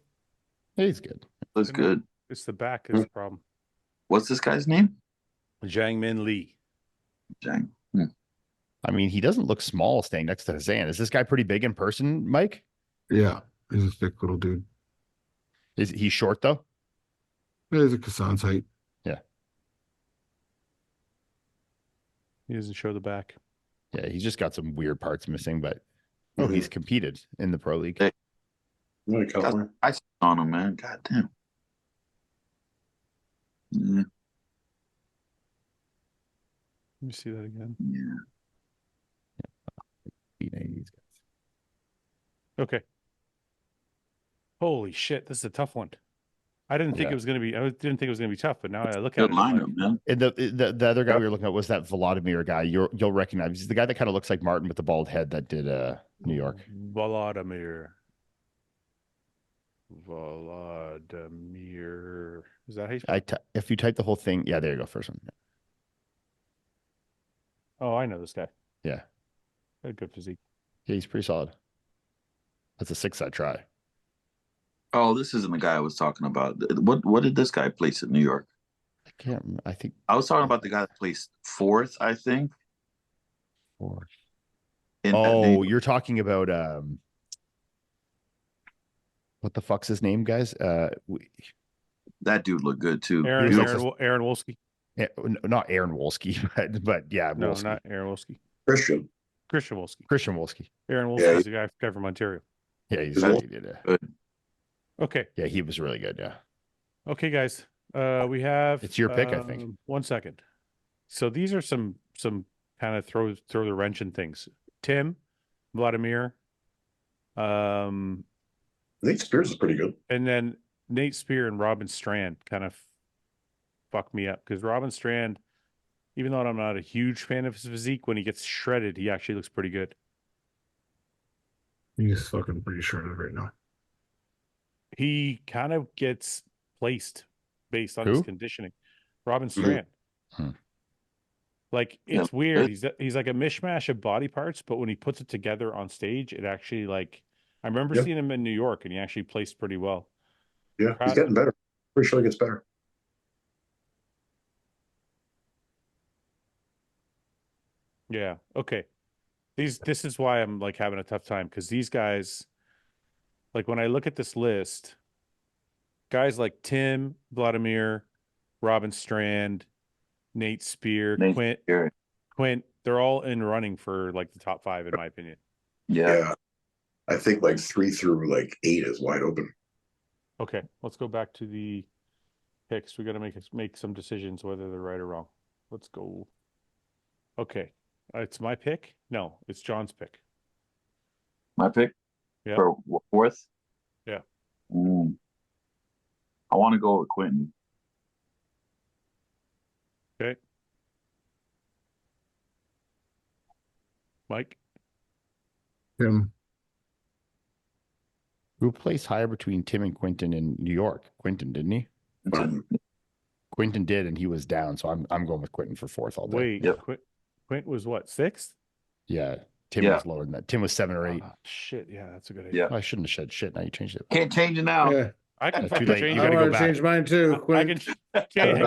He's good. That's good. It's the back is the problem. What's this guy's name? Jiang Min Lee. Jang. I mean, he doesn't look small staying next to Hassan. Is this guy pretty big in person, Mike? Yeah, he's a thick little dude. Is he short though? He's a Kassan's height. Yeah. He doesn't show the back. Yeah, he's just got some weird parts missing, but he's competed in the pro league. Hey. California. I saw on him, man. God damn. Yeah. Let me see that again. Yeah. Okay. Holy shit, this is a tough one. I didn't think it was gonna be. I didn't think it was gonna be tough, but now I look at Good it. I'm lineup, man. And the other guy we were looking at was that Volodymyr guy. You'll recognize. He's the guy that kind of looks like Martin with the bald head that did New York. Volodymyr. Is that how you spell? If you type the whole thing, yeah, there you go. First one. Oh, I know this guy. Yeah. Got a good physique. Yeah, he's pretty solid. That's a 6-side try. Oh, this isn't the guy I was talking about. What did this guy place in New York? I can't remember. I think I was talking about the guy that placed fourth, I think. fourth. Oh, you're talking about what the fuck's his name, guys? that dude looked good too. Aaron Wolski. Not Aaron Wolski, but yeah, No, Wolski. not Aaron Wolski. Christian. Christian Wolski. Christian Wolski. Aaron Wolski is the guy from Ontario. Yeah, He's good. Good. Okay. Yeah, he was really good. Yeah. Okay, guys. We have It's your pick, I think. 1 second. So these are some kind of throw the wrench in things. Tim, Vladimir, Nate Spears is pretty good. and then Nate Spear and Robin Strand kind of fuck me up because Robin Strand, even though I'm not a huge fan of his physique, when he gets shredded, he actually looks pretty good. He's fucking pretty shredded right now. He kind of gets placed based on his conditioning. Robin Strand. Like it's weird. He's like a mishmash of body parts, but when he puts it together on stage, it actually like I remember seeing him in New York and he actually placed pretty well. Yeah, he's getting better. Pretty sure he gets better. Yeah. Okay. This is why I'm like having a tough time because these guys, like when I look at this list, guys like Tim, Vladimir, Robin Strand, Nate Spear, Nate Quint, Spear. they're all in running for like the top 5 in my opinion. Yeah. I think like 3 through like 8 is wide open. Okay, let's go back to the picks. We got to make some decisions whether they're right or wrong. Let's go. Okay, it's my pick. No, it's John's pick. My pick Yeah. for fourth. Yeah. I want to go with Quentin. Okay. Mike. Tim. Who placed higher between Tim and Quentin in New York? Quentin, didn't he? Quentin did, and he was down. So I'm going with Quentin for 4th all day. Wait, Yep. Quint was what, 6th? Yeah. Tim Yeah. was lower than that. Tim was 7 or 8. Shit, yeah, that's a good idea. Yeah. I shouldn't have said shit. Now you changed it. Can't change it now. Yeah, I can Too fucking late. change You I it. gotta go want to back. change mine too. I Quinn. can change,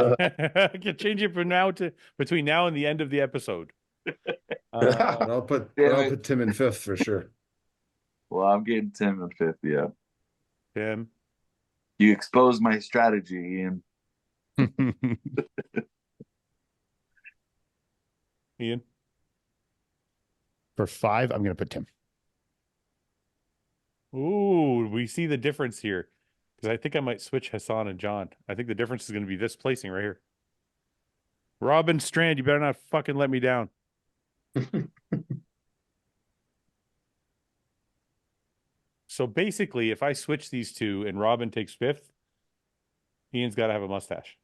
I can change it from now to between now and the end of the episode. But I'll put Tim in 5th for sure. Well, I'm getting Tim in 5th. Yeah. Tim. You exposed my strategy, Ian. Ian. For 5, I'm going to put Tim. Ooh, we see the difference here. Because I think I might switch Hassan and John. I think the difference is going to be this placing right here. Robin Strand, you better not fucking let me down. So basically, if I switch these two and Robin takes 5th, Ian's got to have a mustache.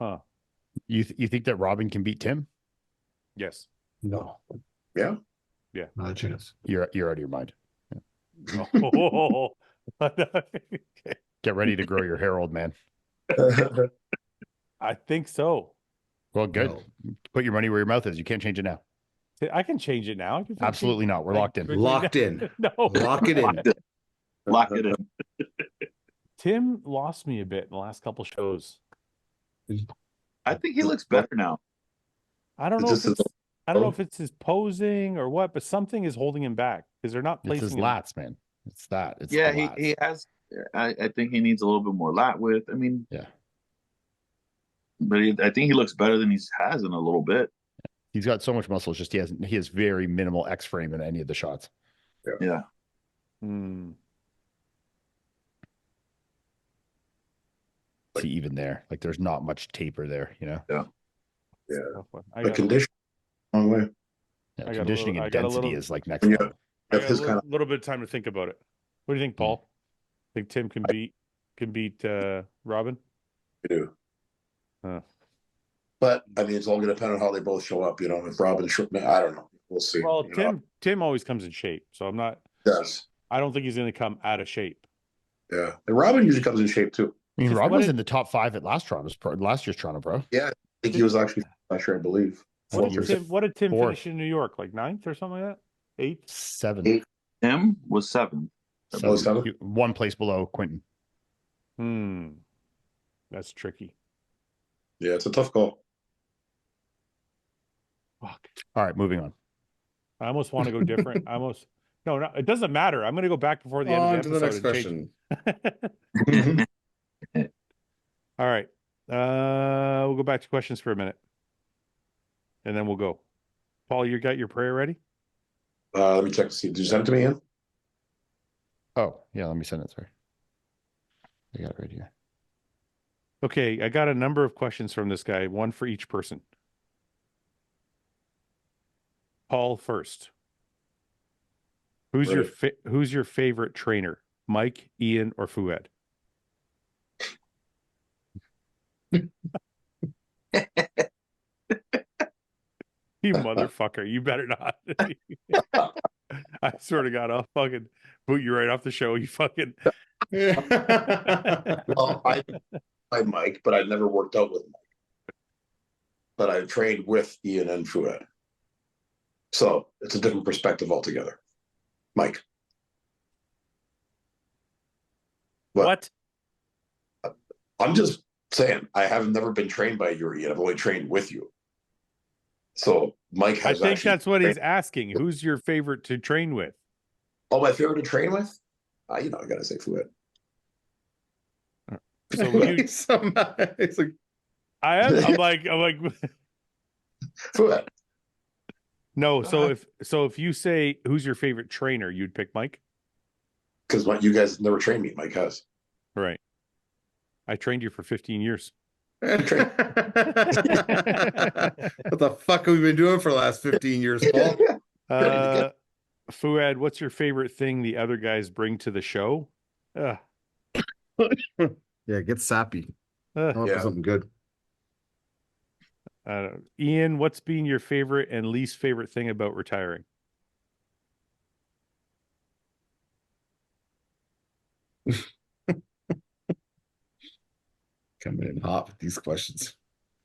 Huh. You think that Robin can beat Tim? Yes. No. Yeah. Not a chance. You're out of your mind. Oh. Get ready to grow your hair, old man. I think so. Well, good. No. Put your money where your mouth is. You can't change it now. I can change it now. I can fucking Absolutely not. We're locked in. Locked in. No. Lock it in. Lock it in. Tim lost me a bit in the last couple shows. I think he looks better now. I don't know Is if this it's I don't know if it's his posing or what, but something is holding him back because they're not It's placing his him. lats, man. It's that. It's Yeah, the lats. he has. I think he needs a little bit more lat width. I mean, Yeah. but I think he looks better than he has in a little bit. He's got so much muscle. It's just he has very minimal X frame in any of the shots. Yeah. Hmm. See, even there, like there's not much taper there, you know. Yeah. Tough one. I The got, condition. Wrong way. Yeah, I got a conditioning little- I and got a density little- is like next Yeah. level. I If got his a kind of little bit of time to think about it. What do you think, Paul? Think Tim can beat Robin? do. Huh. But I mean, it's all going to depend on how they both show up. You know, if Robin, I don't know. We'll see. Well, You know, Tim always comes in shape, so I'm not. yes, I don't think he's going to come out of shape. yeah. And Robin usually comes in shape too. I mean, Just Rob what was did- in the top 5 at last year's Toronto Pro. I think he was actually last year, I believe. What Fourth did or Tim fourth. finish in New York? Like 9th or something like that? 8th? 7. Eight. Tim was 7th. Oh, 7? One place below Quentin. That's tricky. Yeah, it's a tough call. Fuck. All right, moving on. I almost want to go different. No, it doesn't matter. I'm going to go back before the end On of to the the episode next and question. change. All right. We'll go back to questions for a minute. And then we'll go. Paul, you got your prayer ready? Let me check to see. Did you send it to me, Ian? Oh, yeah, let me send it. Sorry. I got it right here. Okay, I got a number of questions from this guy, one for each person. Paul first. Who's your favorite trainer? Mike, Ian, or Fouad? You motherfucker, you better not. I swear to God, I'll fucking boot you right off the show. You fucking. Well, I Mike, but I never worked out with Mike. But I trained with Ian and Fouad. So it's a different perspective altogether. Mike. What? I'm just saying, I have never been trained by you, Ian. I've only trained with you. So Mike I has think actually. that's what he's asking. Who's your favorite to train with? Oh, my favorite to train with? I gotta say Fouad. So would you? He's so mad. He's like, I'm like, Fouad. no. So if you say who's your favorite trainer, you'd pick Mike, Because you guys never trained me. Mike has. right? I trained you for 15 years. what the fuck have we been doing for the last 15 years, Paul? Fouad, what's your favorite thing the other guys bring to the show? Yeah, get sappy. Uh, Come up with something good. Ian, what's been your favorite and least favorite thing about retiring? Coming in hot with these questions.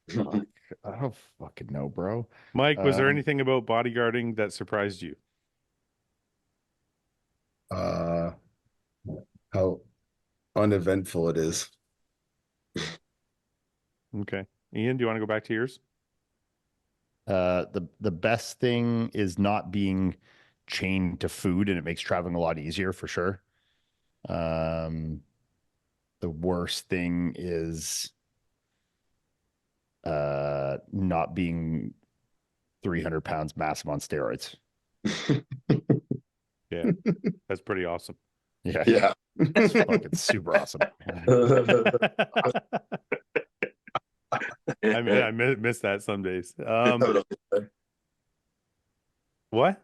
Fuck, I don't fucking know, bro. Mike, was there anything about bodyguarding that surprised you? How uneventful it is. Okay. Ian, do you want to go back to yours? The best thing is not being chained to food, and it makes traveling a lot easier for sure. The worst thing is not being 300 pounds massive on steroids. Yeah, that's pretty awesome. Yeah. Yeah. It's fucking super awesome. I mean, I miss that some days. What?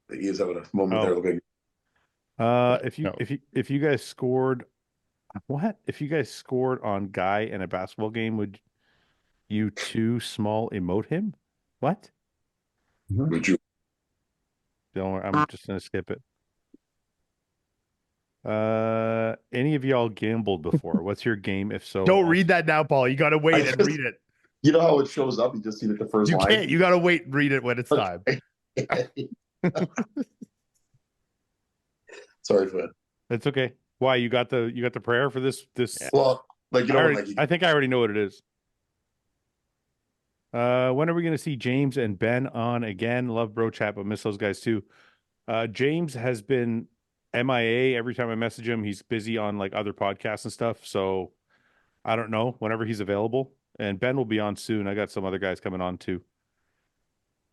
He is having a moment there. Looking. If you guys scored, what? If you guys scored on Guy in a basketball game, would you too small emote him? What? Would you? Don't worry, I'm just gonna skip it. Any of y'all gambled before? What's your game? If so, Don't read that now, Paul. You got to wait and read it. You know how it shows up? You just see it the first You line. can't. You got to wait and read it when it's time. Sorry for that. It's okay. Why you got the prayer for this? Well, like you know, I think I already know what it is. When are we going to see James and Ben on again? Love bro chat, but miss those guys too. James has been MIA every time I message him. He's busy on like other podcasts and stuff. So I don't know whenever he's available. And Ben will be on soon. I got some other guys coming on too.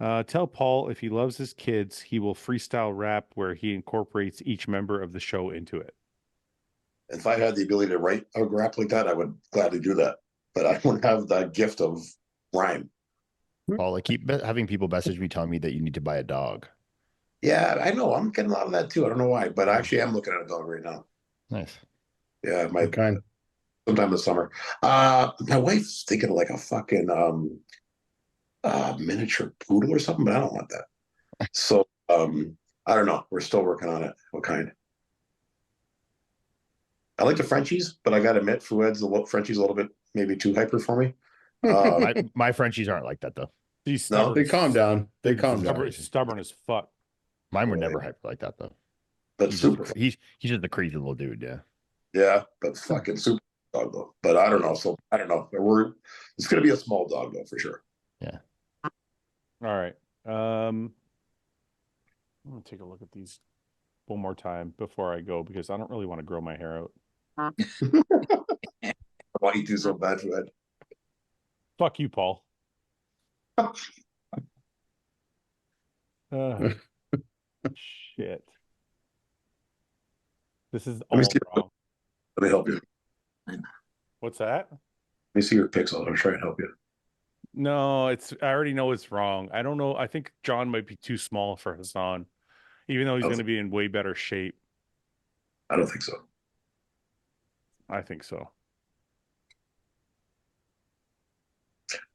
Tell Paul if he loves his kids, he will freestyle rap where he incorporates each member of the show into it. If I had the ability to write a rap like that, I would gladly do that. But I wouldn't have that gift of rhyme. Paul, I keep having people message me telling me that you need to buy a dog. Yeah, I know. I'm getting a lot of that too. I don't know why, but I actually am looking at a dog right now. Nice. Yeah, my kind. Sometime this summer. My wife's thinking of like a fucking miniature poodle or something, but I don't want that. So I don't know. We're still working on it. What kind? I like the Frenchies, but I gotta admit, Frenchie's a little bit maybe too hyper for me. My Frenchies aren't like that though. No, they calm down. They calm down. Stubborn as fuck. Mine were never hyper like that though. But he's just a crazy little dude, yeah. Yeah, but fucking super dog though. But I don't know. So I don't know. It's gonna be a small dog though for sure. Yeah. All right. I'm gonna take a look at these one more time before I go because I don't really want to grow my hair out. I want you to do so bad for that. Fuck you, Paul. Shit. This is all wrong. Let me help you. What's that? Let me see your pixel. I'll try and help you. No, I already know it's wrong. I don't know. I think John might be too small for Hassan, even though he's going to be in way better shape. I don't think so. I think so.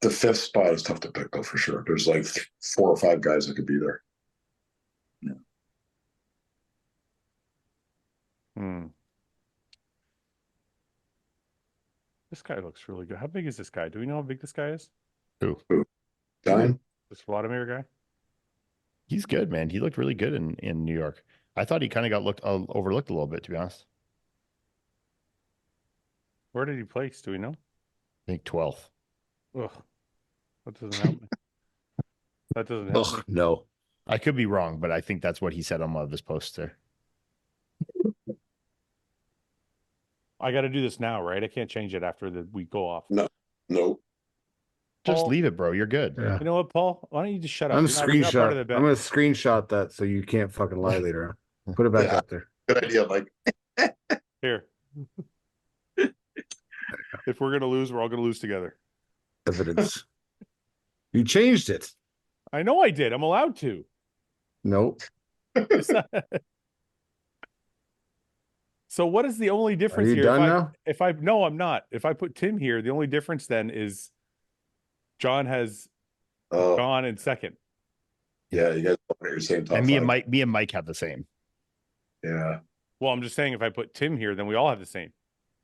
The fifth spot is tough to pick though for sure. There's like 4 or 5 guys that could be there. Yeah. This guy looks really good. How big is this guy? Do we know how big this guy is? Who? Diane? This Vladimir guy? He's good, man. He looked really good in New York. I thought he kind of got overlooked a little bit, to be honest. Where did he place? Do we know? I think 12th. Ugh. That doesn't help me. That doesn't help me. Ugh, no. I could be wrong, but I think that's what he said on one of his posts there. I got to do this now, right? I can't change it after we go off. No. Just Paul, leave it, bro. You're good. Yeah. You know what, Paul? Why don't you just shut up? I'm You're not part of the screenshot. bet. I'm gonna screenshot that so you can't fucking lie later on. Put it back Yeah. up there. Good idea, Mike. Here. If we're gonna lose, we're all gonna lose together. Evidence. You changed it. I know I did. I'm allowed to. Nope. It's not- So what is the only Are difference you here? done now? No, I'm not. If I put Tim here, the only difference then is John has Oh, gone in second. yeah, you guys all got your same top And me and five. Mike have the same. Yeah. Well, I'm just saying if I put Tim here, then we all have the same.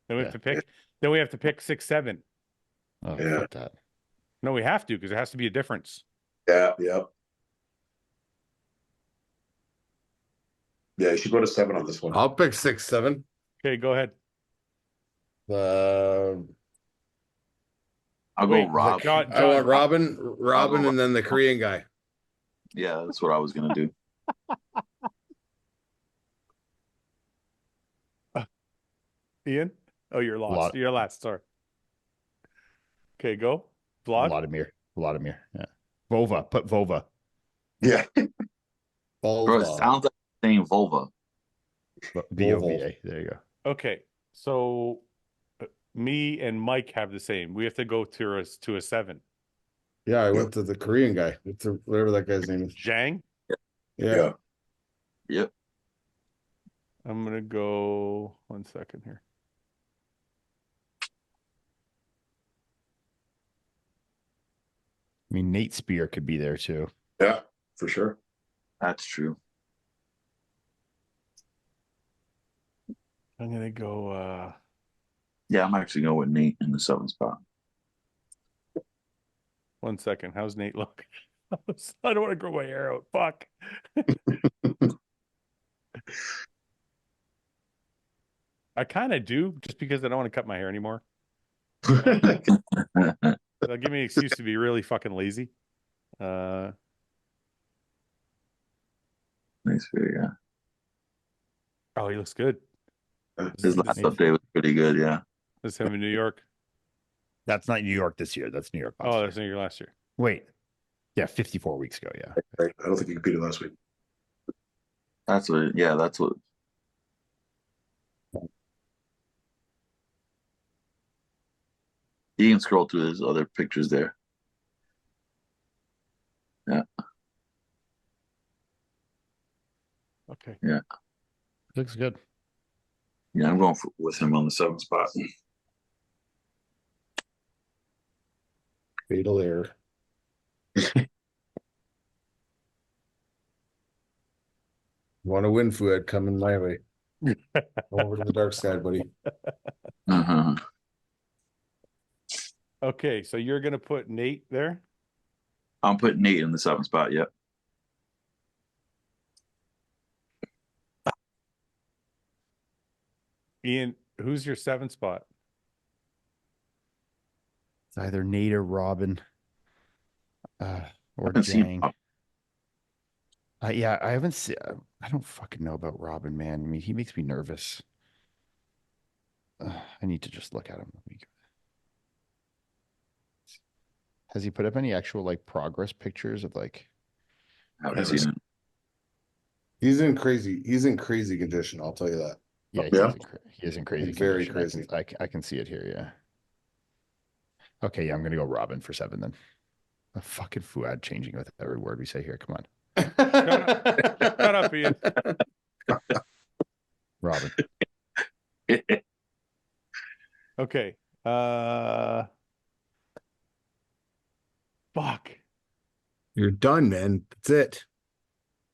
Then we have Yeah. to pick. Then we have to pick 6, 7. Oh, Yeah. fuck that. No, we have to because there has to be a difference. Yeah, yeah. Yeah, you should go to 7 on this one. I'll pick 6, 7. Okay, go ahead. I'll Wait, go Rob. John, I want John, Robin, and then the Korean guy. Yeah, that's what I was gonna do. Ian. Oh, you're lost. Lot- You're last. Sorry. Okay, go. Vlad. Vladimir. Yeah. Vova. Put Vova. Yeah. Bro, it sounds like saying vulva. VOVA. There you go. Okay, so me and Mike have the same. We have to go to a 7. Yeah, I went to the Korean guy. Whatever that guy's name is. Zhang. Yeah. Yep. I'm gonna go 1 second here. I mean, Nate Spear could be there too. Yeah, for sure. That's true. I'm gonna go. Yeah, I'm actually going with Nate in the 7th spot. 1 second. How's Nate look? I don't want to grow my hair out. Fuck. I kind of do, just because I don't want to cut my hair anymore. That'll give me an excuse to be really fucking lazy. Nice video, yeah. Oh, he looks good. His last update was pretty good, yeah. This is him in New York. That's not New York this year. That's New York. last Oh, year. that's New York last year. Wait. Yeah, 54 weeks ago. Yeah. Right. I don't think you competed last week. That's what, yeah, that's what. You can scroll through his other pictures there. Yeah. Okay. Looks good. Yeah, I'm going with him on the 7th spot. Fatal error. Want to win, Fouad? Coming my way. Over to the dark side, buddy. Uh-huh. Okay, so you're gonna put Nate there. I'm putting Nate in the 7th spot, yep. Ian, who's your 7th spot? It's either Nate or Robin. Or haven't seen Jang. Yeah, I haven't seen. I don't fucking know about Robin, man. I mean, he makes me nervous. I need to just look at him. Has he put up any actual like progress pictures of like? I haven't seen it. He's in crazy condition. I'll tell you that. Yeah, Yeah. he is in crazy. Very condition. crazy. I can see it here. Yeah. Okay, yeah, I'm gonna go Robin for 7 then. A fucking Fouad changing with every word we say here. Come on, Shut up, Ian. Robin. Okay. Fuck. You're done, man. That's it.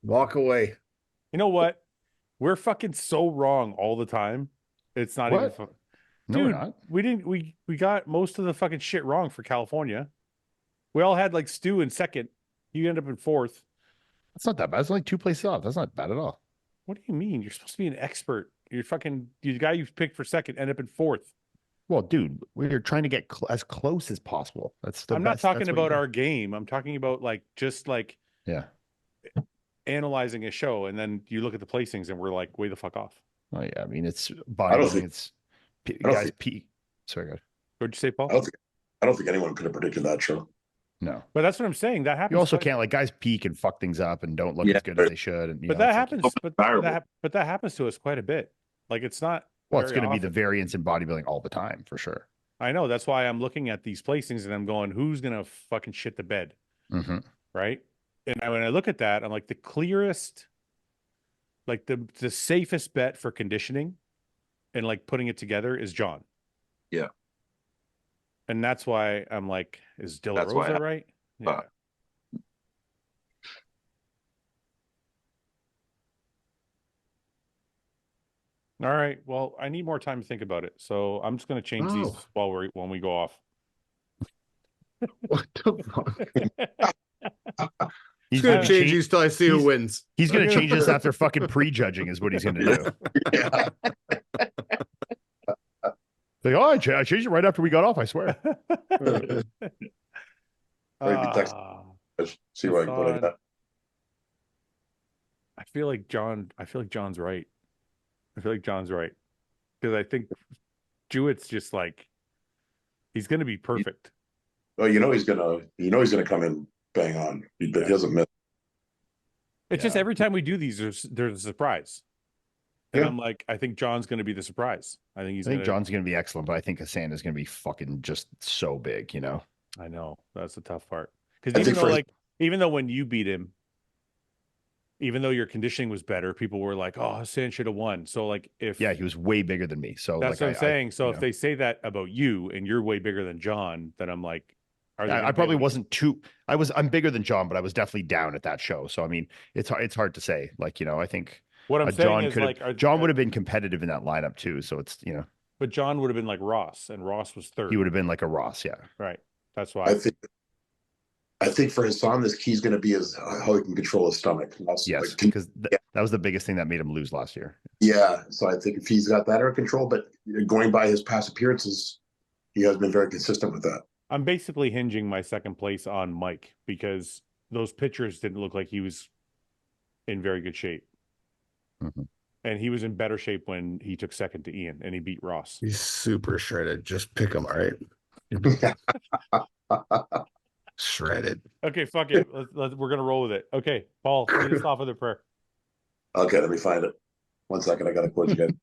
Walk away. You know what? We're fucking so wrong all the time. It's not even What? fun. No, we're Dude, not. we didn't. We got most of the fucking shit wrong for California. We all had like Stu in second. You end up in 4th. That's not that bad. It's only 2 places off. That's not bad at all. What do you mean? You're supposed to be an expert. You're fucking. The guy you picked for second end up in 4th. Well, dude, we're trying to get as close as possible. That's the I'm best. not talking That's what you about do. our game. I'm talking about like just like Yeah. analyzing a show, and then you look at the placings, and we're like way the fuck off. Oh yeah. I mean, it's I don't bodybuilding. think- It's don't guys think- peak. Sorry, God. What'd you say, Paul? I don't think anyone could have predicted that show. No. But that's what I'm saying. That happens. You also quite- can't like guys peak and fuck things up and don't look Yeah. as good as they should. And you But know, that it's like- happens. But desirable. that happens to us quite a bit. Like it's not. well, it's very going to be the often. variance in bodybuilding all the time for sure. I know. That's why I'm looking at these placings and I'm going, who's gonna fucking shit the bed, Mm-hmm. right? And when I look at that, I'm like the clearest, like the safest bet for conditioning, and like putting it together is Jon. Yeah. And that's why I'm like, is That's why Delarosa right? Yeah. All right. Well, I need more time to think about it, so I'm just going to change these Oh. when we go off. What the fuck? He's gonna gonna change these till I see who wins. He's going to change this after fucking prejudging is what he's going to do. Yeah. Like, oh, I changed it right after we got off. I swear. Maybe text- Ah, See what I can put like that. I feel like John's right. I feel like John's right because I think Jewett's just like he's going to be perfect. Oh, he's gonna come in bang on. He doesn't miss. It's just every time we do these, there's a surprise. And Yeah. I'm like, I think John's going to be the surprise. I think I think John's going to be excellent, but I think Hassan is going to be fucking just so big, you know? I know that's the tough part I because think even though when you beat him, even though your conditioning was better, people were like, "Oh, Hassan should have won." So like, if Yeah, he was way bigger than me. So that's like, what I'm saying. So you if know. they say that about you and you're way bigger than Jon, then I'm like, are they gonna I be probably able to- wasn't I'm bigger than Jon, but I was definitely down at that show. So I mean, it's hard to say. Like, you know, I think What I'm saying Jon is like, Jon would have been competitive in that lineup too. So it's, you know, but Jon would have been like Ross, and Ross was third. he would have been like a Ross. Yeah. Right. That's why. I think for Hassan, this key is going to be how he can control his stomach. That's Yes. like, Because that was the biggest thing that made him lose last year. yeah. So I think if he's got that under control, but going by his past appearances, he has been very consistent with that. I'm basically hinging my second place on Mike because those pictures didn't look like he was in very good shape. Mm-hmm. And he was in better shape when he took second to Iain and he beat Ross. He's super shredded. Just pick him, all right? Shredded. Okay, fuck it. We're going to roll with it. Okay, Paul, lead us off with a prayer. Okay, let me find it. 1 second, I got to close again.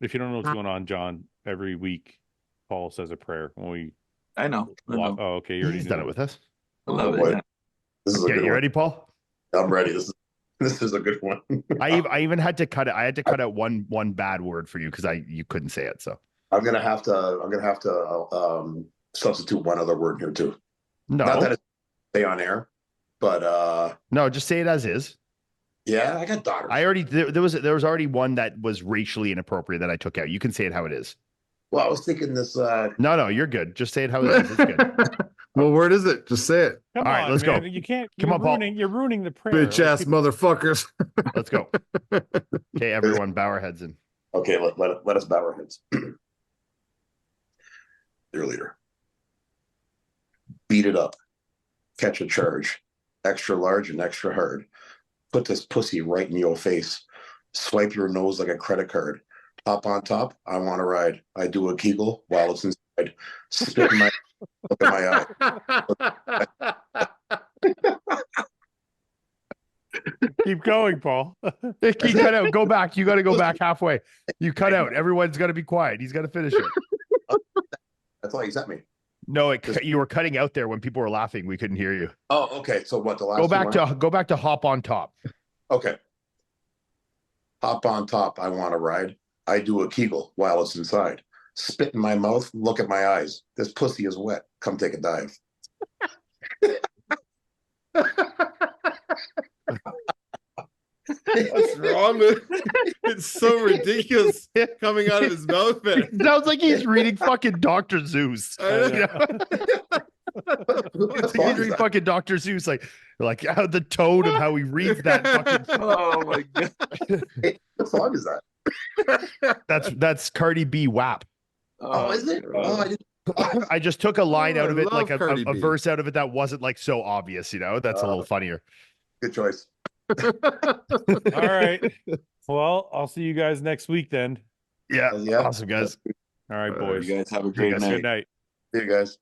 If you don't know what's going on, Jon, every week Paul says a prayer when we I know. walk. Oh, okay. You already He's knew done it that. with us. I love boy. it. This is a Okay, good you one. ready, Paul? I'm ready. This is a good one. I even had to cut it. I had to cut out one bad word for you because you couldn't say it. So I'm gonna have to substitute one other word here too. Not that no, it's stay on air, but no, just say it as is. yeah, I got daughters. I already there was already one that was racially inappropriate that I took out. You can say it how it is. Well, I was thinking this. No, you're good. Just say it how it is. It's good. What word is it? Just say it. Come All right, on, let's man. go. You can't. Come You're on, Paul. ruining, You're ruining the prayer. Bitch ass motherfuckers. Let's go. Okay, everyone, bow our heads in. Okay, let us bow our heads. Dear leader, beat it up, catch a charge, extra large and extra hard. Put this pussy right in your face. Swipe your nose like a credit card. Top on top, I want to ride. I do a Kegel while it's inside. Spit in my look at my eye. Keep going, Paul. You cut out. Go back. You got to go back halfway. You cut out. Everyone's got to be quiet. He's got to finish it. That's all you sent me. No, you were cutting out there when people were laughing. We couldn't hear you. Oh, okay. So what the last Go back to hop on top. Okay. Hop on top, I want to ride. I do a Kegel while it's inside. Spit in my mouth, look at my eyes. This pussy is wet. Come take a dive. What's wrong with it? It's so ridiculous coming out of his mouth. It sounds like he's reading fucking Dr. Zeus. I know. It's like read fucking Dr. Seuss, like how the tone of how he reads that fucking. Oh my god. Hey, what song is that? That's Cardi B WAP. Oh, is it? Oh, I didn't. I just took a line out I of it, like love a Cardi B. verse out of it that wasn't like so obvious, you know. That's a little funnier. Good choice. All right. Well, I'll see you guys next week then. Yeah, Yeah. awesome guys. All right, boys. You guys have a See you great guys. night. Good night. See you guys.